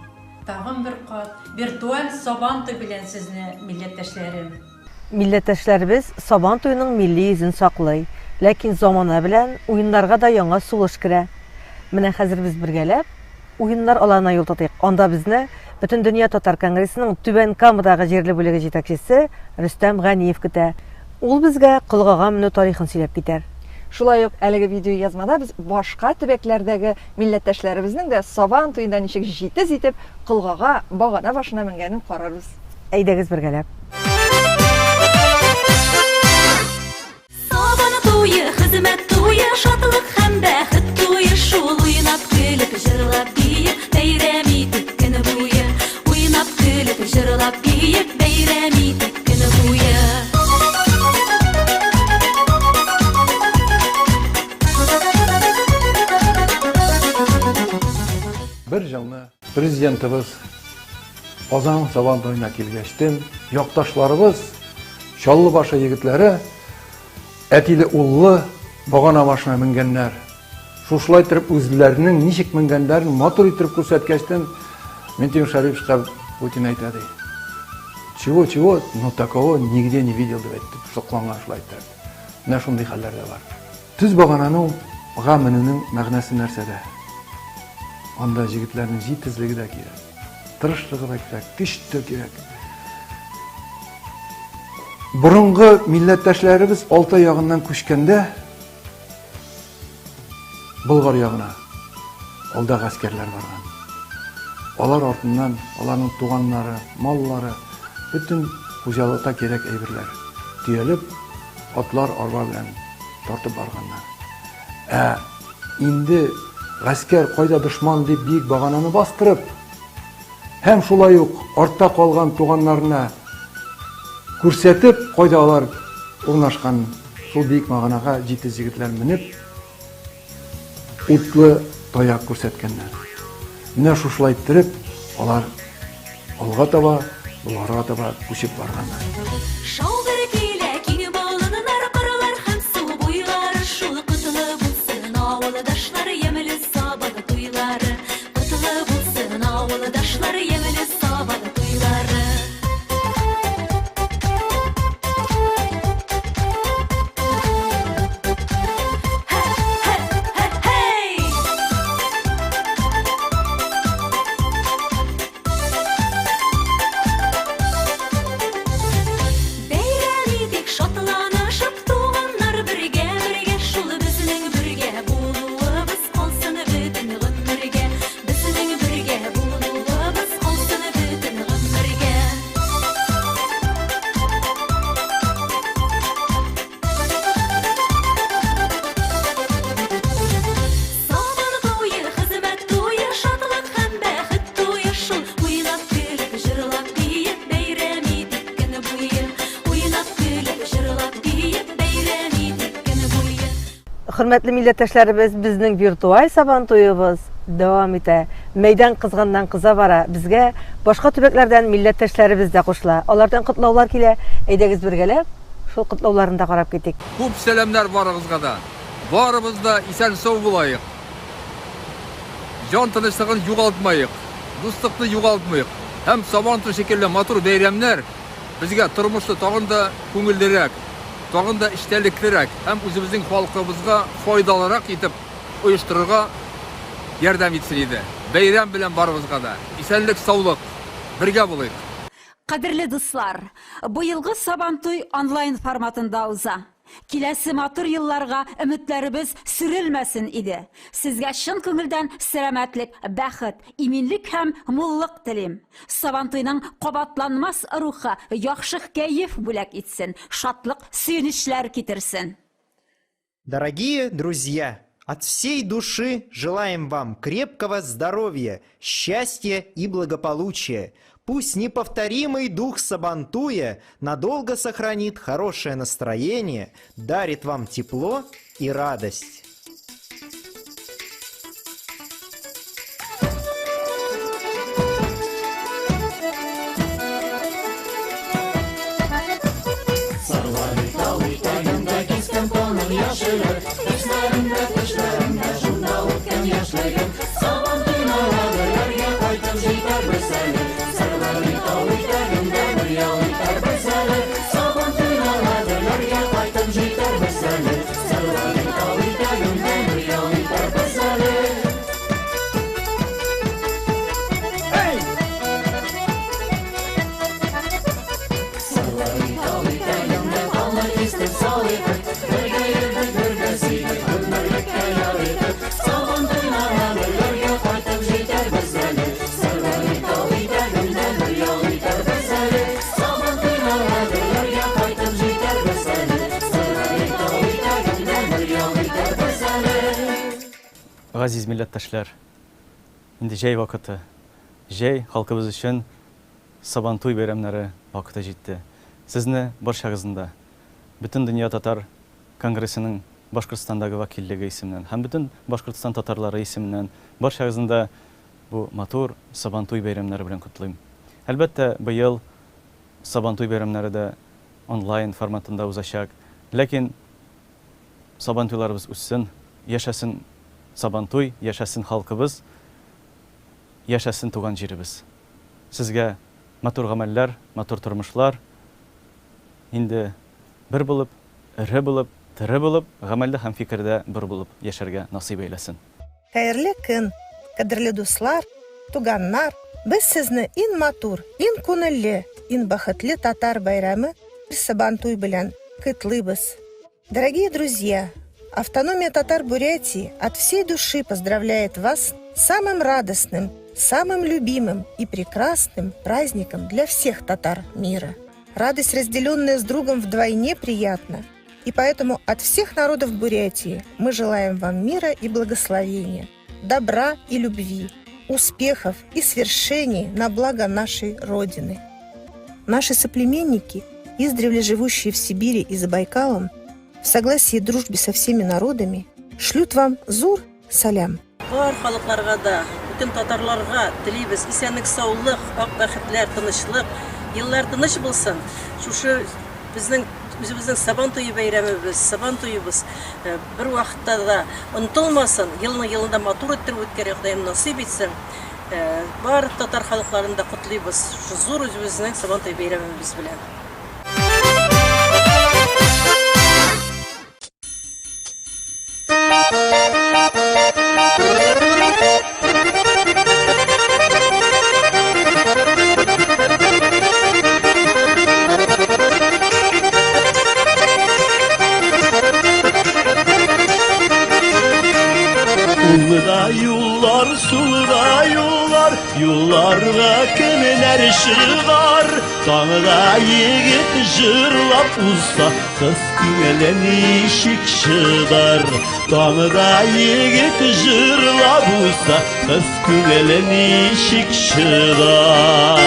Тагын бер кат виртуаль Сабантуй белән сезне, милләттәшләрем. Милләттәшләребез Сабантуйның милли йөзен саклый, ләкин замана белән уеннарга да яңа сулыш керә. Менә хәзер без бергәләп уеннар алана юл тотыйк. Анда безне Бөтен дөнья татар конгрессының Түбән Камадагы җирле бүлеге җитәкчесе Рөстәм Ганиев көтә. Ул безгә Кылгага менү тарихын сөйләп китәр. Шулай ук әлеге видео язмада без башка төбәкләрдәге милләттәшләребезнең дә Сабантуйда ничек җитез итеп Кылгага багана башына менгәнен карарбыз. Әйдәгез бергәләп. Сабантуйы, хезмәт туйы, шатлык һәм бәхет туйы, шул уйнап көлеп җырлап биеп бәйрәм итеп көне буе. Уйнап көлеп җырлап биеп бәйрәм итеп көне буе. Бер җылны президентыбыз Казан Сабантуйына килгәчтен, якташларыбыз, Чаллыбашы егетләре әтиле уллы багана башына менгәннәр. Шушылай итеп үзләренең ничек менгәннәрен матур итеп күрсәткәчтен, Минтимир Шариповичка Путин әйтә: Чего, но такого нигде не видел дип әйтеп, сокланган шулай итеп. Менә шундый хәлләр дә бар. Төз багананың менүнең мәгънәсе нәрсәдә? Анда җегетләрнең җитезлеге дә кирәк, тырышлыгы да кирәк, көч тә кирәк. Борынгы милләттәшләребез Алтай ягыннан күчкәндә, Болгар ягына алда гаскәрләр барган. Алар артыннан аларның туганнары, маллары, бөтен хуҗалыкта кирәк әйберләр төялеп, атлар арба белән тартып барганнар. Инде гаскәр кайда дошман дип бик багананы бастырып, һәм шулай ук артта калган туганнарына күрсәтеп, кайда алар урнашкан шул бик баганага җитез егетләр менеп, утлы таяк күрсәткәннәр. Менә шушылай иттереп, алар алга таба, буларга таба күчеп барганнар. Шалдыр килә, киң балыннар, кырылар һәм су буйлары, шул кытылы булсын авылдашлар, ямеле Сабантуй туйлары. Кытылы булсын авылдашлар, ямеле Сабантуй туйлары. Hürmetli milletteşlerimiz, bizning virtual Sabantuyubuz devam ite. Meydan kızgandan kıza bara. Bizge başka tübeklerden milletteşlerimiz de koşula. Onlardan kutlavlar kile. Eydegiz birgelep, şol kutlavlarını da qarap ketik. Көп selamlar barıgızga da. Barımız da isen sağ bulayık. Can tınışlığını yugaltmayık. Dostlukni yugaltmayık. Hem Sabantuy şekilde matur beyramlar bizge turmuşta tağın da köngülderek, tağın da işteliklerek, hem özümüzün halkımızga faydalırak yetip uyuştururga yardım etsin idi. Beyram bilen barımızga da. İsenlik, sağlık. Birge bulayık. Kadirli dostlar, bu yılgı Sabantuy online formatında uza. Kilesi matur yıllarga ümitlerimiz sürülmesin idi. Sizge şın köngülden selametlik, bäxit, iminlik hem mullık dilim. Sabantuy'nın qobatlanmaz ruha, yaxşıq keyif bulak etsin, şatlık, süyünüşler kitirsin. Дорогие друзья, от всей души желаем вам крепкого здоровья, счастья и благополучия. Пусть неповторимый дух Сабантуя надолго сохранит хорошее настроение, дарит вам тепло и радость. Aziz milletteşler, indi jey vakıtı, jey halkımız için Sabantuy bayramları vakıtı җитте. Sizni barşağızında, bütün Dünya Tatar Kongresi'nin Başkırtistandagi vakilligi isiminden, hem bütün Başkırtistan Tatarları isiminden barşağızında bu matur Sabantuy bayramları bilen kutlayım. Elbette bu yıl Sabantuy bayramları da online formatında uzashak. Lakin Sabantuylarımız üssün, yaşasın Sabantuy, yaşasın halkımız, yaşasın tugan jirimiz. Sizge matur gameller, matur turmuşlar, indi bir bulup, iri bulup, tiri bulup, gamelde hem fikirde bir bulup yaşarga nasip eylesin. Hayırlı gün, kadirli dostlar, tuganlar, biz sizni in matur, in kunilli, in бәхетле Татар bayramı bir Сабантуй bilen kutlayız. Дорогие друзья, автономия Татар-Бурятии от всей души поздравляет вас с самым радостным, самым любимым и прекрасным праздником для всех татар мира. Радость, разделенная с другом, вдвойне приятна, и поэтому от всех народов Бурятии мы желаем вам мира и благословения, добра и любви, успехов и свершений на благо нашей Родины. Наши соплеменники, издревле живущие в Сибири и за Байкалом, в согласии и дружбе со всеми народами, шлют вам зур салям. Бар халыкларга да, bütün татарларга телибез исәнлек, саулык, ак бәхетләр, тынычлык, еллар тыныч булсын. Шушы безнең үзебезнең Сабантуй бәйрәмебез, Сабантуйыбыз бер вакытта да онытылмасын, елны-елында матур иттереп үткәргә Ходаем насыйп итсен. Бар татар халыкларын да котлыйбыз. Шу зур үзебезнең Сабантуй бәйрәмебез белән. Sulda yollar, sulda yollar, yollarga kimler çıkar? Dağda yigit jırlap uzsa, kız güvelen işik çıkar. Dağda yigit jırlap uzsa, kız güvelen işik çıkar.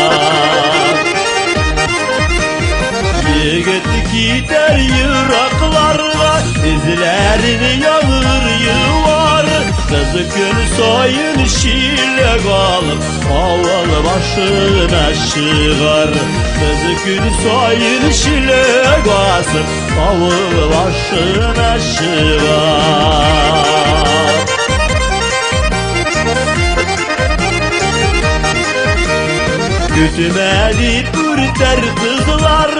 Yigit gider yıraklarga, izlerini yağır yıvar. Kızı gün soyun şile kalıp, oğul başına çıkar. Kızı gün soyun şile kasıp, oğul başına çıkar. Gütmeli ürter kızlar,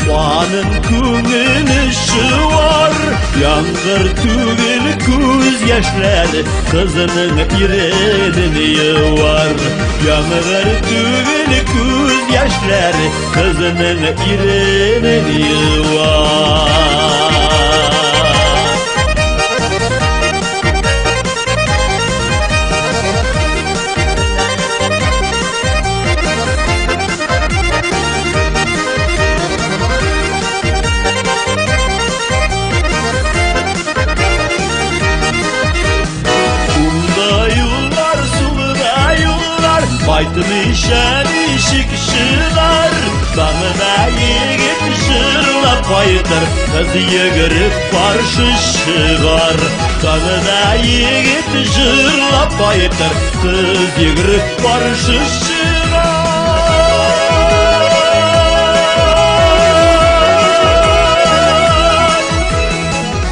Vanın көңілі şıvar. Yangır tügül көз yaşları, Kızının irenini yıvar. Yangır tügül көз yaşları, Kızının irenini yıvar. Baytın işen işik şılar, Dağına yigit şırlap baytır, Kız yıgırıp barşı şıgar. Dağına yigit şırlap baytır, Kız yıgırıp barşı şıgar.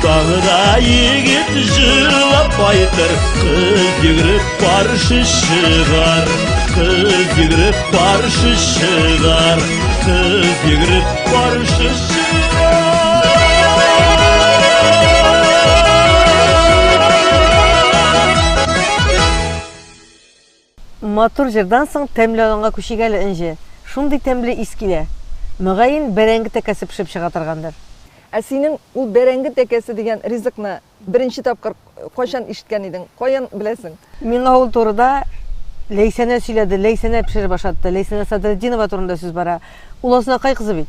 Dağına yigit şırlap baytır, Kız yıgırıp barşı şıgar. Kız yıgırıp barşı şıgar. Kız yıgırıp barşı Матур җырдан соң тәмле алганга күчик әле инҗе. Шундый тәмле ис килә. Мөгаен бәрәңге тәкәсе пешеп чыга торгандыр. Ә синең ул бәрәңге тәкәсе дигән ризыкны беренче тапкыр кайчан ишеткән идең? Каян беләсең? Миңа ул турыда Ләйсәнә сөйләде, Ләйсәнә пешереп башлатты. Ләйсәнә Садретдинова турында сүз бара. Ул Азнакай кызы бит.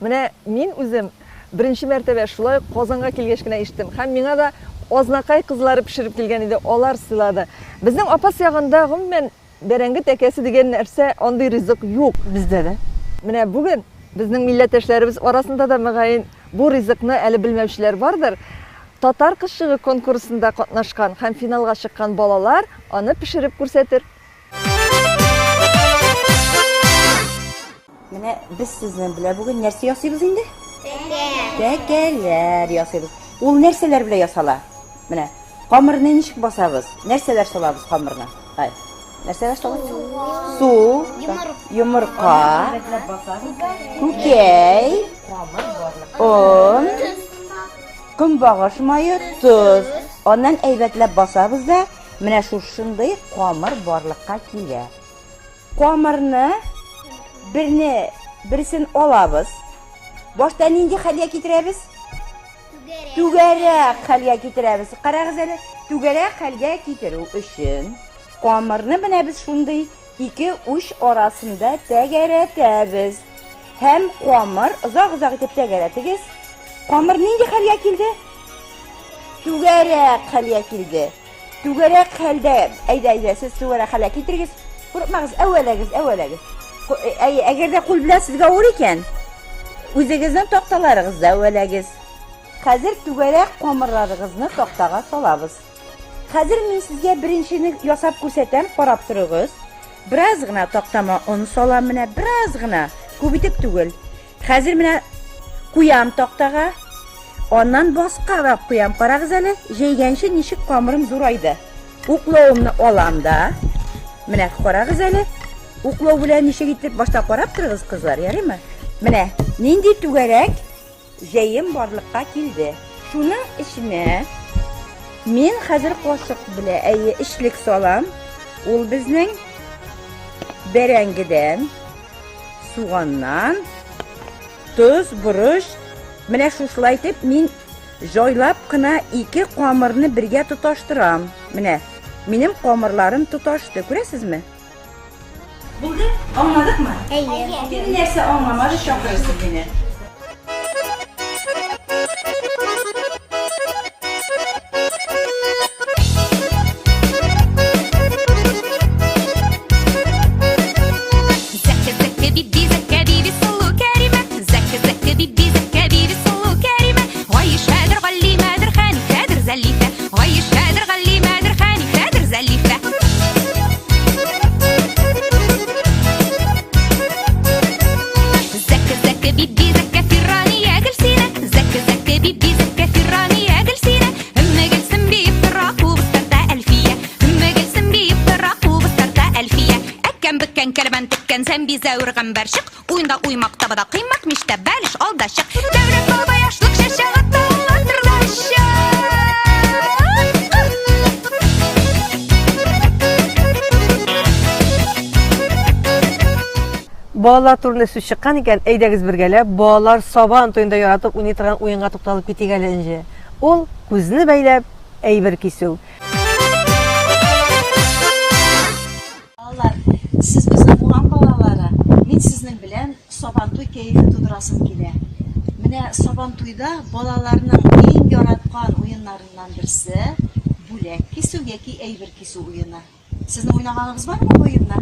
Менә мин үзем беренче мәртәбә шулай Казанга килгәч кенә иштем. Һәм миңа да Азнакай кызлары пешереп килгән иде, алар сыйлады. Безнең апас ягында гомумән бәрәңге тәкәсе дигән нәрсә, андый ризык юк бездә дә. Менә бүген безнең милләттәшләребез арасында да мөгаен бу ризыкны әле белмәүчеләр бардыр. Татар кызчыгы конкурсында катнашкан һәм финалга чыккан балалар аны пешереп күрсәтер. Менә без сезнең белән бүген нәрсә ясыйбыз инде? Тәкәләр ясыйбыз. Ул нәрсәләр белән ясала? Менә камырны ничек басабыз? Нәрсәләр салабыз камырна? Ай. Нәрсәләр салабыз? Су, йомырка, күкәй, он, көнбагыш мае, туз. Аннан әйбәтләп басабыз да, менә шушындый камыр барлыкка килә. Камырны берсен алабыз. Башта нинди хәлгә китерәбез? Түгәрәк хәлгә китерәбез. Карагыз әле, түгәрәк хәлгә китерү өчен камырны менә без шундый ике уч арасында тәгәрәтәбез. Һәм камыр озак-озак итеп тәгәрәтегез. Камыр нинди хәлгә килде? Түгәрәк хәлгә килде. Түгәрәк хәлдә, әйдә, сез түгәрәк хәлгә китерегез. Курыкмагыз, әвәләгез. Әгәр дә кул белән сезгә авыр икән, үзегезнең такталарыгызда әвәләгез. Хәзер түгәрәк камырларыгызны тактага салабыз. Хәзер мин сезгә беренчене ясап күрсәтәм, карап торыгыз. Бераз гына тактама он салам, менә бераз гына, күп итеп түгел. Хәзер менә куям тактага, аннан баскарак куям. Карагыз әле, җәйгәнче ничек камырым зурайды. Уклавымны алам да. Менә карагыз әле. Уклау белән ничек итеп башта карап торыгыз, кызлар, ярыймы? Менә нинди түгәрәк җәем барлыкка килде. Шуның эченә мин хәзер кашык белән эшлек салам. Ул безнең бәрәңгедән, суганнан, туз, бурыш. Менә шушылай итеп мин җайлап кына ике камырны бергә тоташтырам. Менә минем камырларым тоташты, күрәсезме? Булды? Аңладыкмы? Әйе. Нәрсә аңламады, чакырырсыз мине. Зәкке, зәкке, биби, сылу кәримә. Зәкке, зәкке, биби. Үткән сән бизәүр гамбәрчик, уйында уймак табада кыймак, миштә бәлеш алдачык. Дәүләт баба яшлык шәшәгә таңландырдачык. Балалар турында сүз чыккан икән, әйдәгез бергәләп, балалар сабан туенда яратып уйный торган уенга тукталып китик әле инде. Ул күзне бәйләп әйбер кисү. Балалар, сез безнең туган балалары, мин сезнең белән сабан туй кәефе тудырасым килә. Менә сабан туйда балаларның иң яраткан уеннарыннан берсе бүләк кисү яки әйбер кисү уены. Сезнең уйнаганыгыз бармы бу уенны?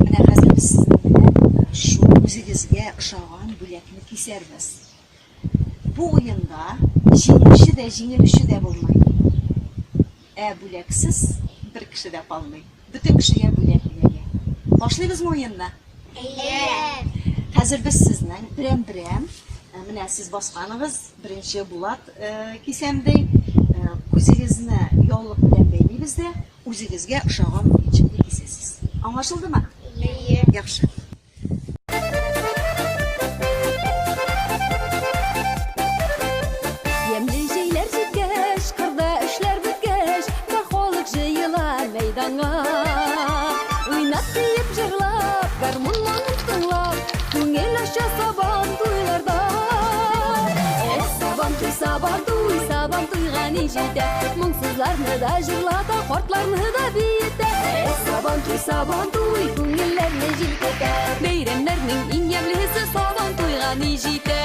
Менә хәзер без сезнең белән шу үзегезгә ошаган бүләкне кисәрбез. Бу уенда җиңүче дә, җиңелүче дә булмый. Бүләксез бер кеше дә калмый. Бөтен кешегә бүләк бирәләр. Башлыйбызмы уенны? Хәзер без сезнең берәм-берәм, менә сез басканыгыз беренче Булат кисәмдәй, күзегезне яулык белән бәйлибез дә, үзегезгә ошаган уенчыкны кисәсез. Аңлашылдымы? Яхшы. Ямлы җәйләр җиткәч, кырда эшләр беткәч, бахолык җыела мәйданга. Уйнап тиеп җырлап, гармуннан тыңлап, күңел ача сабан туйларда. Сабан туйга ни җитә, моңсызларны да җырлата, картларны да биетә. Сабан туй, күңелләрне җилкәтә, бәйрәмнәрнең иң ямьлесе сабан туйга ни җитә.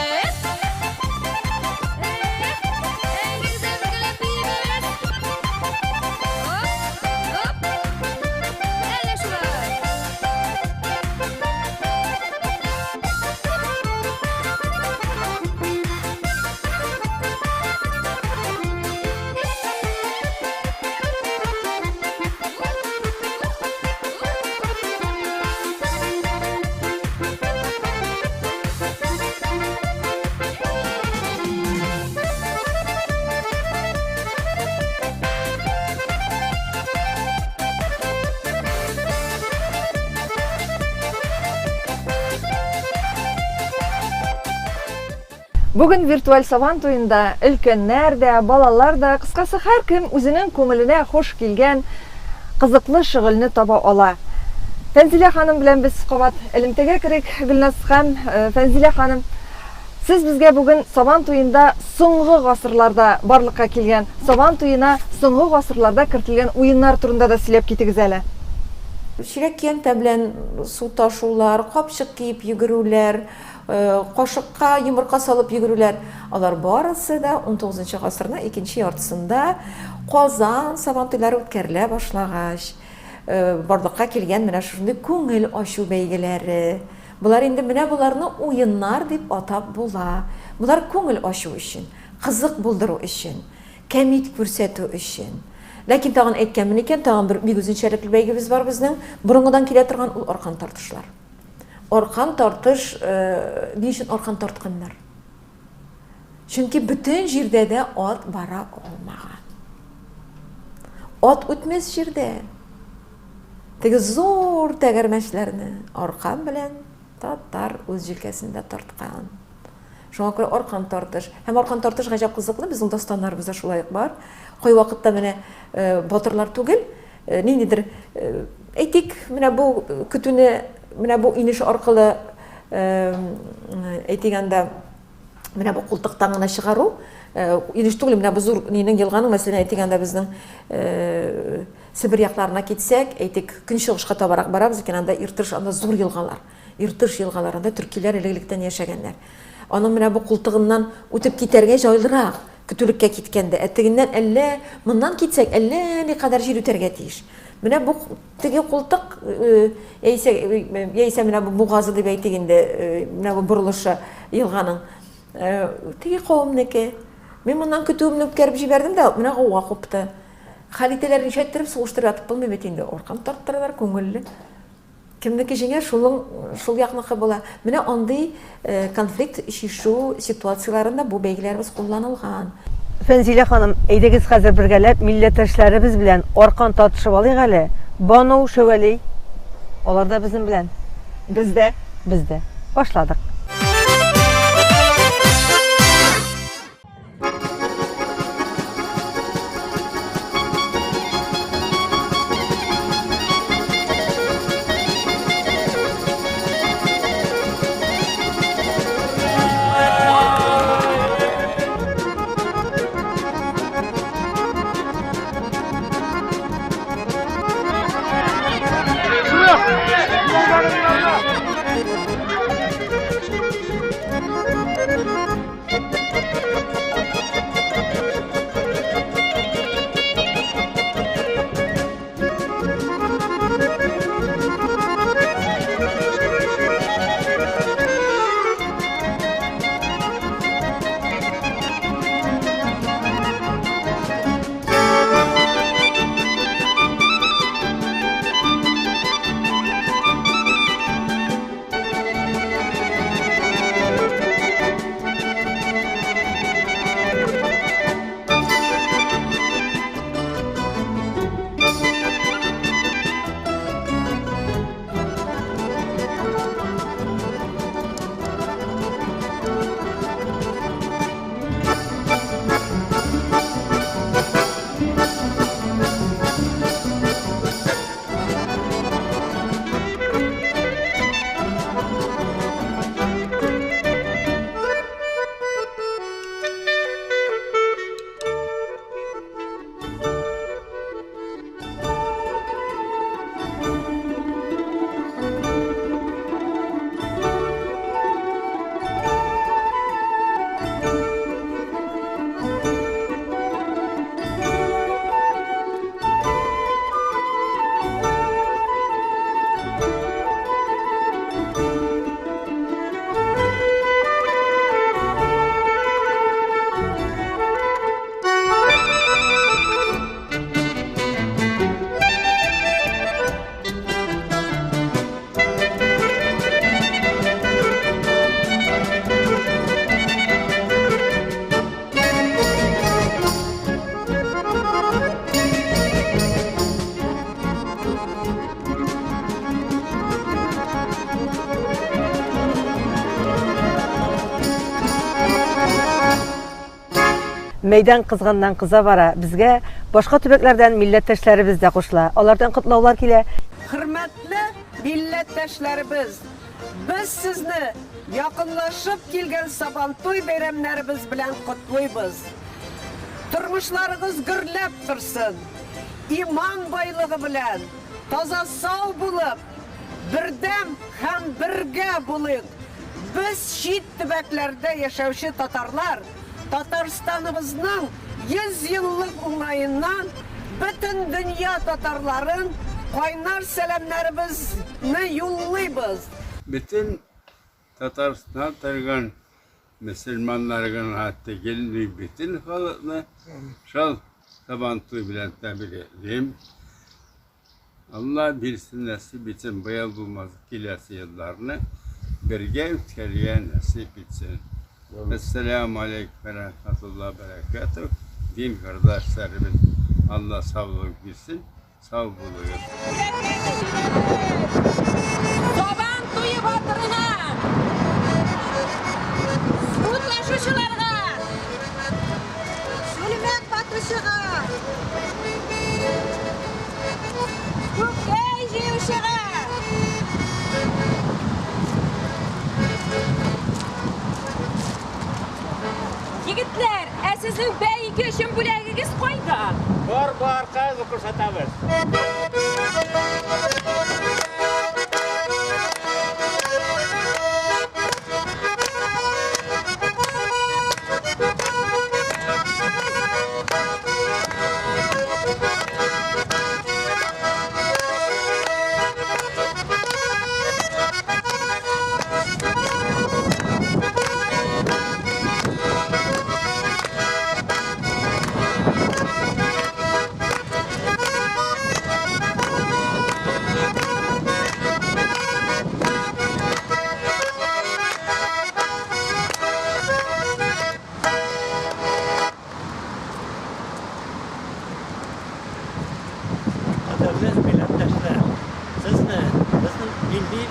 Бүген виртуаль сабан туенда өлкәннәр дә, балалар да, кыскасы һәркем үзенең күңеленә хош килгән кызыклы шөгыльне таба ала. Фәнзилә ханым белән без кабат элемтәгә керик. Гөлназ һәм Фәнзилә ханым, сез безгә бүген сабан туенда соңгы гасырларда барлыкка килгән, сабан туена соңгы гасырларда кертелгән уеннар турында да сөйләп китегез әле. Чирәк киянтә белән су ташулар, капчык киеп йөгерүләр, кашыкка йомырка салып йөгерүләр, алар барысы да 19 гасырның икенче яртысында Казан сабан туйлары үткәрелә башлагач, барлыкка килгән менә шундый күңел ачу бәйгеләре. Булар инде менә буларны уеннар дип атап була. Булар күңел ачу өчен, кызык булдыру өчен, кәмит күрсәтү өчен. Ләкин тагын әйткәнмен икән, тагын бер бик үзенчәлекле бәйгебез бар безнең. Борынгыдан килә торган ул аркан тартышлар. Аркан тартыш, ни өчен аркан тартканнар? Чөнки бүтән җирдә дә ат бара алмаган. Ат үтмәс җирдә теге зур тәгәрмәчләрне аркан белән татар үз җилкәсендә тарткан. Шуңа күрә аркан тартыш. Һәм аркан тартыш гаҗәп кызыклы, безнең дастаннарыбызда шулай бар. Кай вакытта менә батырлар түгел, ниндидер әйтик, менә бу көтүне, менә бу инеш аркылы әйтгәндә менә бу култыктан гына чыгару, инеш түгел, менә бу зур нинең елганың, мәсәлән әйтгәндә безнең Сибир якларына китсәк, әйтик, көнчыгышка табарак барабыз икән, анда Иртыш, анда зур елгалар. Иртыш елгаларында төркиләр элек-электән яшәгәннәр. Аның менә бу култыгыннан үтеп китәргә җайлырак, көтүлеккә киткәндә, әтегеннән әллә, моннан китсәк, әллә ни кадәр җир үтәргә тиеш. Менә бу теге култык, яисә менә бу бугазы дип әйтик инде, менә бу борылышы елганың. Теге кавымнеке. Мин моннан көтүемне үткәреп җибәрдем дә, менә гауга купты. Хәлителәрне ишәттереп сугыштырып ятып булмый бит инде. Аркан тарттыралар, күңелле. Кемнеке җиңә шул якныкы була. Менә андый конфликт шишу ситуацияларында бу бәйгеләрбез кулланылган. Фәнзилә ханым, әйдәгез хәзер бергәләп милләттәшләребез белән аркан татышып алыйк әле. Бану Шәвәли. Алар да безнең белән. Бездә. Бездә. Башладык. Мәйдан кызганнан кыза бара. Безгә башка төбәкләрдән милләттәшләребез дә кушыла. Алардан котлаулар килә. Хөрмәтле милләттәшләребез, без сезне якынлашып килгән Сабантуй бәйрәмнәребез белән котлыйбыз. Тормышларыгыз гөрләп торсын. Иман байлыгы белән, таза сау булып, бердәм һәм бергә булыйк. Без чит төбәкләрдә яшәүче татарлар Татарстаныбызның 100 еллык уңаеннан бөтен дөнья татарларын кайнар сәламнәребезне юллыйбыз. Bütün Tatarstan targan Müslümanların hatta gelmeyi bütün halkını şal Sabantuy bilen tebrik Allah bilsin nasip etsin bayal bulmaz kilası yıllarını birge ütkeriye nasip etsin. Esselamu Aleyküm ve Rahmetullah Berekatuhu. Din kardeşlerimiz Allah sağlık bilsin, sağ buluyor. Sabantuy batırına, Sütlaşışılarına, Sülmet batışıға, Көкей жеушіға. Егітлер, сіздің бәйгі үшін бүләгіңіз қойды? Бар, қазір көрсетеміз.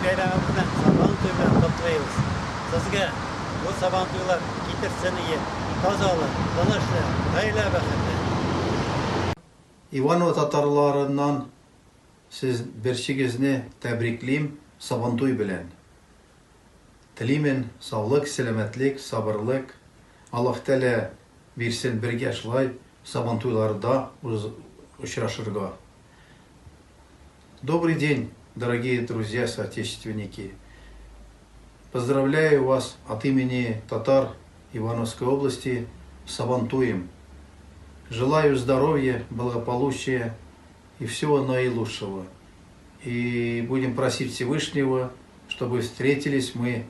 бәйрәме белән, Сабантуй белән котлыйбыз. Сезгә бу Сабантуйлар китерсен ие, тазалы, тынычлы, гаилә бәхете. Иванов татарларынан siz бершигезне тәбриклим Сабантуй белән. Телимен саулык, сәламәтлек, сабырлык. Аллаһ Тәала бирсен бергә шулай Сабантуйларда очрашырга. Добрый день, дорогие друзья, соотечественники. Поздравляю вас от имени татар Ивановской области с Сабантуем. Желаю здоровья, благополучия и всего наилучшего. И будем просить Всевышнего, чтобы встретились мы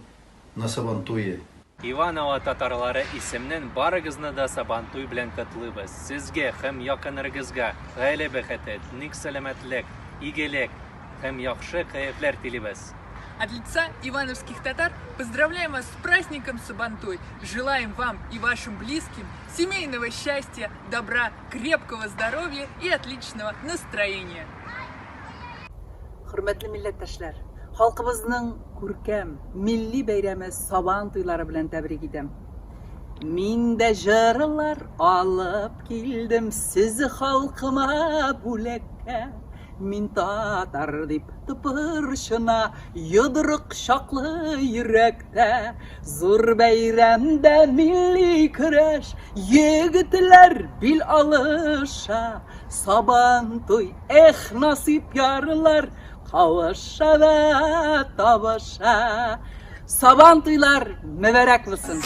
на Сабантуе. Иванова татарлары исемнен барыгызны да Сабантуй белән котлыйбыз. Сезгә һәм якыннарыгызга гаилә бәхете, ник сәламәтлек, игелек һәм яхшы кайфлар телибез. От лица ивановских татар поздравляем вас с праздником Сабантуй. Желаем вам и вашим близким семейного счастья, добра, крепкого здоровья и отличного настроения. Hürmetli millettaşlar, halkımızın күркәм, milli бәйрәме Сабантуйлары белән тәбрик итәм. Мин дә җырлар алып килдем сез халкыма бүләккә. Мин татар дип тыпырчына, йодрык чаклы йөрәктә. Зур бәйрәмдә милли көрәш, егетләр бил алыша. Сабантуй, эх насип ярлар, кавыша да табыша. Сабантуйлар mübarek булсын.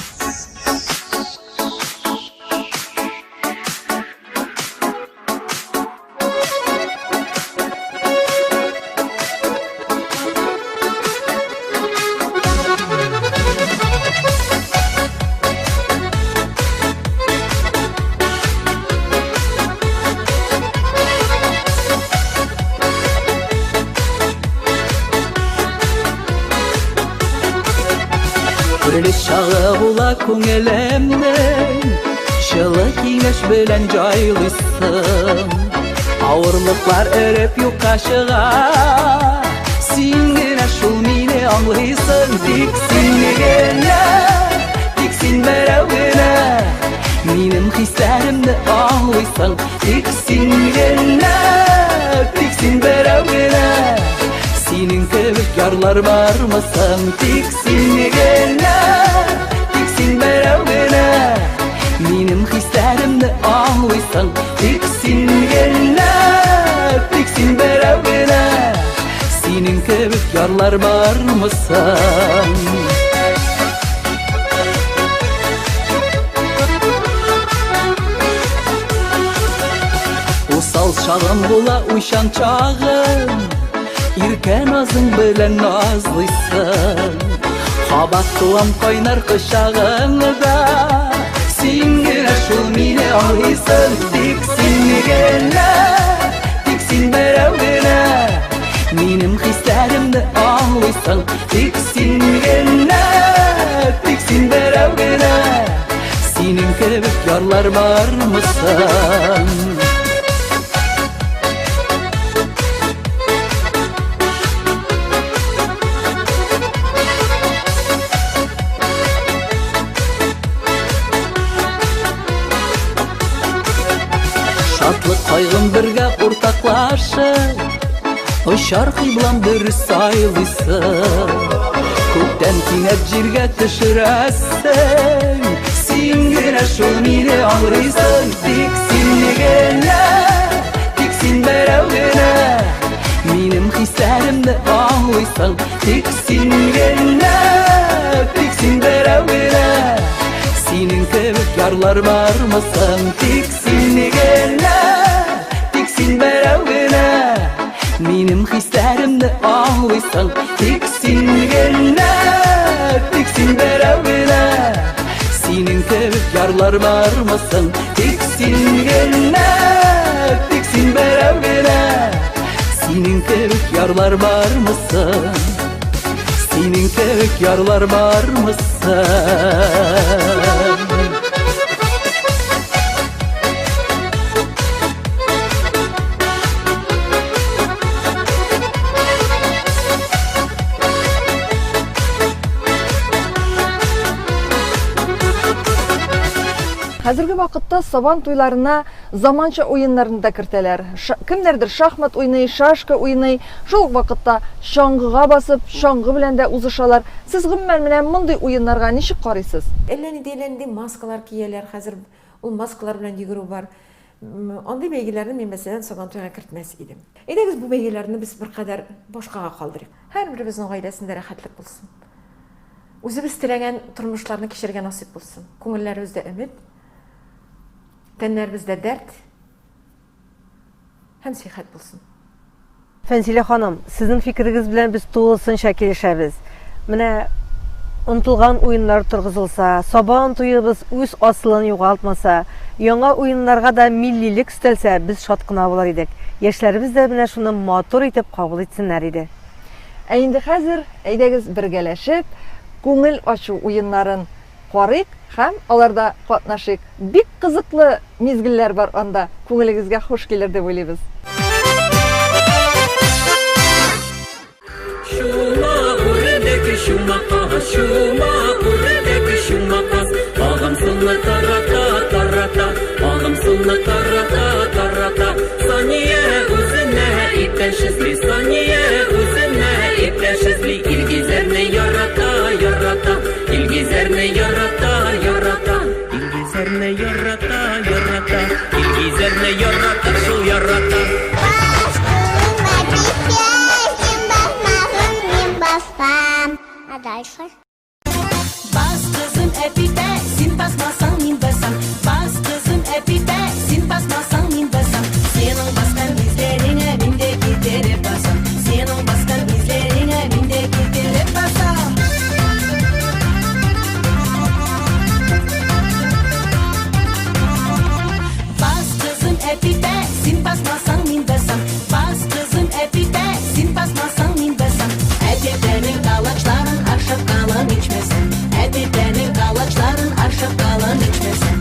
Türlü çağı bula көңелемнең, жылы киңәш белән җайлыйсың. Авырлыклар эреп юкка чыга, син генә шул мине аңлыйсың. Тик син генә, тик син берәү генә, минем хисләремне аңлыйсың. Тик син генә, тик син берәү генә, синең кебек ярлар бармысың. Тик син генә, тик син берәү генә, минем хисләремне аңлыйсың. Тик син генә, тик син берәү генә, синең кебек ярлар бармысың. Усал чагым була уйчан чагым, иркә назың белән назлыйсың. Кабат туам кайнар кочагыңда, син генә шул мине аңлыйсың. Тик син генә, тик син берәү генә, минем хисләремне аңлыйсың. Тик син генә, тик син берәү генә, синең кебек ярлар бармысың. Шатлык кайгым бергә уртаклашып, очар кыйблам дөрес сайлыйсың. Күктән кинәт җиргә төшерәсең, син генә шул мине аңлыйсың. Тик син генә, тик син берәү генә, минем хисләремне аңлыйсың. Тик син генә, тик син берәү генә, синең кебек ярлар бармысың. Тик син генә, тик син берәү генә, минем хисләремне аңлыйсың. Тик син генә, тик син берәү генә, синең кебек ярлар бармысың. Тик син генә, тик син берәү генә, синең кебек ярлар бармысың. Синең кебек ярлар бармысың. Хәзерге вакытта сабан туйларына заманча уеннарны да кертәләр. Кемнәрдер шахмат уйный, шашка уйный, шул ук вакытта чаңгыга басып, чаңгы белән дә узышалар. Сез гомумән менә мондый уеннарга ничек карыйсыз? Әлләнди маскалар кияләр, хәзер ул маскалар белән йөгерү бар. Андый бәйгеләрне мин мәсәлән Сабантуйга кертмәс идем. Әйдәгез бу бәйгеләрне без беркадәр башкага калдырыйк. Һәрберебезнең гаиләсендә рәхәтлек булсын. Үзебез теләгән тормышларны кичергә насыйп булсын. Күңелләребездә өмет, тәннәребездә дәрт һәм сихәт булсын. Фәнзилә ханым, сезнең фикерегез белән без тулысынча килешәбез. Менә унтылган уеннар торгызылса, сабан туебыз үз асылын югалтмаса, яңа уеннарга да миллилек өстәлсә, без шат кына булар идек. Яшьләребез дә менә шуны матур итеп кабул итсеннәр иде. Ә инде хәзер әйдәгез бергәләшеп, күңел ачу уеннарын карыйк һәм аларда катнашыйк. Бик кызыклы мизгелләр бар анда. Күңелегезгә хуш килер дип уйлыйбыз. Бас кызым әпипә, син басмасаң мин басам. Бас кызым әпипә, син басмасаң мин басам. Сенің басқан изләреңә мин дә китереп басам. Сенің басқан изләреңә мин дә китереп басам. Бас кызым әпипә, син басмасаң мин басам. Бас кызым әпипә, син басмасаң мин басам. Әпипәнең калачларын ашап калын ичмәсәң. Әпипәнең калачларын ашап калын ичмәсәң.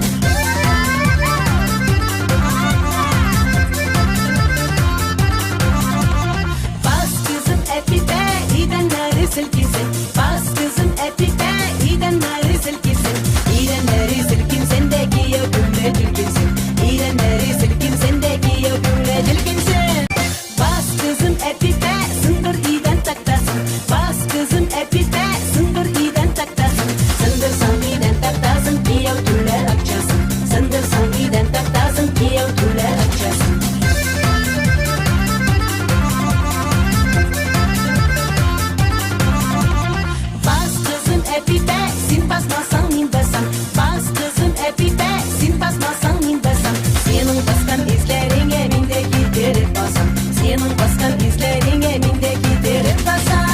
Бас кызым әпипә, идәннәре селкинсен. Бас кызым әпипә, идәннәре селкинсен. Идәннәре селкинсен дә кияү күңле җилкинсен. Идәннәре селкинсен дә кияү күңле җилкинсен. Бас кызым әпипә, сындыр идән тактасын. Бас кызым әпипә, сындыр идән тактасын. Сындырсаң идән тактасын, кияү түләр акчасын. Сындырсаң идән тактасын, кияү түләр акчасын. Бас кызым әпипә, син басмасаң мин басам. Бас кызым әпипә, син басмасаң мин басам. Сенің басқан изләреңә мин дә китереп басам. Сенің басқан изләреңә мин дә китереп басам.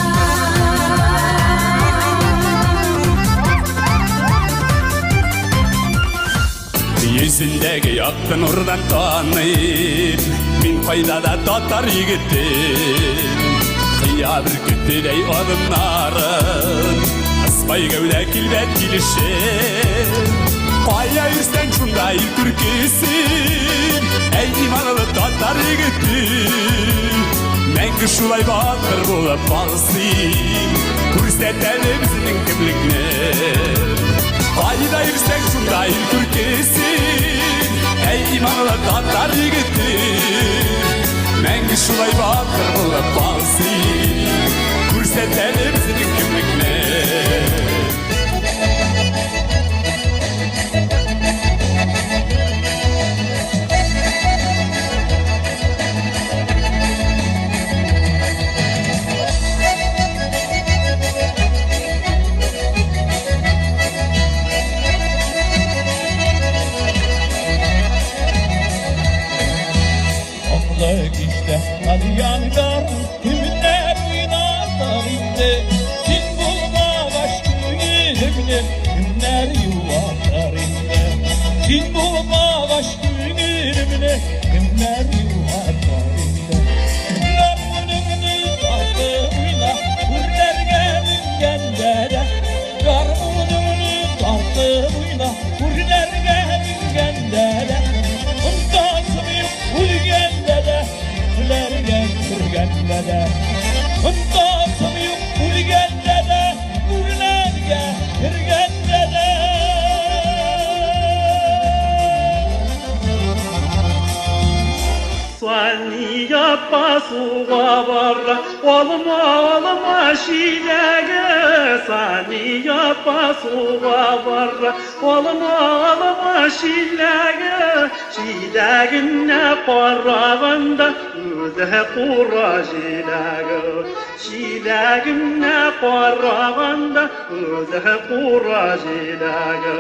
Yüzündeki yaktın oradan tanıyım. Min faydada tatar yiğitim. Kıya bir kütüley adımların. Asbay gövde kilbet kilişim. Kaya yüzden şunday türküsün. Ey imanlı tatar yiğitim. Mengi şulay batır bulup balsın. Kurseteli bizinin kimlikini. Kayda yüzden şunday türküsün. Ey imanlı tatar yiğitim. Mengi şulay batır bulup balsın. Kurseteli bizinin kimlikini. İşte hadi yangar kimler oynarlar indi. Kim bulma aşkını kimler yuvarlar indi. Kim bulma aşkını kimler yuvarlar indi. Garmununu tatlı oyna kurderge mingenlere. Garmununu tatlı oyna kurderge mingenlere. Untasını uygenlere. Kurderge kurgenlere. yapma suğa barra olma şilege sani yapma suğa barra olma şilege şileginne parrağında öde kura şilege şileginne parrağında öde kura şilege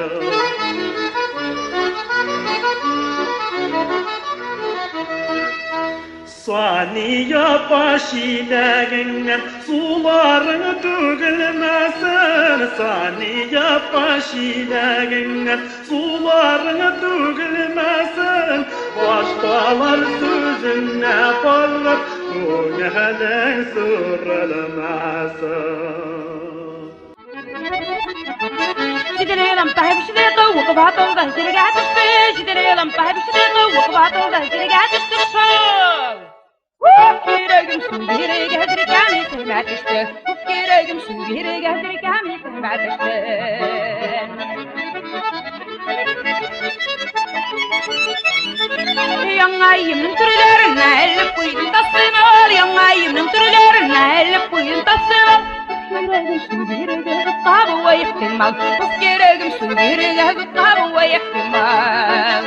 Sani yapma şileginden suların dökülmesin Sani yapma şileginden suların dökülmesin Başkalar sözüne bağlar gönülün sürülmesin Şidirelim tabi şidire وقبات oldan şirge atıştı Şidirelim tabi şidire وقبات oldan şirge atıştı Yüreğim su yüreğe dirgemi sevmek işte Yüreğim su yüreğe dirgemi sevmek işte Yanayımın türlerine elip koydum tasım ol Yanayımın türlerine elip koydum tasım ol Yüreğim su yüreğe gıkkabı ve yıktırmam Yüreğim su yüreğe gıkkabı ve yıktırmam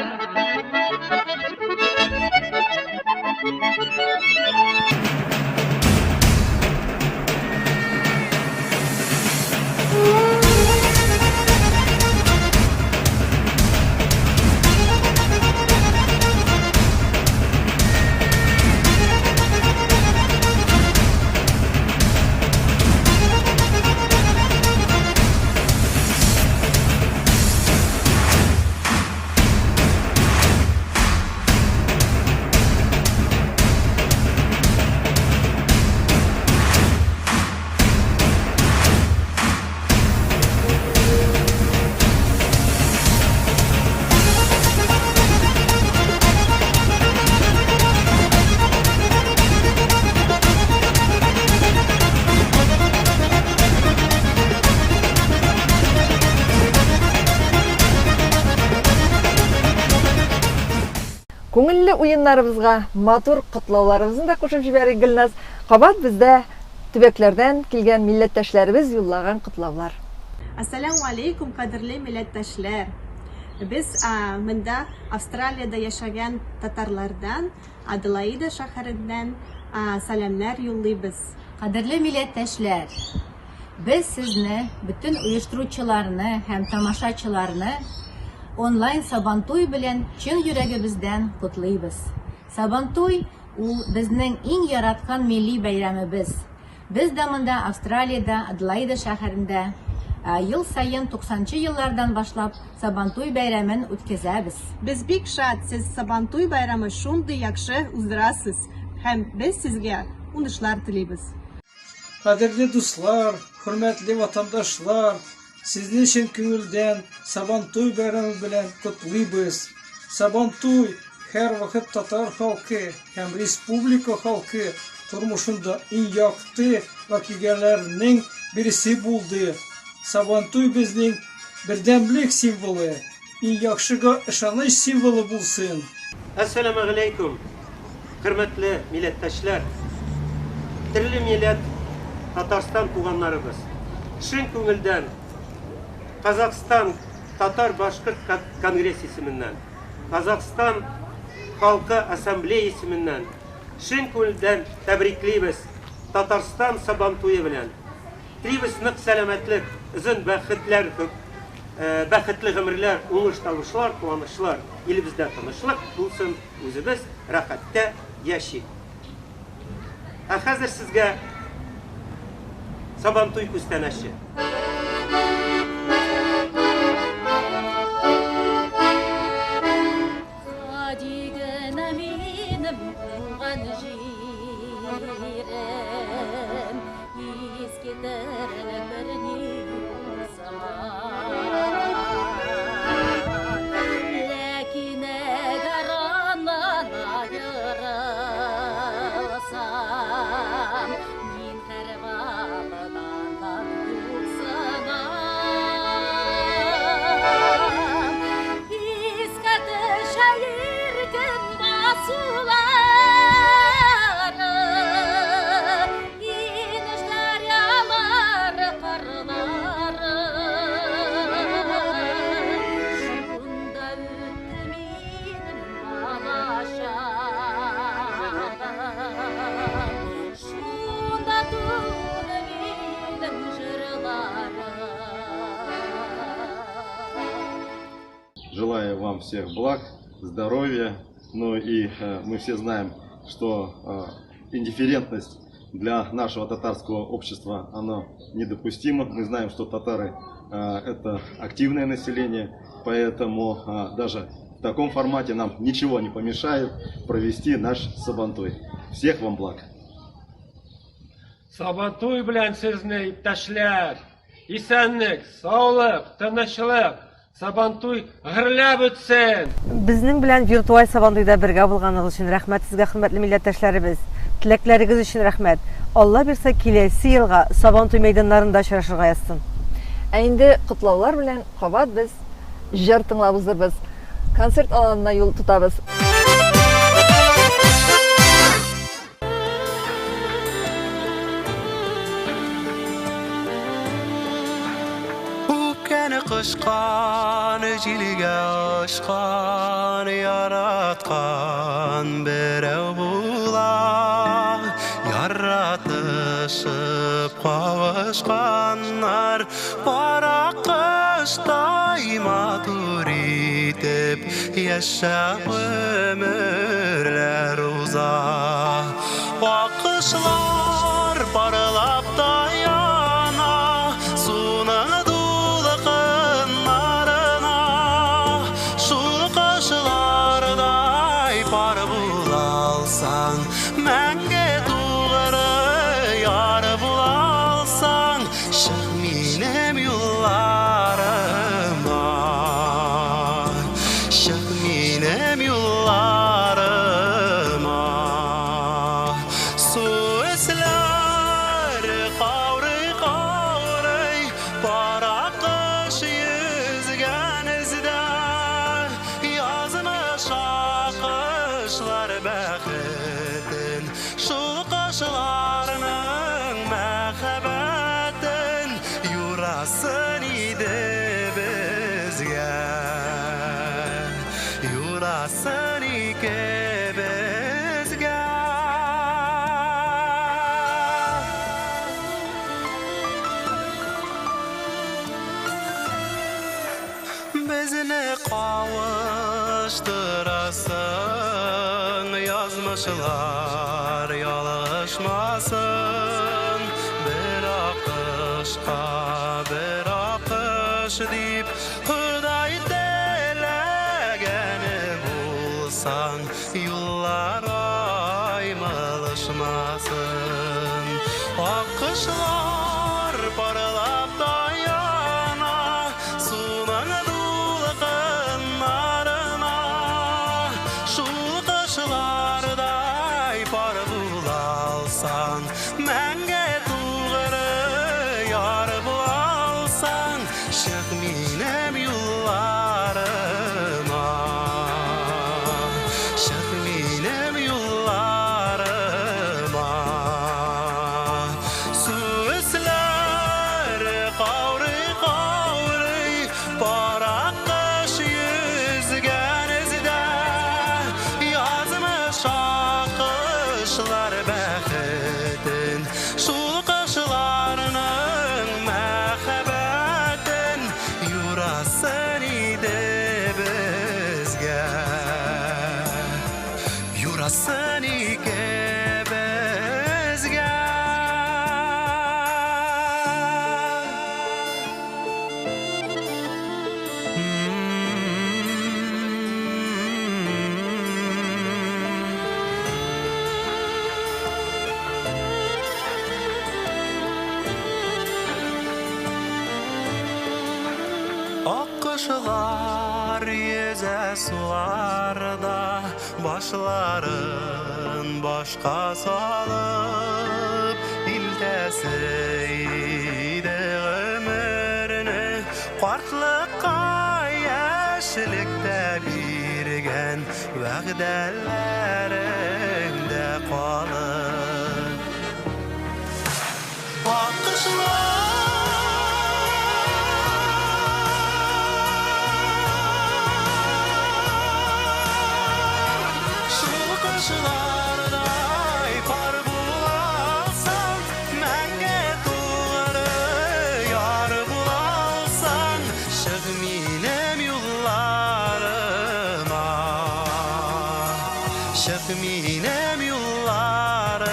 Көңелле уеннарыбызга, матур котлауларыбызны да кушып җибәрик, Гөлназ. Кабат бездә төбәкләрдән килгән милләттәшләребез юллаган котлаулар. Ассаламу алейкум, кадерле милләттәшләр. Без монда Австралиядә яшәгән татарлардан, Аделаида шәһәреннән сәламнар юллыйбыз. Кадерле милләттәшләр, без сезне, бөтен оештыручыларны һәм тамашачыларны онлайн Сабантуй белән чын йөрәгебездән котлыйбыз. Сабантуй ул безнең иң яраткан милли бәйрәмебез. Без дә монда Австралиядә, Аделаида шәһәрендә ел сайын 90-чы еллардан башлап Сабантуй бәйрәмен үткәзәбез. Без бик шат, сез Сабантуй бәйрәме шундый яхшы уздырасыз һәм без сезгә уңышлар телибез. Кадерле дуслар, хөрмәтле ватандашлар, сезне чын күңелдән Сабантуй бәйрәме белән котлыйбыз. Сабантуй һәр вакыт татар халкы һәм республика халкы тормышында иң якты вакыйгаларның берсе булды. Сабантуй безнең бердәмлек символы, иң яхшыга ышаныч символы булсын. Ассаламу алейкум, хөрмәтле милләттәшләр. Төрле милләт Татарстан туганнарыбыз. Шын күңелдән Казакстан Татар-Башкорт конгресс исеменнән, Казакстан халкы ассамблея исеменнән шын күңелдән тәбриклибез Татарстан Сабантуе белән. Телибез нык сәламәтлек, озын бәхетләр, бәхетле гомерләр, уңыш табышлар, куанышлар. Илебездә тынычлык булсын, үзебез рәхәттә яшик. Хәзер сезгә Сабантуй күстәнәше. Min her valıdan желаю вам всех благ, здоровья. Ну и мы все знаем, что индифферентность для нашего татарского общества, она недопустима. Мы знаем, что татары это активное население, поэтому даже в таком формате нам ничего не помешает провести наш Сабантуй. Всех вам благ! Сабантуй белән сезне иптәшләр, исәнлек, саулык, тынычлык, Сабантуй гөрләп үтсен. Безнең белән виртуаль Сабантуйда бергә булганыгыз өчен рәхмәт сезгә, хөрмәтле милләттәшләребез. Теләкләрегез өчен рәхмәт. Алла бирсә, киләсе елга Сабантуй мәйданнарында очрашырга язсын. Ә инде котлаулар белән кабат без җыр тыңлап узырбыз. Концерт аланына юл тотабыз. Үпкәне кышкан, җилгә ашкан, яраткан берәү була. Яратышып кавышканнар, кара кыштай матур итеп яшәп ömürләр уза. Акышлар парылап таяна, суның дулкыннарына, шул кышлардай пар булалсаң, мәңге тугры яр булалсаң, чык минем юлларыма, чык минем юлларыма. Су эсләр каурый-каурый, бара кыш йөзгән эздә, язмыш акышлар бәхетен, шул кышларның мәхәббәтен юрасын иде безгә, юрасын ике безгә. Безне кавыштырасың, язмышлар ялгышмасын. Бер акышка, бер акыш дип, Худай теләгәне булсаң, юллар аймалышмасын. Акышлар парылап таяна, суның дулкыннарына, шул кышлардай пар булалсаң, мәңге тугры яр булалсаң, чык минем юлларыма, чык минем юлларыма. Су эсләр каурый-каурый, бара кыш йөзгән эздә, язмыш акышлар бәхетен, шул кышларның мәхәббәтен юрасын иде безгә, юрасын ике безгә. Аккошылар йөзә суларда, башларын башка салып, илтәсе иде гомерне, картлыкка яшьлектә биргән вәгъдәләрендә калып. Кышлардай пар булалсаң, мәңге тугры яр булалсаң, чык минем юлларыма. çık minem yollarıma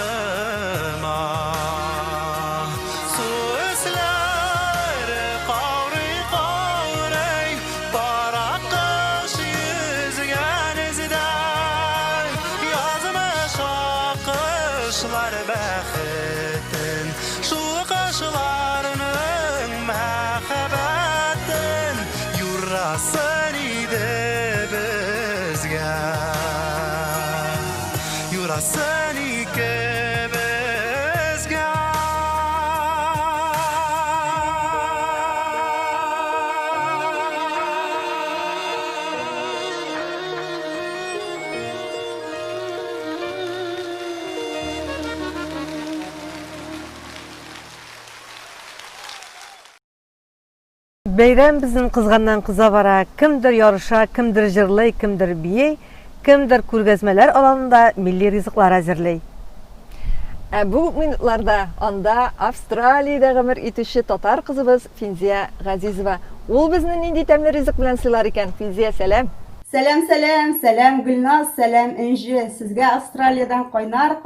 Su üsler kavri kavri Barak kış yüzgenizde Yazmış akışlar bəxtin Şu kışlarının məhəbbətin Yurasın idi bizge Yurasın iki bizge Beyram bizin kızgandan kıza bara, kimdir yarışa, kimdir jırlay, kimdir biyey, kimdir күргәзмәләр alanında milli rızıklar hazırlay. Bu minutlarda anda Австралияда гомер итүче татар кызыбыз Финзия Газизова. Ул безне нинди тәмле ризык белән сыйлар икән? Финзия, сәлам. Сәлам Гөлназ, сәлам Энҗе. Сезгә Австралиядан кайнар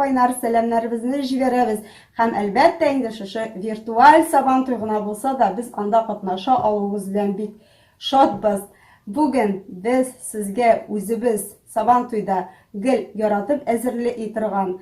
сәламнарыбызны җибәрәбез. Һәм әлбәттә инде шушы виртуаль сабан туйгына булса да без анда катнаша алуыбыз белән бик шатбыз. Бүген без сезгә үзебез сабан туйда гел яратып әзерләй торган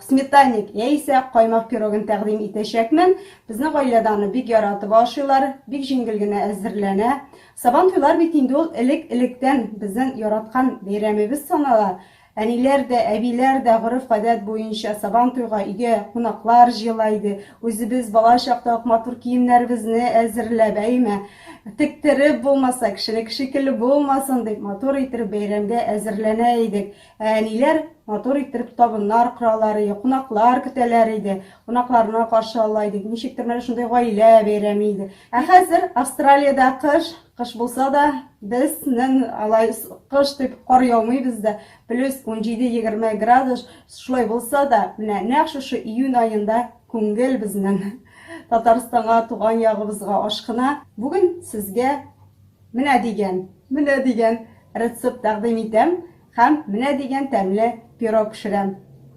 сметанник яисә каймак пирогын тәкъдим итәчәкмен. Безнең гаиләдә аны бик яратып ашыйлар, бик җиңел генә әзерләнә. Сабан туйлар бит инде ул элек-электән безнең яраткан бәйрәмебез санала. Әниләр дә, әбиләр дә гореф-гадәт буенча сабан туйга өйгә кунаклар җыйлайды. Үзебез бала чакта матур киемнәребезне әзерләп, әйме, тектереп булмаса, кешелек шикелле булмасын дип, матур итеп бәйрәмгә әзерләнә идек. Әниләр матур итеп табыннар коралар, кунаклар көтәләр иде. Кунакларны каршы ала идек. Ничектер менә шундый гаилә бәйрәме иде. Ә хәзер Австралиядә кыш булса да, безнең алай кыш дип кар яумый бездә. Плюс 17-20 градус шулай булса да, менә нәкъ шушы июнь аенда күңел безнең Татарстанга, туган ягыбызга ашкына. Бүген сезгә менә дигән рецепт тәкъдим итәм һәм менә дигән тәмле пирог пешерәм.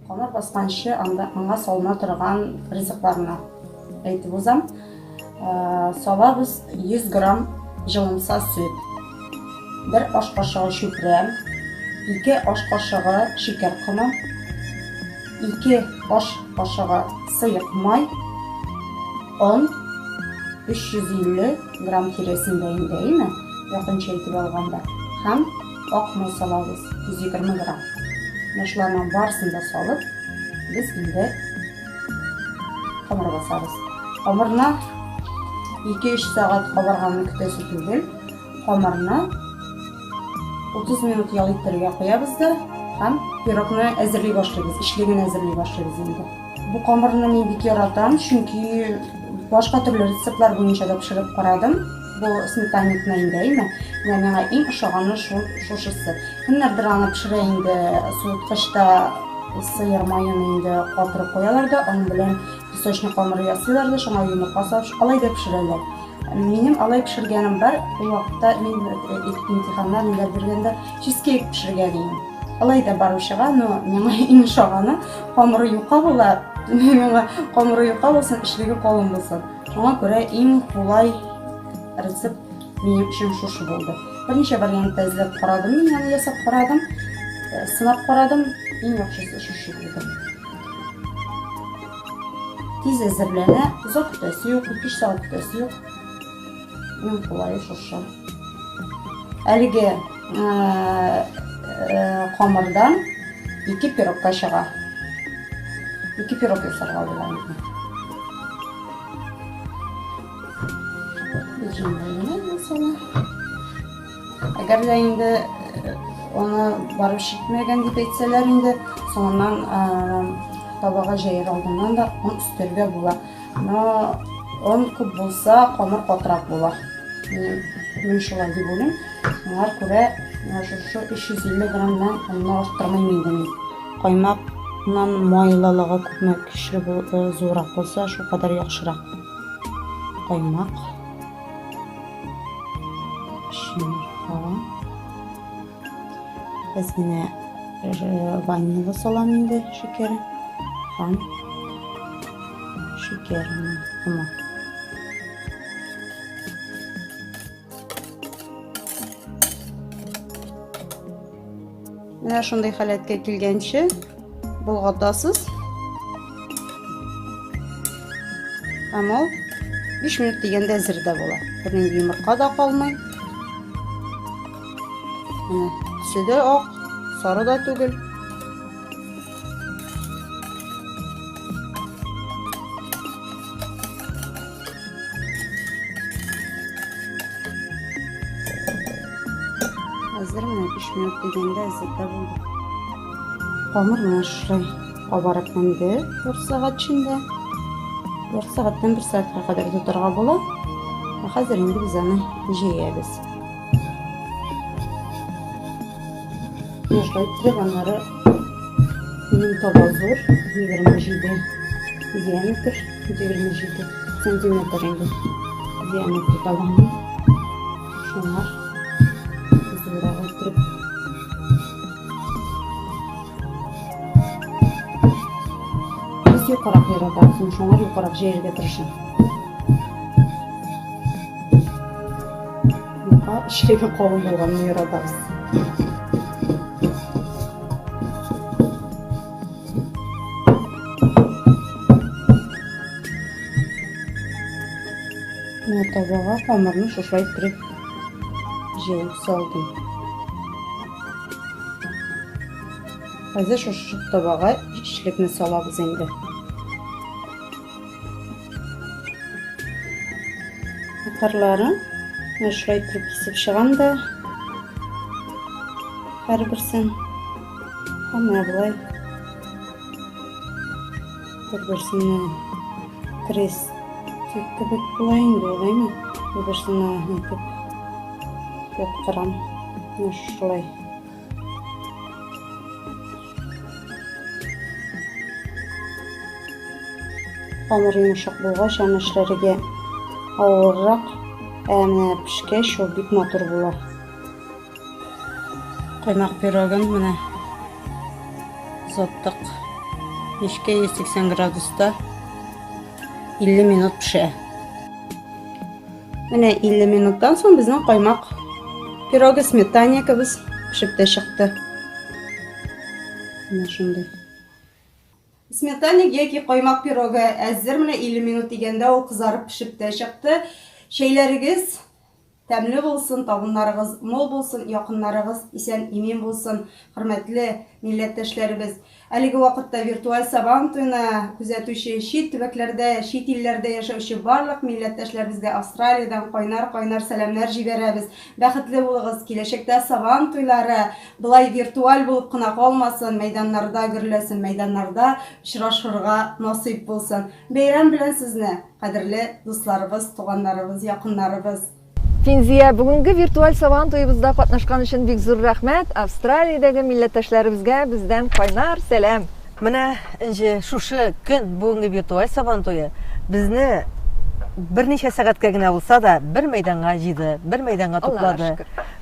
Камыр басканчы аңа салына торган ризыкларны әйтеп узам. Салабыз 100 грамм жылымса сөт, 1 аш кашыгы чүпрәм, 2 аш кашыгы шикәр комы, 2 аш кашыгы сыек май, 10 350 грамм тирәсендә инде, якынча әйтеп алганда, һәм ак май салабыз 120 грамм. Шуларның барысын да салып, без инде камыр басабыз. Камырны 2-3 сәгать кабарганны көтәсе түгел. Камырны 30 минут ял итәргә куябыз да һәм пирогны әзерләй башлыйбыз, ишлеген әзерләй башлыйбыз инде. Бу камырны мин бик яратам, чөнки башка төрле рецептлар буенча да пешереп карадым. Бу сметанникны инде, миңа иң ошаганы шушысы. Кемнәрдер аны пешерә инде, суыткычта сыер майын инде катырып куялар да, аның белән песочный камыр ясыйлар да, шуңа йомырка салып, алай да пешерәләр. Минем алай пешергәнем бар, ул вакытта мин имтиханнар ниләр биргәндә чизкейк пешергән идем. Алай да барып чыга, но миңа иң ошаганы камыры юка була, миңа камыры юка булсын, ишлеге калын булсын. Шуңа күрә иң кулай рецепт минем өчен шушы булды. Берничә вариантта эзләп карадым, мин аны ясап карадым, сынап карадым, иң яхшысы шушы булды. Тиз әзерләнә, озак көтәсе юк, 2 сәгать көтәсе юк. Иң кулайы шушы. Әлеге камырдан 2 пирогка чыга. 2 пирог ясарга була. Әгәр дә инде аны барып шикмәгән дип әйтсәләр инде, соңыннан табага җәйер алдыннан да он өстәргә була. Но он күп булса, камыр катырак була. Мин шулай дип уйлыйм. Моңа күрә шушы 350 граммнан аны арттырмыйм инде мин. Каймакнан майлылыгы күпме көчле булса, зурак булса, шул кадәр яхшырак. Каймак. Без менә Vanilya salam indi şekeri. Ham şekerini tamam. Менә шундый халәткә килгәнче болгатасыз. Һәм ул 5 минут дигәндә әзер дә була. Бернинди йомырка да калмый. Менә төсе дә ак, сары да түгел. Әзер менә 5 минут дигәндә әзер дә булды. Камыр менә шулай кабарып менде 4 сәгать эчендә. 4 сәгатьтән 1 сәгатькә кадәр тотарга була. Хәзер инде без аны җыябыз. Шулай итеп минем таба зур, 27 диаметр, 27 сантиметр инде диаметр табаны. Шунлар зурага итеп biz yukarı yaratıyoruz, şunlar yukarı жерге тырышам. Yukarı işlege қолым болғанын yaratıyoruz. Мен табаға қамырны шошылай түріп жеуіп салдым. Қазір шошып табаға ішлекні салабыз енді. Қатарларын шошылай түріп кесіп шығанда әрбірсін қамына бұлай бір-бірсіне крес кебек бұлайын да олаймын. Бір-бірсіне өтіп өттірам. Шошылай. Қамыр йомшақ болғаш, әмешлерге ауыррақ, әміне пішкеш, ол бик матур була. Қаймақ пирогын міне зоттық. Пешке 180 градуста 50 минут піше. Міне 50 минуттан соң біздің қаймақ пирогы сметанникабыз пішіп те шықты. Міне шындай. Сметанник яки қоймақ пирогы әзір міне 50 минут дегенде ол қызарып пішіп те шықты. Шейлеріңіз тәмлі болсын, табынларыңыз мол болсын, якыннарыңыз исән имен болсын. Хөрмәтле милләттәшләребез, әлеге вакытта виртуаль сабан туена күзәтүче чит төбәкләрдә, чит илләрдә яшәүче барлык милләттәшләребезгә Австралиядән кайнар сәламнәр җибәрәбез. Бәхетле булыгыз, киләчәктә сабан туйлары булай виртуаль булып кына калмасын, мәйданнарда гөрләсен, мәйданнарда очрашырга насыйп булсын. Бәйрәм белән сезне, кадерле дусларыбыз, туганнарыбыз, якыннарыбыз. Финзия, бүгінгі виртуаль сабан тойыбызда катнашкан өчен бик зур рәхмәт. Австралиядәге милләттәшләребезгә бездән кайнар сәлам. Менә инде шушы көн бүгенге виртуаль сабан тойы безне берничә сәгатькә генә булса да бер мәйданга җыйды, бер мәйданга туплады.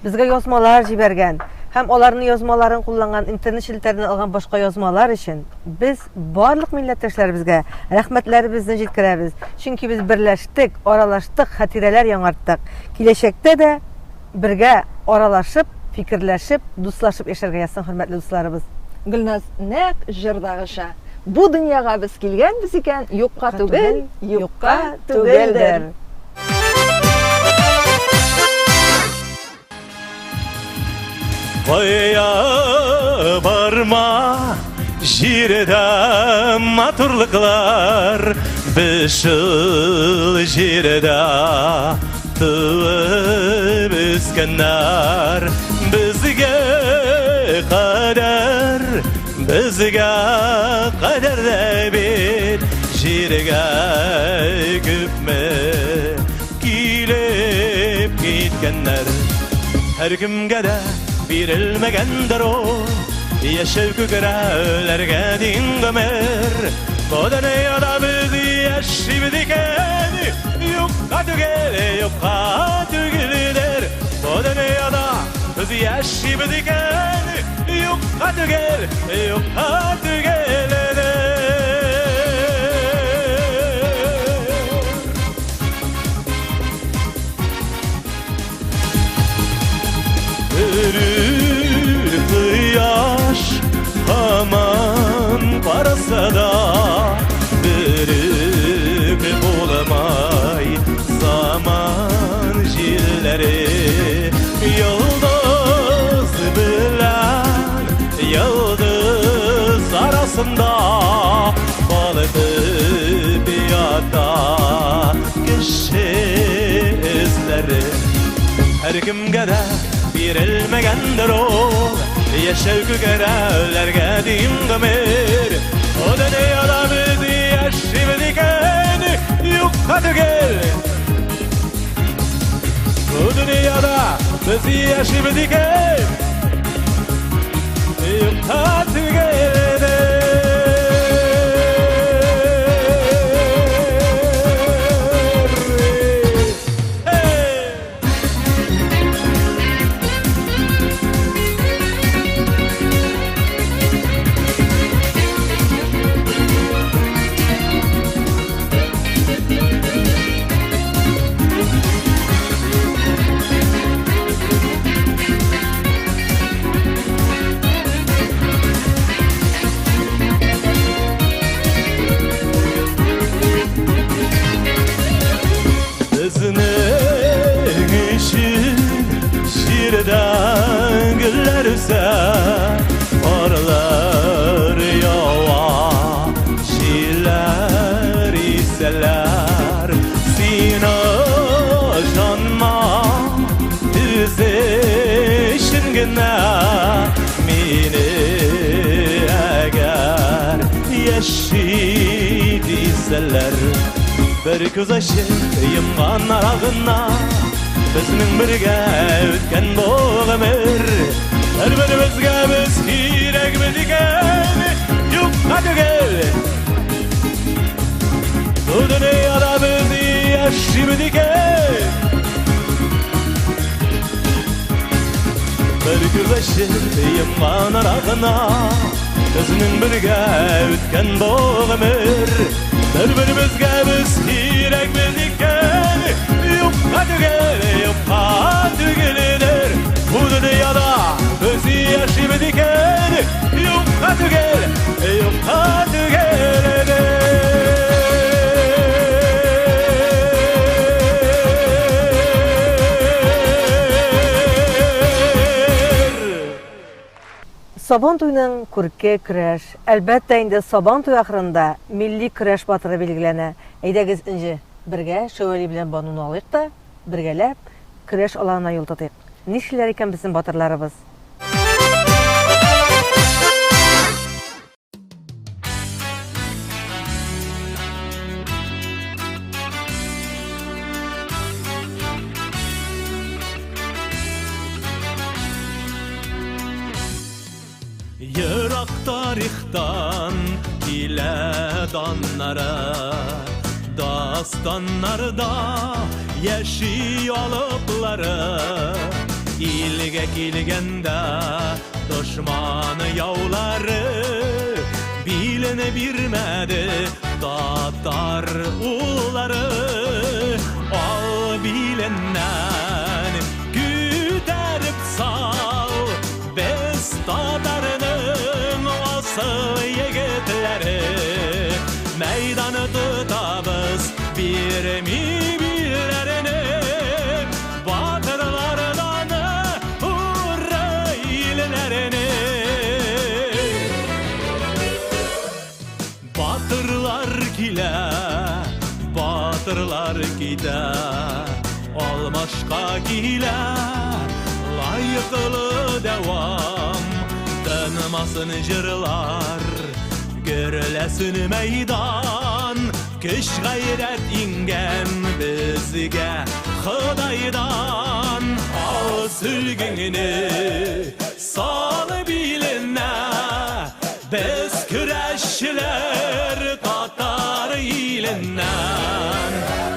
Безгә язмалар җибәргән һәм аларның язмаларын кулланган интернет челтәреннән алган башка язмалар өчен без барлык милләттәшләребезгә рәхмәтләребезне җиткерәбез. Чөнки без берләштек, аралаштык, хатирәләр яңарттык. Киләчәктә дә бергә аралашып, фикерләшеп, дуслашып яшәргә язсын, хөрмәтле дусларыбыз. Гөлназ, нәкъ җырдагыша. Бу дөньяга без килгәнбез икән, юкка түгел, юкка түгелдер. Koya barma jirde matırlıklar Bışıl jirde tığıp iskenler Bizge kader de bir jirge küpme Kilip gitkenler her kimge de birilmegendir o Yaşav kükrələrgə dinləmər Bu dünyada bizi yaşayıbdiken Yokka tügəlir Bu dünyada bizi yaşayıbdiken юкка түгел Örür kıyaş aman parasa da Bürük bulamay zaman jilleri Yıldız bilen yıldız arasında Balıkıp yata kişi izleri Her kimge de birilmegendir o Yaşavkı görevlerge din gamir O dünyada bizi yaşıvdiken yukka tügel Bu dünyada bizi yaşıvdiken yukka tügel Şirden güllerse Arlar yava Şiler iseler Sina janma Düzeşin gine Mini eğer Yeşil iseler Bir kız aşı yımgan arağına Bizning birga o'tgan bu umr Bir-birimizga biz kerakmiz ekan Yukka tugel Bu dunyoda biz yashaymiz ekan Bir ko'zashi yomg'on arog'ina Bizning birga o'tgan bu umr Bir-birimizga biz kerakmiz ekan Yukka tugelidir Bu dünyada biz yaşaymiz ekan Yukka tugelidir Сабан туйның күрке көрәш. Әлбәттә инде Сабан туй ахырында милли көрәш батыры билгеләнә. Әйдәгез инде бергә Шәвәли белән Бануны алыйк та бергәләп көрәш аланына юл тотыйк. Нишләр икән безнең батырларыбыз? Yırak tarihtan ile danlara Dastanlarda yaşıyor alıpları İlge kilgende düşmanı yavları Biline birmedi Tatar uları Al bilinen güderip sal Biz Tatar'ın asıl yigitleri Meydanı tutabız bir mi birilerini Batırlardan hurraylilerini Batırlar gide Almaşka gile Layıklı devam Tanımasın jırlar Görülesin meydan Güç gayret ingen bizge Xudaydan Al sülgününü Sal biline Biz küreşler Tatar ilinden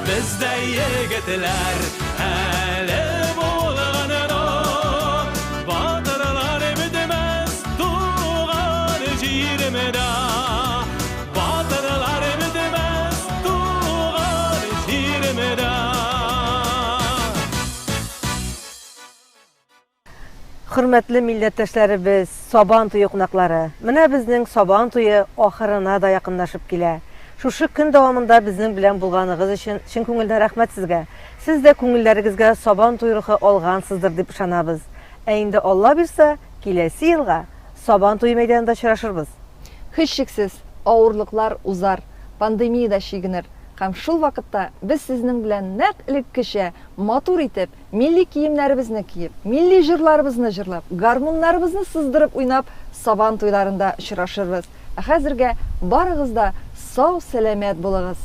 Bizde yigitler Hele bulganır o Batırlar bitmez Hürmetli millettəşlərimiz, Saban tuyu qonaqları. Менә безнең Saban tuyu ахырына да якынлашып килә. Шушы көн дәвамында безнең белән булганыгыз өчен чын күңелдән рәхмәт сезгә. Сез дә күңелләрегезгә Saban туй рухы алгансыздыр дип ышанабыз. Ә инде Алла бирсә, киләсе елга Saban туй мәйданында очрашырбыз. Һичшиксез, авырлыклар узар, пандемия да чигенер. Һәм шул вакытта без сезнең белән нәкъ элеккечә матур итеп, милли киемнәребезне киеп, милли җырларыбызны җырлап, гармуннарыбызны сыздырып уйнап, Saban туйларында очрашырбыз. Ә хәзергә барыгыз да сау, сәламәт булыгыз.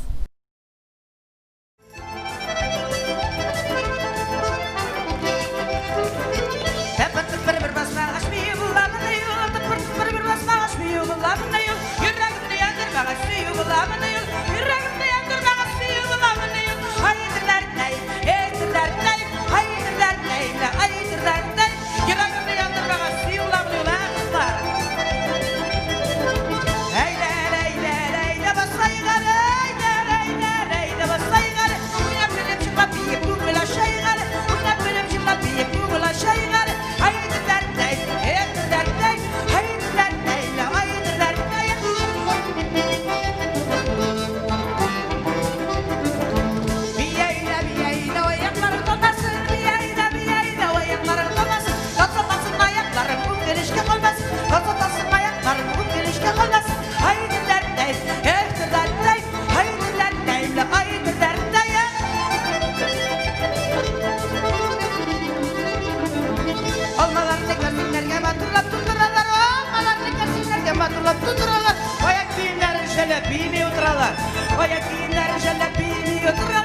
Oya kiyinlerin şöyle bini oturalım.